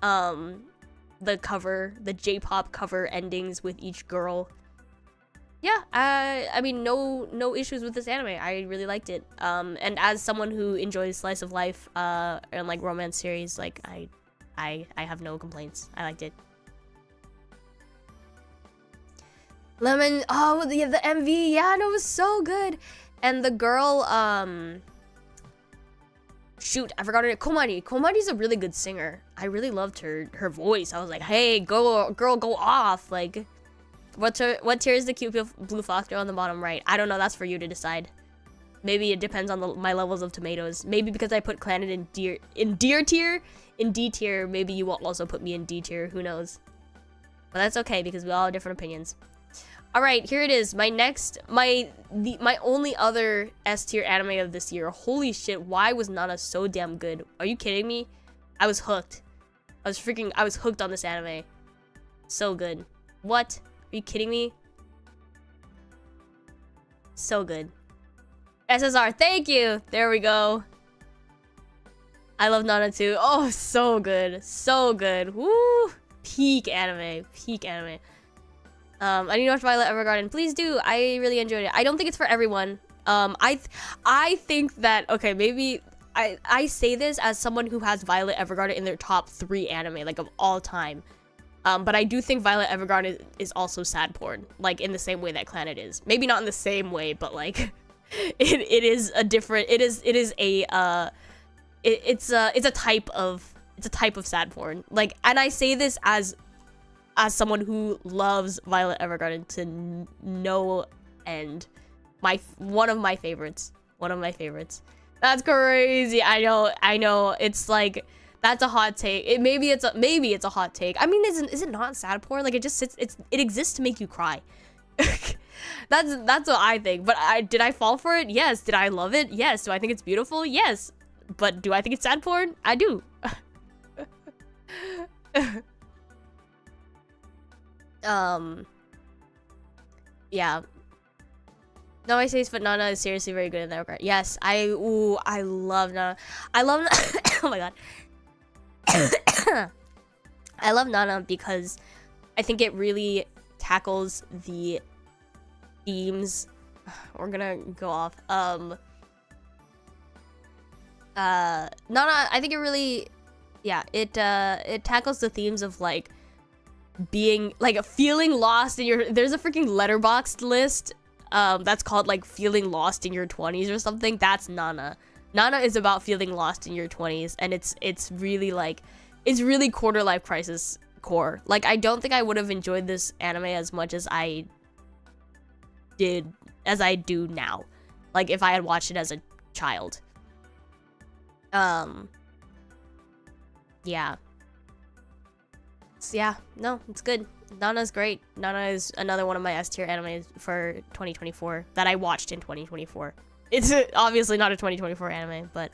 The cover, the J-pop cover endings with each girl. Yeah, I mean, no issues with this anime. I really liked it. And as someone who enjoys slice of life and like romance series, like I have no complaints. I liked it. Lemon, oh yeah, the MV, yeah, no, it was so good. And the girl, Shoot, I forgot her. Komari. Komari's a really good singer. I really loved her voice. I was like, hey, girl, go off. Like, what tier is the cute blue fox girl on the bottom right? I don't know. That's for you to decide. Maybe it depends on my levels of tomatoes. Maybe because I put Clannad in D tier, maybe you will also put me in D tier. Who knows? But that's okay because we all have different opinions. All right, here it is. My only other S tier anime of this year. Holy shit! Why was Nana so damn good? Are you kidding me? I was hooked. I was hooked on this anime. So good. What? Are you kidding me? So good. SSR, thank you. There we go. I love Nana too. Oh, so good. So good. Woo! Peak anime. Peak anime. I need to watch Violet Evergarden. Please do. I really enjoyed it. I don't think it's for everyone. I think that, okay, maybe I say this as someone who has Violet Evergarden in their top 3 anime, like, of all time. But I do think Violet Evergarden is also sad porn, like, in the same way that Clannad is. Maybe not in the same way, but, like, it is a different, it's a type of sad porn. Like, and I say this as someone who loves Violet Evergarden to no end. One of my favorites. That's crazy. I know. It's like, that's a hot take. Maybe it's a hot take. I mean, is it not sad porn? Like, it just sits. It exists to make you cry. That's what I think. But did I fall for it? Yes. Did I love it? Yes. Do I think it's beautiful? Yes. But do I think it's sad porn? I do. Yeah. No, I say but Nana is seriously very good in that regard. Yes, I love Nana. Oh my god. I love Nana because I think it really tackles the themes. We're gonna go off. Nana, I think it really, yeah, it tackles the themes of like being like feeling lost in your, there's a freaking letterboxd list that's called like feeling lost in your 20s or something. That's Nana. Nana is about feeling lost in your 20s, and it's really like, it's really quarter life crisis core. Like, I don't think I would have enjoyed this anime as much as I do now, like if I had watched it as a child. Yeah. So yeah, no, it's good. Nana's great. Nana is another one of my S tier animes for 2024 that I watched in 2024. It's obviously not a 2024 anime, but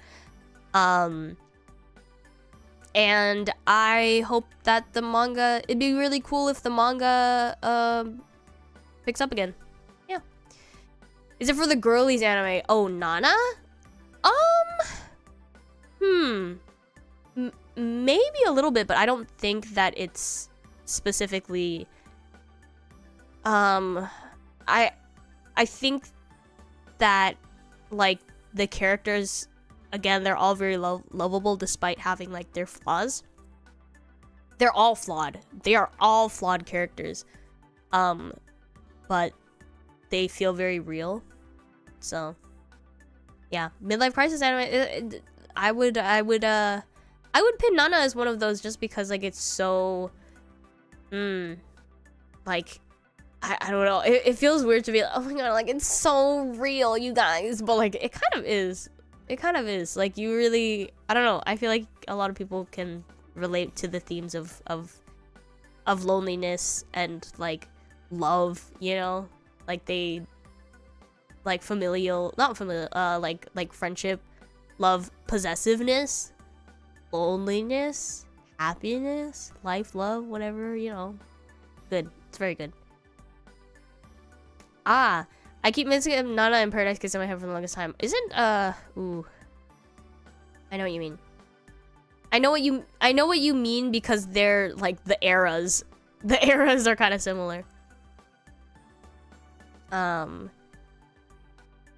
and I hope that the manga, it'd be really cool if the manga picks up again. Yeah. Is it for the girlies anime? Oh, Nana? Maybe a little bit, but I don't think that it's specifically I think that like the characters, again, they're all very lovable despite having like their flaws. They're all flawed. They are all flawed characters. But they feel very real. So yeah, midlife crisis anime, I would pin Nana as one of those just because like it's so like I don't know, it feels weird to be like, oh my god, like it's so real, you guys, but like it kind of is like, you really, I don't know, I feel like a lot of people can relate to the themes of loneliness and like love, you know, like they like like friendship, love, possessiveness, loneliness, happiness, life, love, whatever, you know. Good. It's very good. I keep missing Nana in Paradise Kiss in my head for the longest time. Isn't ooh, I know what you mean. I know what you mean because they're like the eras are kind of similar.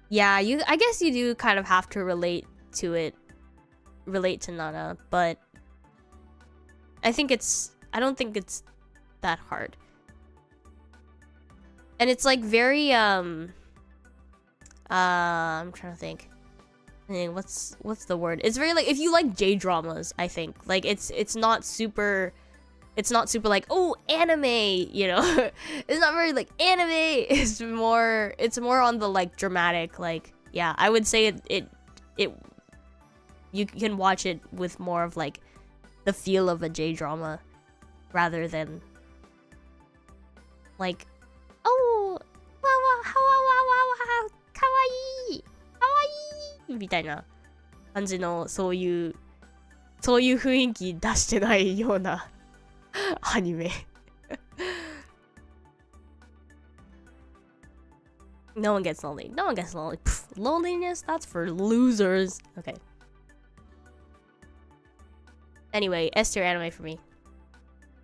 Yeah, I guess you do kind of have to relate to Nana, but I don't think it's that hard. And it's like very I'm trying to think. what's the word? It's very like, if you like J-dramas, I think. Like it's not super like, oh, anime, you know. It's not very like anime. It's more on the like dramatic, like, yeah, I would say it you can watch it with more of like the feel of a J-drama rather than like, oh, wow, kawaii みたいな感じのそういう雰囲気出してないようなアニメ。No one gets lonely. No one gets lonely. Pff, loneliness, that's for losers. Okay. Anyway, S tier anime for me.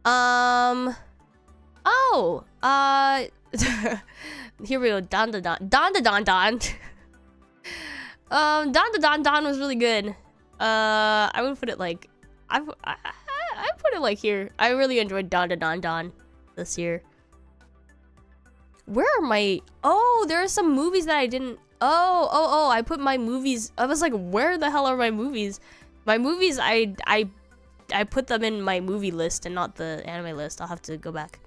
Oh, here we go. Don. Don was really good. I would put it like, I put it like here. I really enjoyed Don this year. Where are my... Oh, there are some movies that I didn't... Oh, I put my movies... I was like, where the hell are my movies? My movies, I put them in my movie list and not the anime list. I'll have to go back.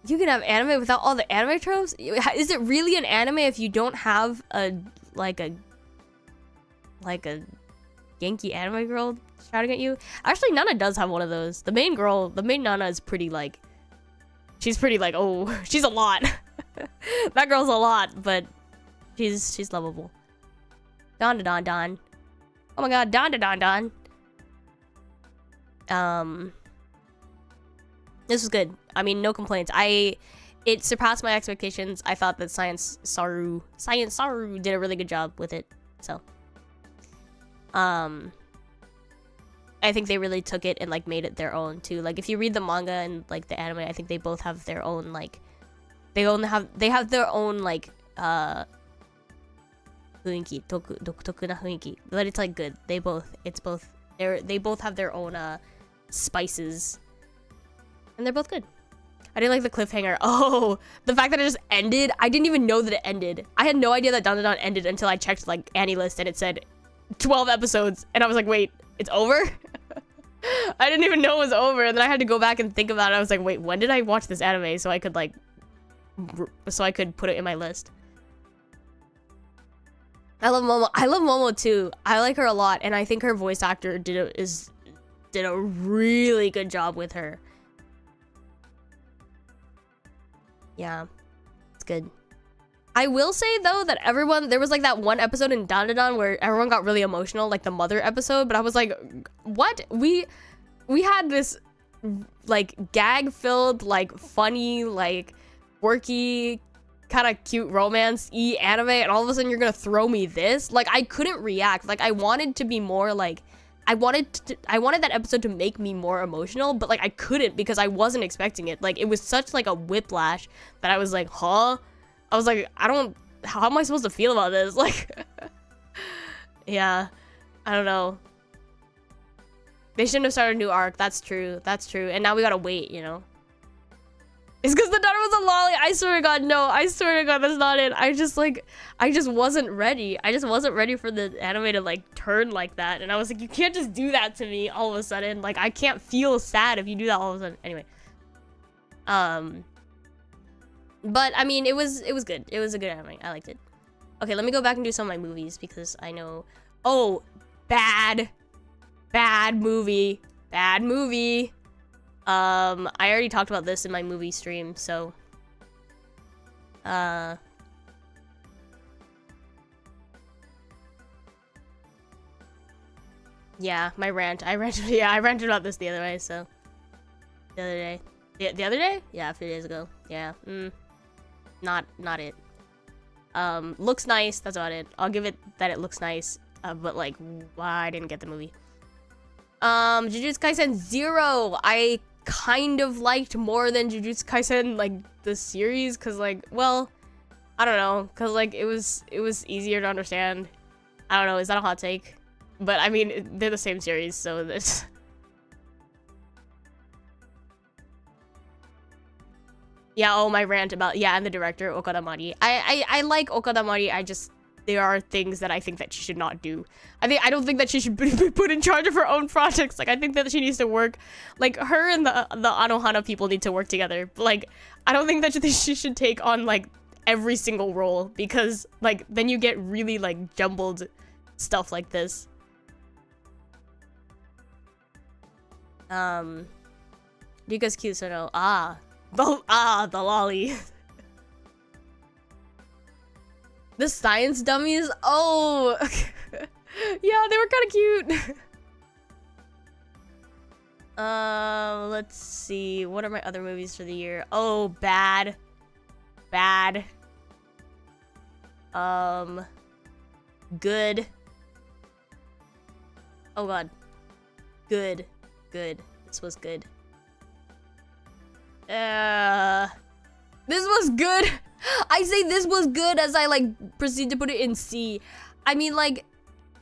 You can have anime without all the anime tropes? Is it really an anime if you don't have a Yankee anime girl shouting at you? Actually, Nana does have one of those. The main Nana is pretty like... She's pretty like, oh, she's a lot. That girl's a lot, but she's lovable. Don. Oh my god, Don. This was good. I mean, no complaints. It surpassed my expectations. I thought that Science Saru did a really good job with it. So, I think they really took it and like made it their own too. Like if you read the manga and like the anime, I think they both have their own like they have their own like雰囲気独特な雰囲気 but it's like good. They both have their own spices and they're both good. I didn't like the cliffhanger. Oh, the fact that it just ended. I didn't even know that it ended. I had no idea that Don ended until I checked like AniList and it said 12 episodes and I was like, wait, it's over? I didn't even know it was over, and then I had to go back and think about it. I was like, wait, when did I watch this anime so I could like put it in my list? I love Momo too. I like her a lot, and I think her voice actor did a really good job with her. Yeah, it's good. I will say though that there was like that one episode in Dandadan where everyone got really emotional, like the mother episode, but I was like, what? We had this like gag-filled, like funny, like quirky, kind of cute romance-y anime, and all of a sudden you're gonna throw me this? Like I couldn't react. Like I wanted to be more like I wanted that episode to make me more emotional, but like I couldn't because I wasn't expecting it. Like it was such like a whiplash that I was like, huh? I was like, how am I supposed to feel about this? Like, yeah, I don't know. They shouldn't have started a new arc. That's true. And now we gotta wait, you know? It's because the daughter was a lolly. I swear to God, no. I swear to God, that's not it. I just wasn't ready. I just wasn't ready for the anime to like turn like that. And I was like, you can't just do that to me all of a sudden. Like, I can't feel sad if you do that all of a sudden. Anyway. But I mean, it was good. It was a good anime. I liked it. Okay, let me go back and do some of my movies because I know. Oh, bad movie. I already talked about this in my movie stream, so yeah, my rant. I ranted about this the other way, so the other day. The other day? Yeah, a few days ago. Yeah. Not it. Looks nice, that's about it. I'll give it that it looks nice, but like, why I didn't get the movie. Jujutsu Kaisen 0, I kind of liked more than Jujutsu Kaisen, like, the series, cause like, well, I don't know, cause like, it was easier to understand. I don't know, is that a hot take? But I mean, they're the same series, so this. Yeah, oh, my rant about, yeah, and the director, Okada Mari. I like Okada Mari, there are things that I think that she should not do. I don't think that she should be put in charge of her own projects. Like, I think that she needs to work, like, her and the Anohana people need to work together. Like, I don't think that she should take on, like, every single role, because, like, then you get really, like, jumbled stuff like this. Rika's cute, so no. The lolly. The science dummies? Oh! Yeah, they were kind of cute. Let's see. What are my other movies for the year? Oh, Bad. Good. Oh god. Good. This was good. This was good. I say this was good as I, like, proceed to put it in C. I mean, like,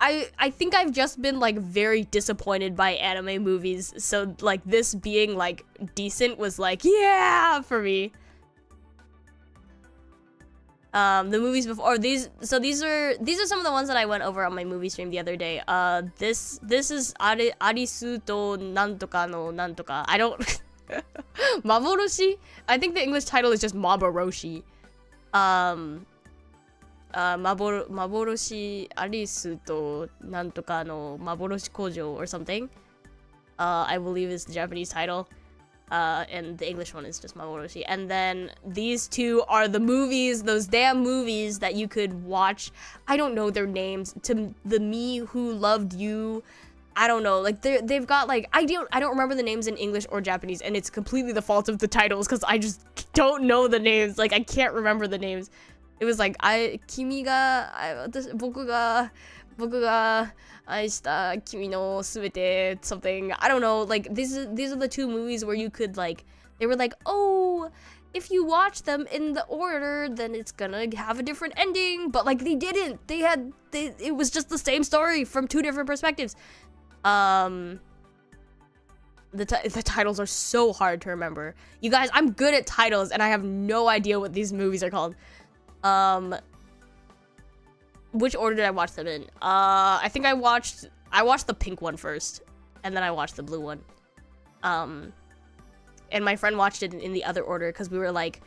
I think I've just been, like, very disappointed by anime movies. So, like, this being, like, decent was, like, yeah, for me. The movies before, these are some of the ones that I went over on my movie stream the other day. This is Arisu to Nantoka no Nantoka. I don't... Maboroshi? I think the English title is just Maboroshi. Maboroshi Arisu to Nantoka no Maboroshi Kojo or something. I believe is the Japanese title. And the English one is just Maboroshi. And then these two are the movies, those damn movies that you could watch. I don't know their names. To the Me Who Loved You. I don't know. Like they've got like I don't remember the names in English or Japanese, and it's completely the fault of the titles because I just don't know the names. Like I can't remember the names. It was like boku ga aishita kimi no subete something. I don't know. Like these are the two movies where you could like they were like, oh, if you watch them in the order, then it's gonna have a different ending. But like they didn't. It was just the same story from two different perspectives. The titles are so hard to remember. You guys, I'm good at titles and I have no idea what these movies are called. Which order did I watch them in? I think I watched the pink one first, and then I watched the blue one. And my friend watched it in the other order because we were like,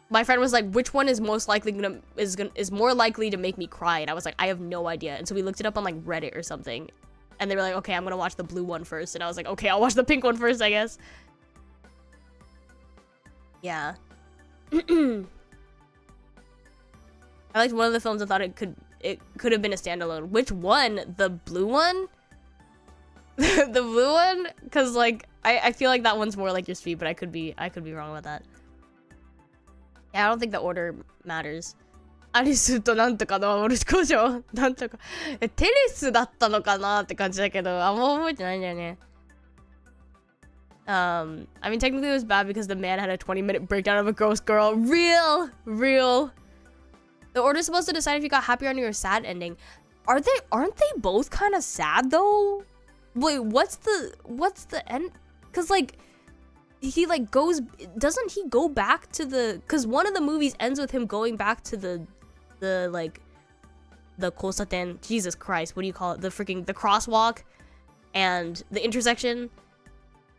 my friend was like, which one is most likely is more likely to make me cry? And I was like, I have no idea. And so we looked it up on like Reddit or something. And they were like, okay, I'm gonna watch the blue one first. And I was like, okay, I'll watch the pink one first, I guess. Yeah. I liked one of the films. I thought it could have been a standalone. Which one? The blue one? The blue one? Because like I feel like that one's more like your speed, but I could be wrong about that. Yeah, I don't think the order matters. アリスとなんとかの幻工場なんとかテレスだったのかなって感じだけどあんま覚えてないんだよね。I mean technically it was bad because the man had a 20-minute breakdown of a ghost girl. Real. The order's supposed to decide if you got happy ending or sad ending. Aren't they both kind of sad though? Wait, what's the end? Cause like he like doesn't he go back to the, cause one of the movies ends with him going back to the kosaten, Jesus Christ, what do you call it? The crosswalk and the intersection.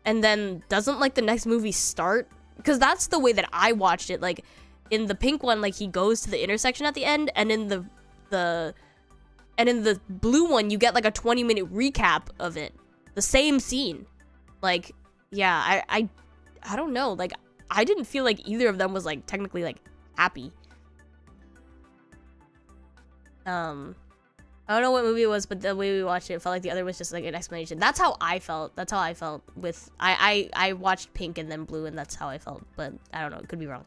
And then doesn't like the next movie start? Cause that's the way that I watched it. Like in the pink one, like he goes to the intersection at the end, and in the blue one, you get like a 20-minute recap of it. The same scene. Like, yeah, I don't know. Like, I didn't feel like either of them was like technically like happy. I don't know what movie it was, but the way we watched it felt like the other was just like an explanation. That's how I felt with I watched pink and then blue, and that's how I felt, but I don't know, it could be wrong.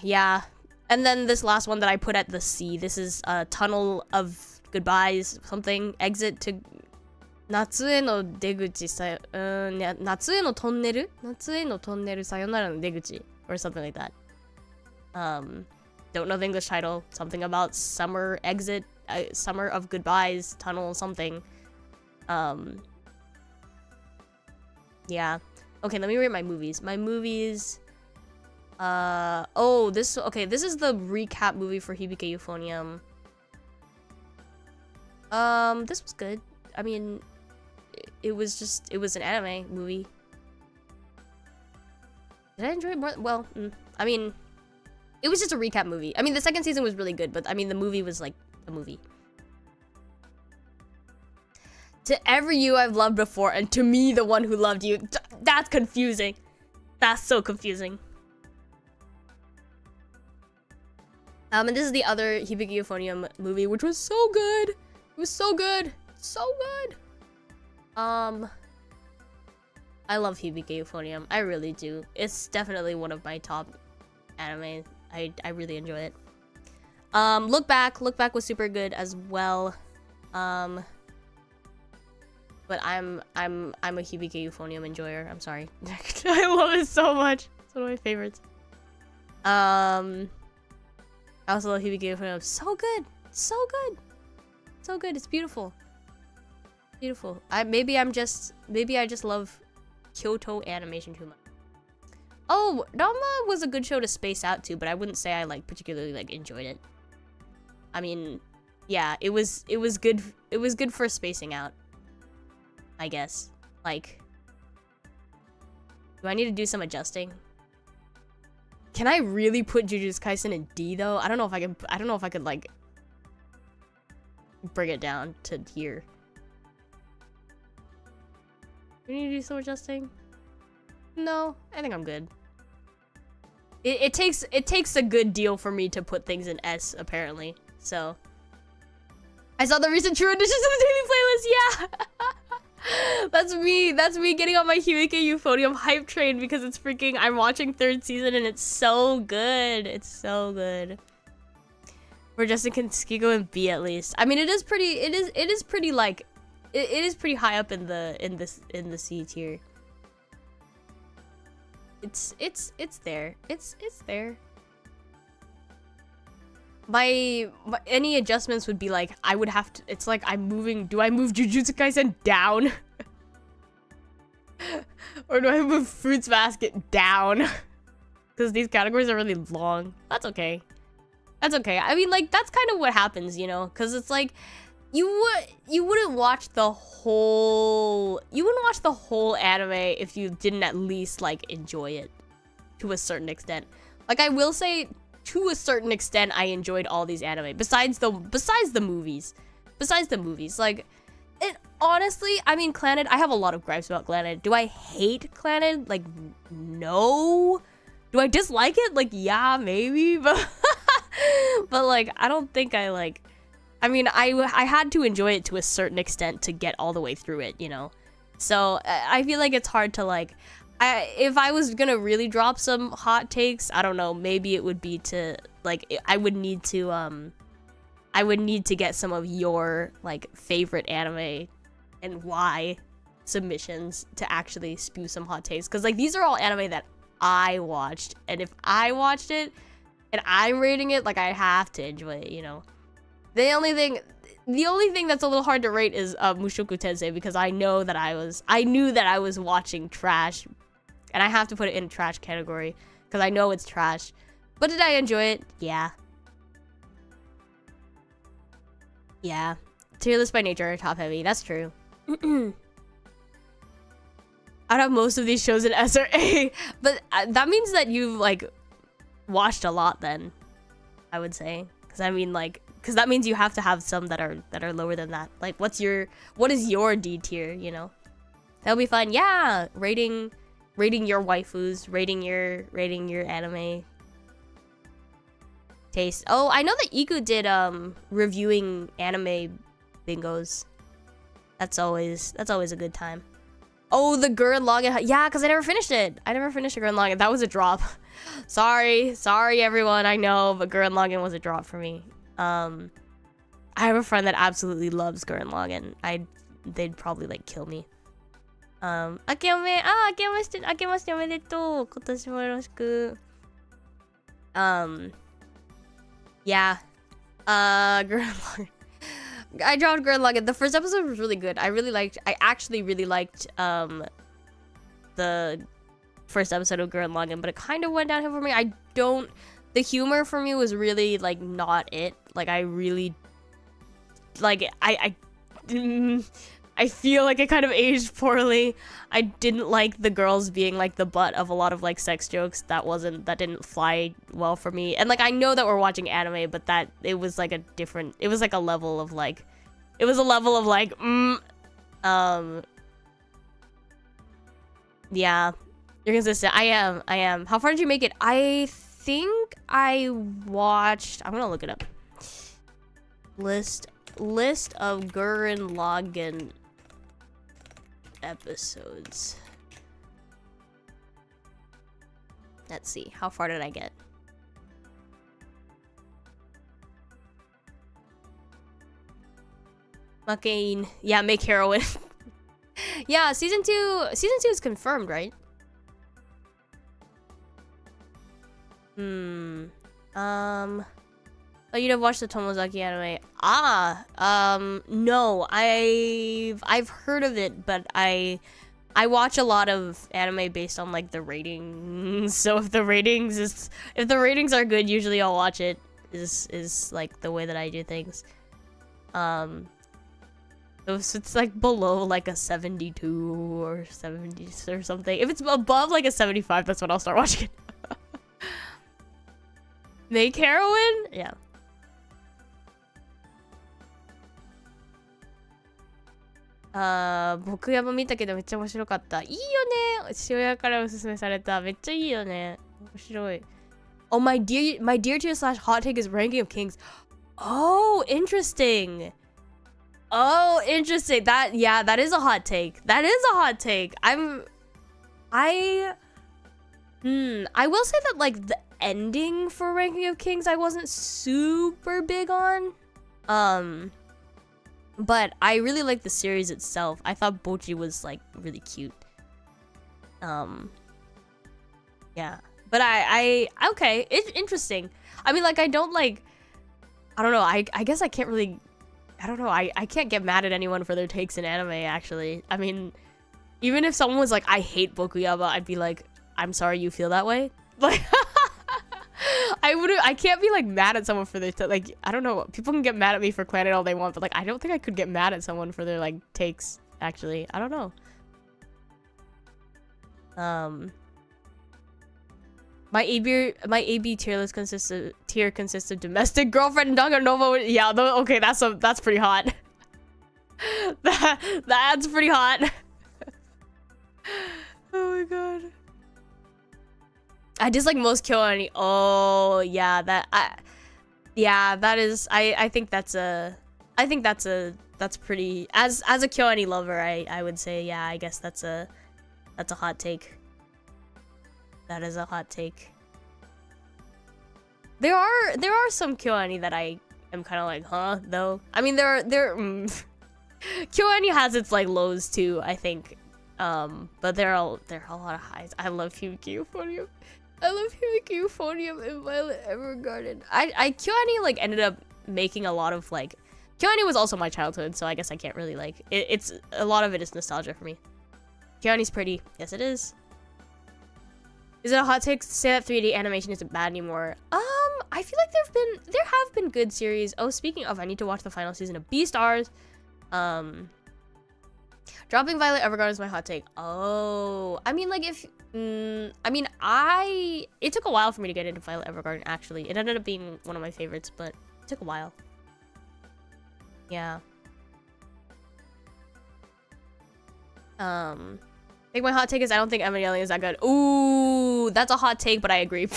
Yeah. And then this last one that I put at the C, this is a Tunnel of Goodbyes, something, exit to 夏への出口さ、夏へのトンネルさよならの出口 or something like that. Don't know the English title. Something about summer exit, summer of goodbyes, tunnel, something. Yeah. Okay, let me rate my movies. My movies. Oh, this is the recap movie for Hibike Euphonium. This was good. I mean, it was an anime movie. Did I enjoy it more? Well, I mean, it was just a recap movie. I mean, the second season was really good, but I mean, the movie was like a movie. To every you I've loved before, and to me, the one who loved you. That's confusing. That's so confusing. And this is the other Hibiki Euphonium movie, which was so good. It was so good. So good. I love Hibiki Euphonium. I really do. It's definitely one of my top anime. I really enjoy it. Look Back was super good as well. But I'm a Hibiki Euphonium enjoyer. I'm sorry. I love it so much. It's one of my favorites. I also love Hibiki Euphonium. So good. So good. So good. It's beautiful. Beautiful. Maybe I just love Kyoto animation too much. Oh, Ranma was a good show to space out to, but I wouldn't say I particularly enjoyed it. I mean, yeah, it was good. It was good for spacing out, I guess. Do I need to do some adjusting? Can I really put Jujutsu Kaisen in D though? I don't know if I could bring it down to here. Do we need to do some adjusting? No, I think I'm good. It takes a good deal for me to put things in S, apparently. So I saw the recent True Additions to the daily playlist. Yeah. That's me getting on my Hibike Euphonium hype train because it's freaking, I'm watching 3rd season and it's so good. It's so good. For Justin Kanskiko and B at least. I mean, it is pretty high up in the C tier. It's there. It's there. My any adjustments would be I would have to, it's do I move Jujutsu Kaisen down? Or do I move Fruits Basket down? Because these categories are really long. That's okay. That's okay. I mean, that's kind of what happens, you know? Because it's you wouldn't watch the whole anime if you didn't at least enjoy it to a certain extent. I will say, to a certain extent, I enjoyed all these anime besides the movies. And honestly, I mean, Clannad, I have a lot of gripes about Clannad. Do I hate Clannad? No. Do I dislike it? Yeah, maybe, but I don't think I mean, I had to enjoy it to a certain extent to get all the way through it, you know? So, I feel it's hard to, if I was gonna really drop some hot takes, I don't know, maybe it would be to, I would need to get some of your, favorite anime and why submissions to actually spew some hot takes. Because, these are all anime that I watched, and if I watched it, and I'm rating it, I have to enjoy it, you know? The only thing that's a little hard to rate is Mushoku Tensei, because I knew that I was watching trash, and I have to put it in trash category because I know it's trash. But did I enjoy it? Yeah. Yeah. Tier lists by nature are top heavy. That's true. I'd have most of these shows in S or A, but that means that you've watched a lot then, I would say. Because I mean because that means you have to have some that are lower than that. What is your D tier, you know? That'll be fun. Yeah, rating your waifus, rating your anime taste. Oh, I know that Iku did reviewing anime bingos. That's always a good time. Oh, the Gurren Lagann. Yeah, because I never finished it. I never finished Gurren Lagann. That was a drop. Sorry everyone. I know, but Gurren Lagann was a drop for me. I have a friend that absolutely loves Gurren Lagann. They'd probably kill me. 明けおめましておめでとう。今年もよろしく。Yeah. Gurren Lagann. I dropped Gurren Lagann. The first episode was really good. I actually really liked the first episode of Gurren Lagann, but it kind of went downhill for me. The humor for me was really like not it. Like I really, like I feel like it kind of aged poorly. I didn't like the girls being like the butt of a lot of like sex jokes. That didn't fly well for me. And like I know that we're watching anime, but it was like a level of like yeah. You're consistent. I am. How far did you make it? I think I watched, I'm gonna look it up. List of Gurren Lagann episodes. Let's see. How far did I get? Fucking yeah, make heroin. Yeah, season 2 is confirmed, right? Oh, you'd have watched the Tomozaki anime. No, I've heard of it, but I watch a lot of anime based on like the ratings. So if the ratings are good, usually I'll watch it. Is like the way that I do things. If it's like below like a 72 or 70 or something. If it's above like a 75, that's when I'll start watching it. Make heroin? Yeah.僕やも見たけどめっちゃ面白かった。いいよね。父親からおすすめされた。めっちゃいいよね。面白い。Oh, my dear tier slash hot take is ranking of kings. Oh, interesting. Oh, interesting. That is a hot take. That is a hot take. I will say that like the ending for Ranking of Kings I wasn't super big on. But I really liked the series itself. I thought Bochi was like really cute. Yeah. But okay, it's interesting. I mean, like I don't know. I guess I can't really, I don't know. I can't get mad at anyone for their takes in anime, actually. I mean, even if someone was like, I hate Bokuyama, I'd be like, I'm sorry you feel that way. Like, I can't be like mad at someone for their, like, I don't know. People can get mad at me for Clannad all they want, but like, I don't think I could get mad at someone for their like takes, actually. I don't know. My AB tier list consists of domestic girlfriend and Danganronpa. Yeah, okay, that's pretty hot. That's pretty hot. Oh my god. I dislike most Kyoani. Oh yeah, that is. I think that's pretty. As a Kyoani lover, I would say yeah. I guess that's a hot take. That is a hot take. There are some Kyoani that I am kind of like, huh? Though I mean, Kyoani has its like lows too, I think. But there are a lot of highs. I love Hibiki Euphonium. I love Hibiki Euphonium and Violet Evergarden. Kyoani like ended up making a lot of like. Kyoani was also my childhood, so I guess I can't really like. It's a lot of it is nostalgia for me. Kyoani's pretty. Yes, it is. Is it a hot take to say that 3D animation isn't bad anymore? I feel like there have been good series. Oh, speaking of, I need to watch the final season of Beastars. Dropping Violet Evergarden is my hot take. Oh, I mean, like if, it took a while for me to get into Violet Evergarden. Actually, it ended up being one of my favorites, but it took a while. Yeah. I think my hot take is I don't think Evangelion is that good. Ooh, that's a hot take, but I agree.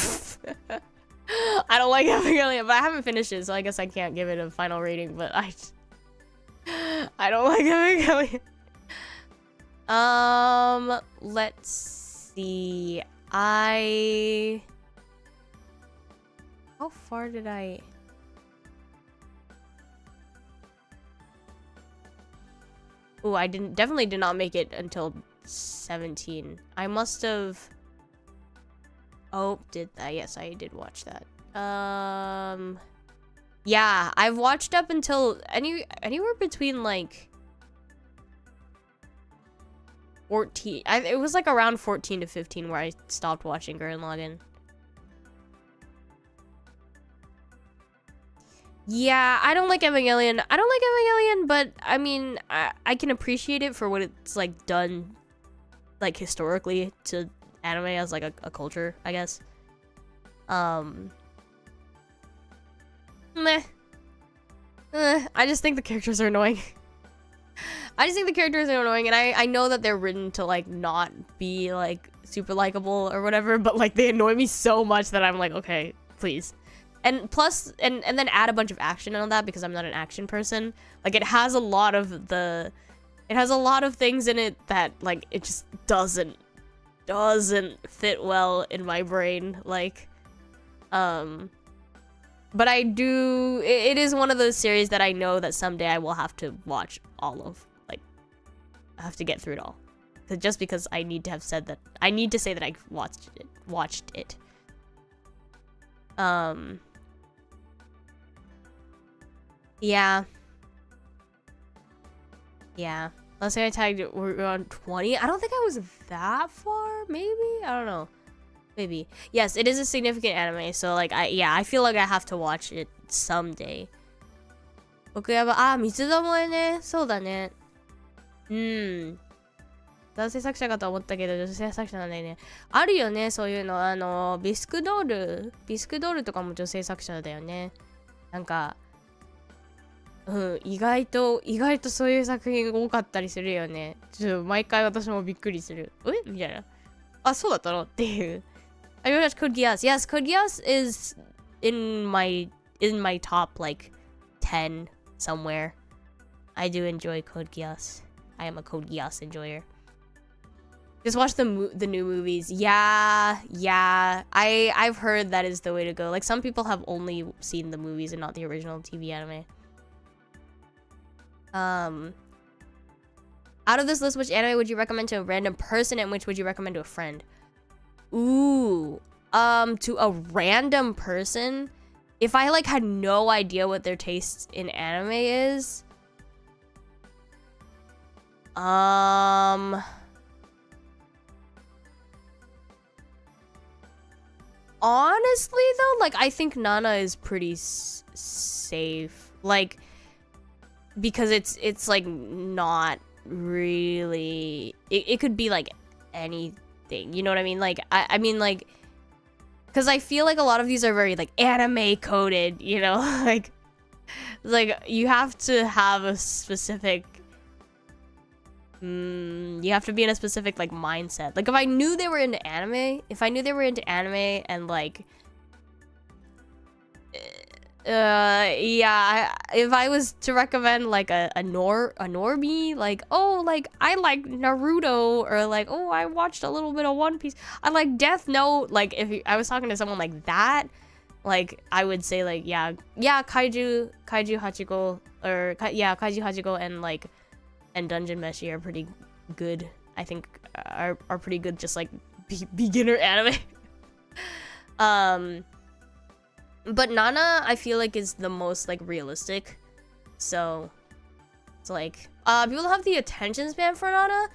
I don't like Evangelion, but I haven't finished it, so I guess I can't give it a final rating, but I don't like Evangelion. Let's see. How far did I... Ooh, I definitely did not make it until 17. I must have... Oh, yes, I did watch that. Yeah, I've watched up until anywhere between like 14. It was like around 14 to 15 where I stopped watching Gurren Lagann. Yeah, I don't like Evangelion. I don't like Evangelion, but I mean, I can appreciate it for what it's like done, like historically to anime as like a culture, I guess. Meh. I just think the characters are annoying. I just think the characters are annoying, and I know that they're written to like not be like super likable or whatever, but like they annoy me so much that I'm like, okay, please. And plus, and then add a bunch of action on that because I'm not an action person. Like it has a lot of things in it that like it just doesn't fit well in my brain. Like, but I do. It is one of those series that I know that someday I will have to watch all of. Like, I have to get through it all. Just because I need to have said that. I need to say that I watched it. Yeah. Yeah. Let's say I tagged it. We're on 20. I don't think I was that far. Maybe. I don't know. Maybe. Yes, it is a significant anime. So like, I feel like I have to watch it someday. 僕やば、あ、三つどもえね。そうだね。男性作者かと思ったけど女性作者なんだよね。あるよね、そういうの。ビスクドールとかも女性作者だよね。なんか、意外とそういう作品が多かったりするよね。毎回私もびっくりする。みたいな。あ、そうだったのっていう。I watched Code Geass. Yes, Code Geass is in my top like 10 somewhere. I do enjoy Code Geass. I am a Code Geass enjoyer. Just watch the new movies. Yeah. I've heard that is the way to go. Like some people have only seen the movies and not the original TV anime. Out of this list, which anime would you recommend to a random person and which would you recommend to a friend? Ooh, to a random person, if I like had no idea what their taste in anime is, honestly though, like I think Nana is pretty safe, like because it's like not really, it could be like anything, you know what I mean? Like I mean like, because I feel like a lot of these are very like anime coded, you know, like you have to have a specific, you have to be in a specific like mindset. Like if I knew they were into anime, and like yeah, if I was to recommend like a normie, like, oh, like I like Naruto, or like, oh, I watched a little bit of One Piece, I like Death Note, like if I was talking to someone like that, like I would say like yeah Kaiju Hachiko, or Kaiju Hachiko and like and Dungeon Meshi are pretty good. I think are pretty good, just like beginner anime. But Nana, I feel like is the most like realistic. So it's like people have the attention span for Nana.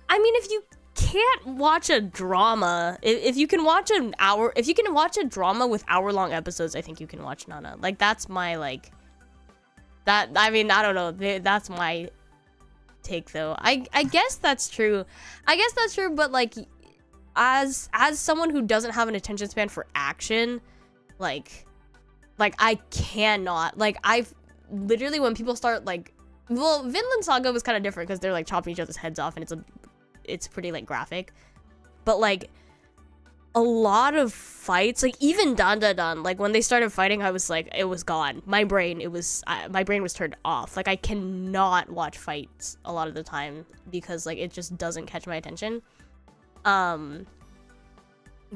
I mean, if you can't watch a drama, if you can watch an hour, if you can watch a drama with hour-long episodes, I think you can watch Nana. Like that's my like that. I mean, I don't know. That's my take though. I guess that's true. But like as someone who doesn't have an attention span for action, like I cannot, like I've literally, when people start like, well, Vinland Saga was kind of different because they're like chopping each other's heads off and it's pretty like graphic, but like a lot of fights, like even Dan, like when they started fighting, I was like, it was gone. My brain was turned off. Like I cannot watch fights a lot of the time because like it just doesn't catch my attention.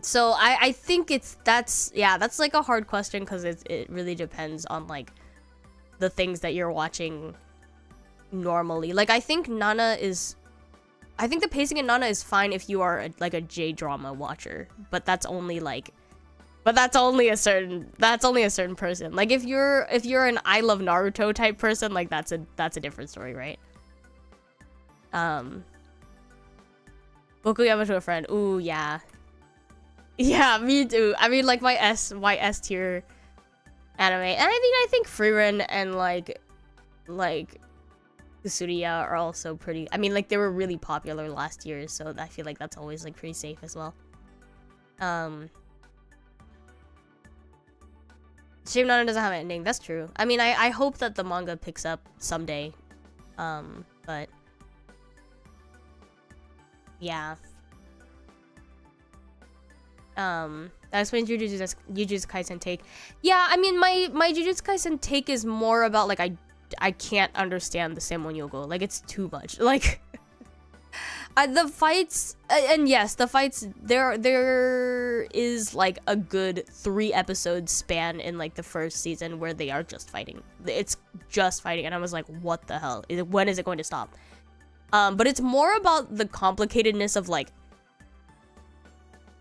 So I think that's like a hard question because it really depends on like the things that you're watching normally. Like I think the pacing in Nana is fine if you are like a J-drama watcher, but that's only a certain person. Like if you're an I love Naruto type person, like that's a different story, right? Bokuyama to a friend. Ooh, yeah. Yeah, me too. I mean, like, my S tier anime. And I think Frieren and, like, Kusuriya are also pretty... I mean, like, they were really popular last year, so I feel like that's always, like, pretty safe as well. Shame Nana doesn't have an ending. That's true. I mean, I hope that the manga picks up someday. But... yeah. That explains Jujutsu Kaisen take. Yeah, I mean, my Jujutsu Kaisen take is more about, like, I can't understand the Semonyogo. Like, it's too much. Like, the fights, and yes, the fights, there is, like, a good 3 episode span in, like, the first season where they are just fighting. It's just fighting, and I was like, what the hell? When is it going to stop? But it's more about the complicatedness of, like,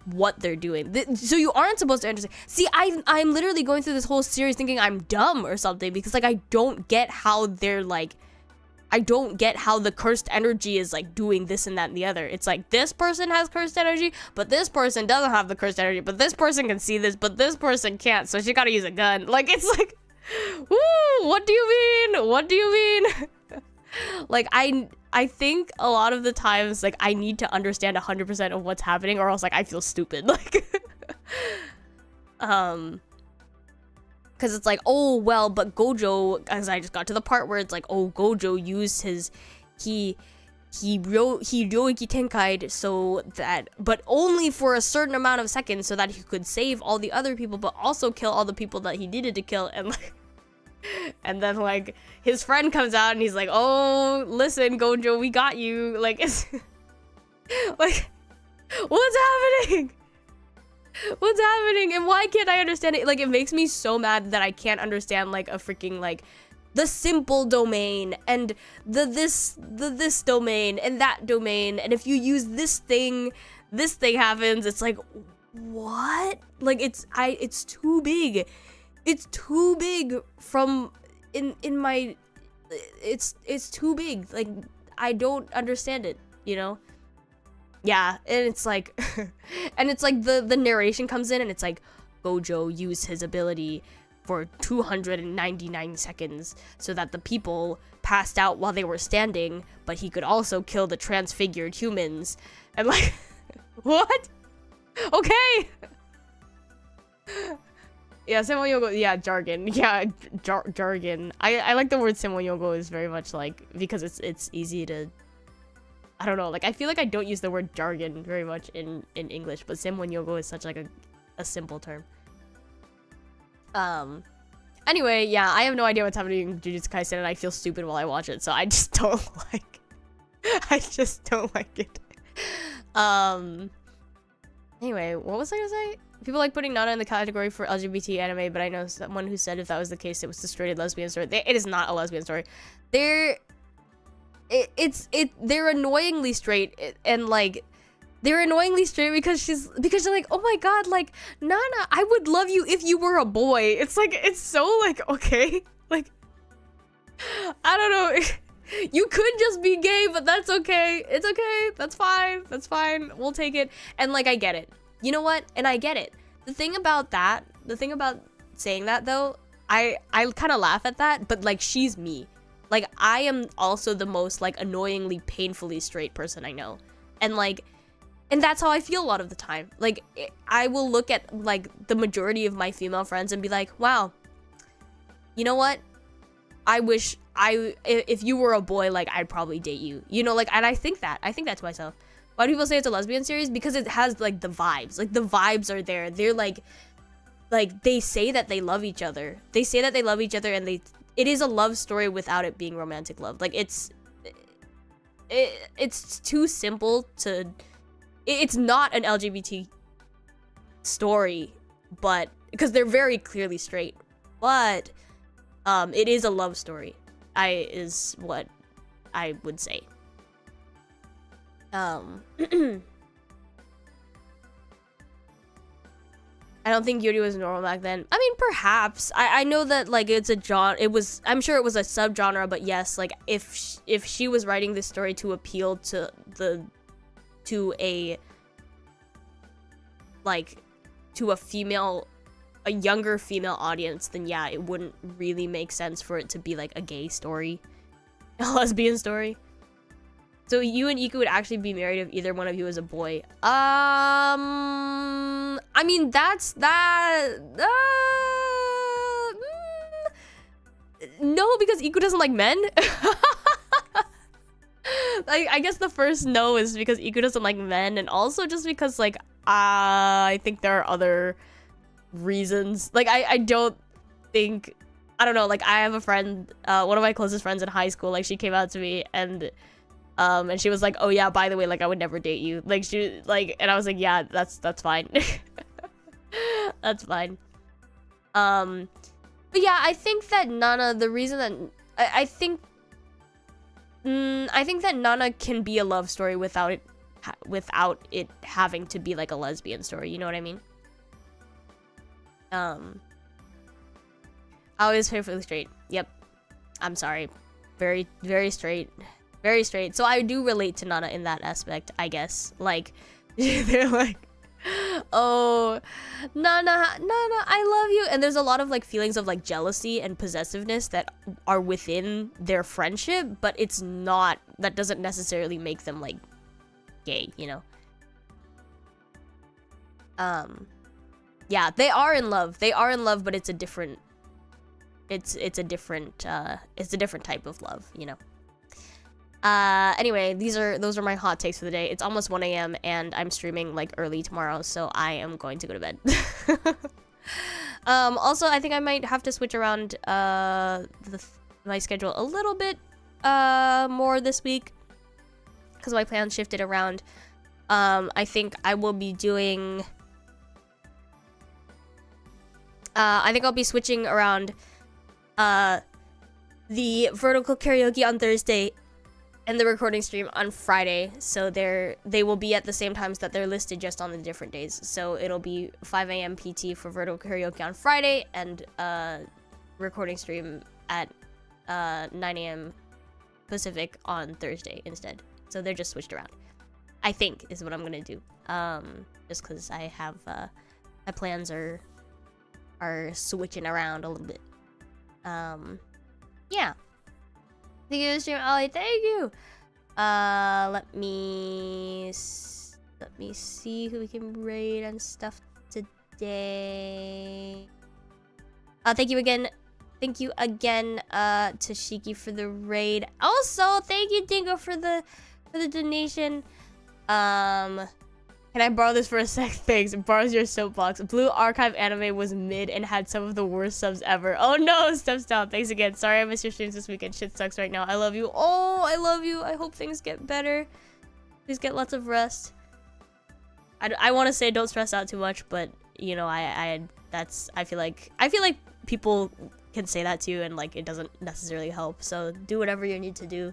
what they're doing. So you aren't supposed to understand. See, I'm literally going through this whole series thinking I'm dumb or something because, like, I don't get how they're, like, I don't get how the cursed energy is, like, doing this and that and the other. It's like, this person has cursed energy, but this person doesn't have the cursed energy, but this person can see this, but this person can't, so she gotta use a gun. Like, it's like, woo, what do you mean? What do you mean? Like, I think a lot of the times, like, I need to understand 100% of what's happening or else, like, I feel stupid. Like, because it's like, oh, well, but Gojo, as I just got to the part where it's like, oh, Gojo used his, he Ryoiki Tenkai'd so that, but only for a certain amount of seconds so that he could save all the other people, but also kill all the people that he needed to kill, and, like, and then, like, his friend comes out and he's like, oh, listen, Gojo, we got you. Like, it's... like, what's happening? What's happening? And why can't I understand it? Like, it makes me so mad that I can't understand, like, a freaking, like, the simple domain and this domain and that domain. And if you use this thing happens. It's like, what? Like, it's too big. It's too big from in my it's too big. Like, I don't understand it, you know? Yeah, and it's like and it's like the narration comes in and it's like Gojo used his ability for 299 seconds so that the people passed out while they were standing, but he could also kill the transfigured humans. And, like, what? Okay. Yeah, Semonyogo, yeah, jargon. Yeah, jargon. I like the word Semonyogo is very much, like, because it's easy to, I don't know, like, I feel like I don't use the word jargon very much in English, but Semonyogo is such, like, a simple term. Anyway, yeah, I have no idea what's happening in Jujutsu Kaisen, and I feel stupid while I watch it, so I just don't like, I just don't like it. Anyway, what was I gonna say? People like putting Nana in the category for LGBT anime, but I know someone who said if that was the case, it was a straight lesbian story. It is not a lesbian story. They're annoyingly straight, and, like, they're annoyingly straight because they're like, oh my god, like, Nana, I would love you if you were a boy. It's like, it's so, like, okay, like, I don't know. You could just be gay, but that's okay. It's okay. That's fine. That's fine. We'll take it. And, like, I get it. You know what? And I get it. The thing about saying that, though, I kind of laugh at that, but, like, she's me. Like, I am also the most, like, annoyingly, painfully straight person I know. And, like, and that's how I feel a lot of the time. Like, I will look at, like, the majority of my female friends and be like, wow, you know what? I wish if you were a boy, like, I'd probably date you. You know, like, and I think that to myself. Why do people say it's a lesbian series? Because it has, like, the vibes. Like, the vibes are there. They're, like, they say that they love each other. They say that they love each other, and it is a love story without it being romantic love. Like, it's too simple to... It's not an LGBT story, but... Because they're very clearly straight. But, it is a love story. Is what I would say. I don't think Yuri was normal back then. I mean, perhaps. I know that, like, it's a genre. I'm sure it was a subgenre, but yes, like, if she was writing this story to appeal to the to a a younger female audience, then yeah, it wouldn't really make sense for it to be like a gay story, a lesbian story. So you and Iku would actually be married if either one of you was a boy. I mean, no, because Iku doesn't like men. Like, I guess the first no is because Iku doesn't like men, and also just because, like, I think there are other reasons. Like, I don't think, I don't know, like, I have a friend, one of my closest friends in high school, like, she came out to me, and she was like, oh yeah, by the way, like, I would never date you. Like, she, like, and I was like, yeah, that's fine. That's fine. But yeah, I think that Nana, the reason that, I think that Nana can be a love story without it having to be like a lesbian story, you know what I mean? Always perfectly straight. Yep. I'm sorry. Very, very straight. Very straight. So I do relate to Nana in that aspect, I guess. Like, they're like, oh, Nana, I love you. And there's a lot of like feelings of like jealousy and possessiveness that are within their friendship, but it's not, that doesn't necessarily make them like gay, you know? Yeah, they are in love. They are in love, but it's a different, it's a different type of love, you know? Anyway, those are my hot takes for the day. It's almost 1 a.m. and I'm streaming like early tomorrow, so I am going to go to bed. Also, I think I might have to switch around my schedule a little bit more this week because my plans shifted around. I think I will be doing I think I'll be switching around the vertical karaoke on Thursday and the recording stream on Friday, so they will be at the same times that they're listed, just on the different days. So it'll be 5 a.m. PT for vertical karaoke on Friday, and recording stream at 9 a.m. Pacific on Thursday instead. So they're just switched around, I think, is what I'm gonna do. Just because I have my plans are switching around a little bit. Yeah. Thank you, stream. Oh, thank you. Let me see who we can raid and stuff today. Thank you again, Tashiki, for the raid. Also, thank you, Dingo, for the donation. Can I borrow this for a sec? Thanks. Borrows your soapbox. Blue Archive anime was mid and had some of the worst subs ever. Oh no, steps down. Thanks again. Sorry I missed your streams this weekend. Shit sucks right now. I love you. Oh, I love you. I hope things get better. Please get lots of rest. I want to say don't stress out too much, but you know, I feel like people can say that to you, and like it doesn't necessarily help. So do whatever you need to do.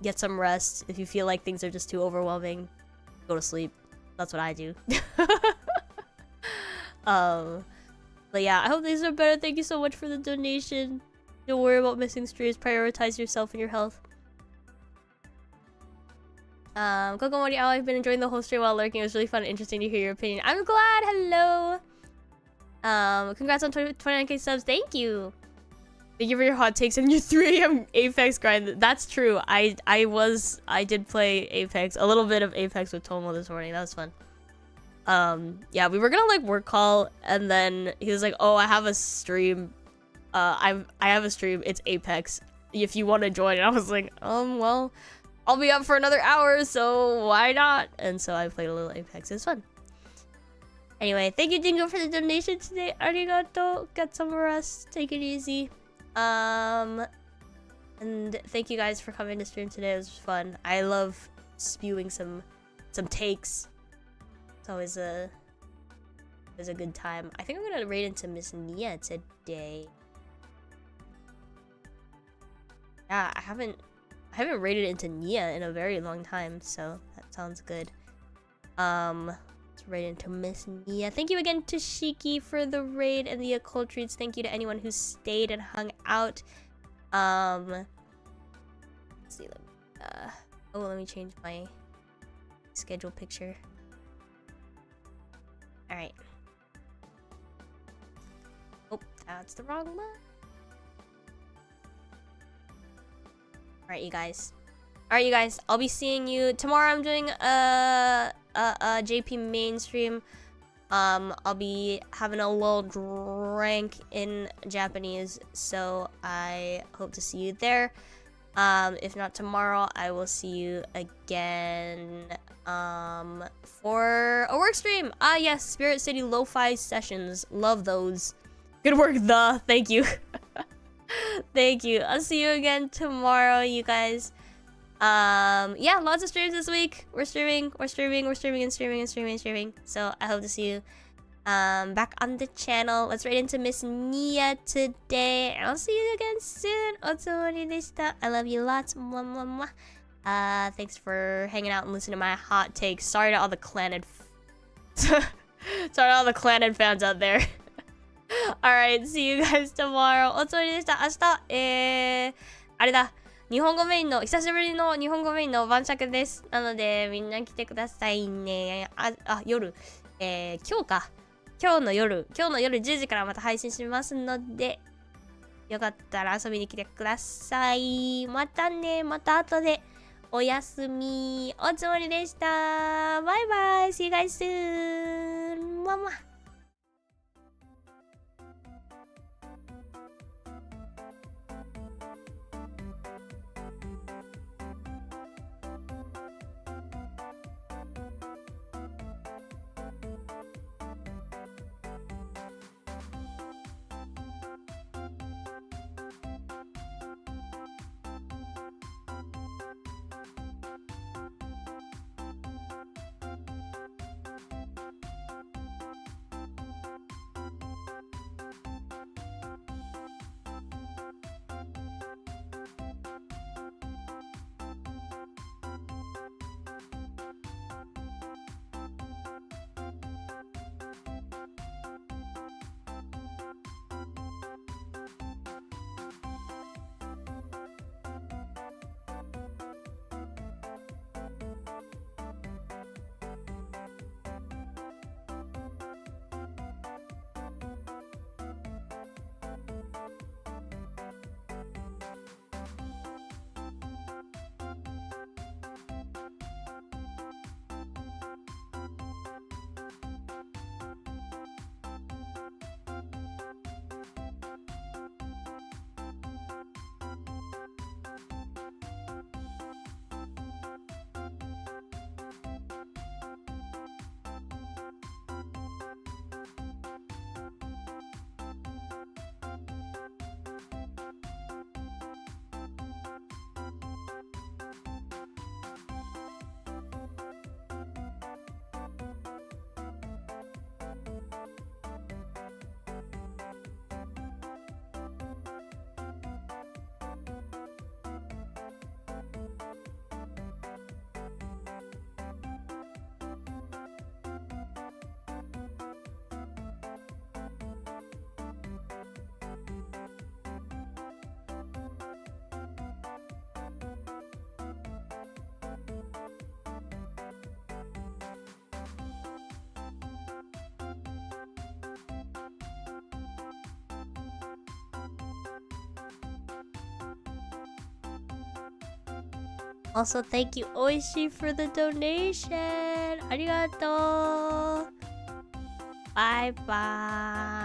Get some rest. If you feel like things are just too overwhelming, go to sleep. That's what I do. But yeah, I hope things are better. Thank you so much for the donation. Don't worry about missing streams. Prioritize yourself and your health. Kokomori, I've been enjoying the whole stream while lurking. It was really fun and interesting to hear your opinion. I'm glad. Hello. Congrats on 29k subs. Thank you. Thank you for your hot takes and your 3 a.m. Apex grind. That's true. I did play Apex, a little bit of Apex with Tomo this morning. That was fun. Yeah, we were gonna like work call, and then he was like, "Oh, I have a stream. I have a stream. It's Apex. If you want to join." And I was like, well, I'll be up for another hour, so why not?" And so I played a little Apex. It was fun. Anyway, thank you, Dingo, for the donation today. Arigato. Get some rest. Take it easy. And thank you guys for coming to stream today. It was fun. I love spewing some takes. It's always a good time. I think I'm gonna raid into Miss Nia today. Yeah, I haven't raided into Nia in a very long time, so that sounds good. Let's raid into Miss Nia. Thank you again to Shiki for the raid and the occult treats. Thank you to anyone who stayed and hung out. Let's see. Let me change my schedule picture. Alright. Oh, that's the wrong one. Alright, you guys. Alright, you guys. I'll be seeing you tomorrow. I'm doing a JP main stream. I'll be having a little drink in Japanese, so I hope to see you there. If not tomorrow, I will see you again for a work stream. Ah yes, Spirit City Lo-Fi sessions. Love those. Good work, thank you. Thank you. I'll see you again tomorrow, you guys. Yeah, lots of streams this week. We're streaming. So I hope to see you back on the channel. Let's right into Miss Nia today. I'll see you again soon. Otsumori deshita. I love you lots. Mwah, mwah, mwah. Thanks for hanging out and listening to my hot takes. Sorry to all the Clannad sorry to all the Clannad fans out there. Alright, see you guys tomorrow. おつもりでした。明日、あれだ。日本語メインの、久しぶりの日本語メインの晩酌です。なので、みんな来てくださいね。夜。今日か。今日の夜10時からまた配信しますので、よかったら遊びに来てください。またね。また後で。おやすみ。おつもりでした。バイバイ。See you guys soon. まあまあ。Also, thank you, Oishi, for the donation. Arigato. Bye bye.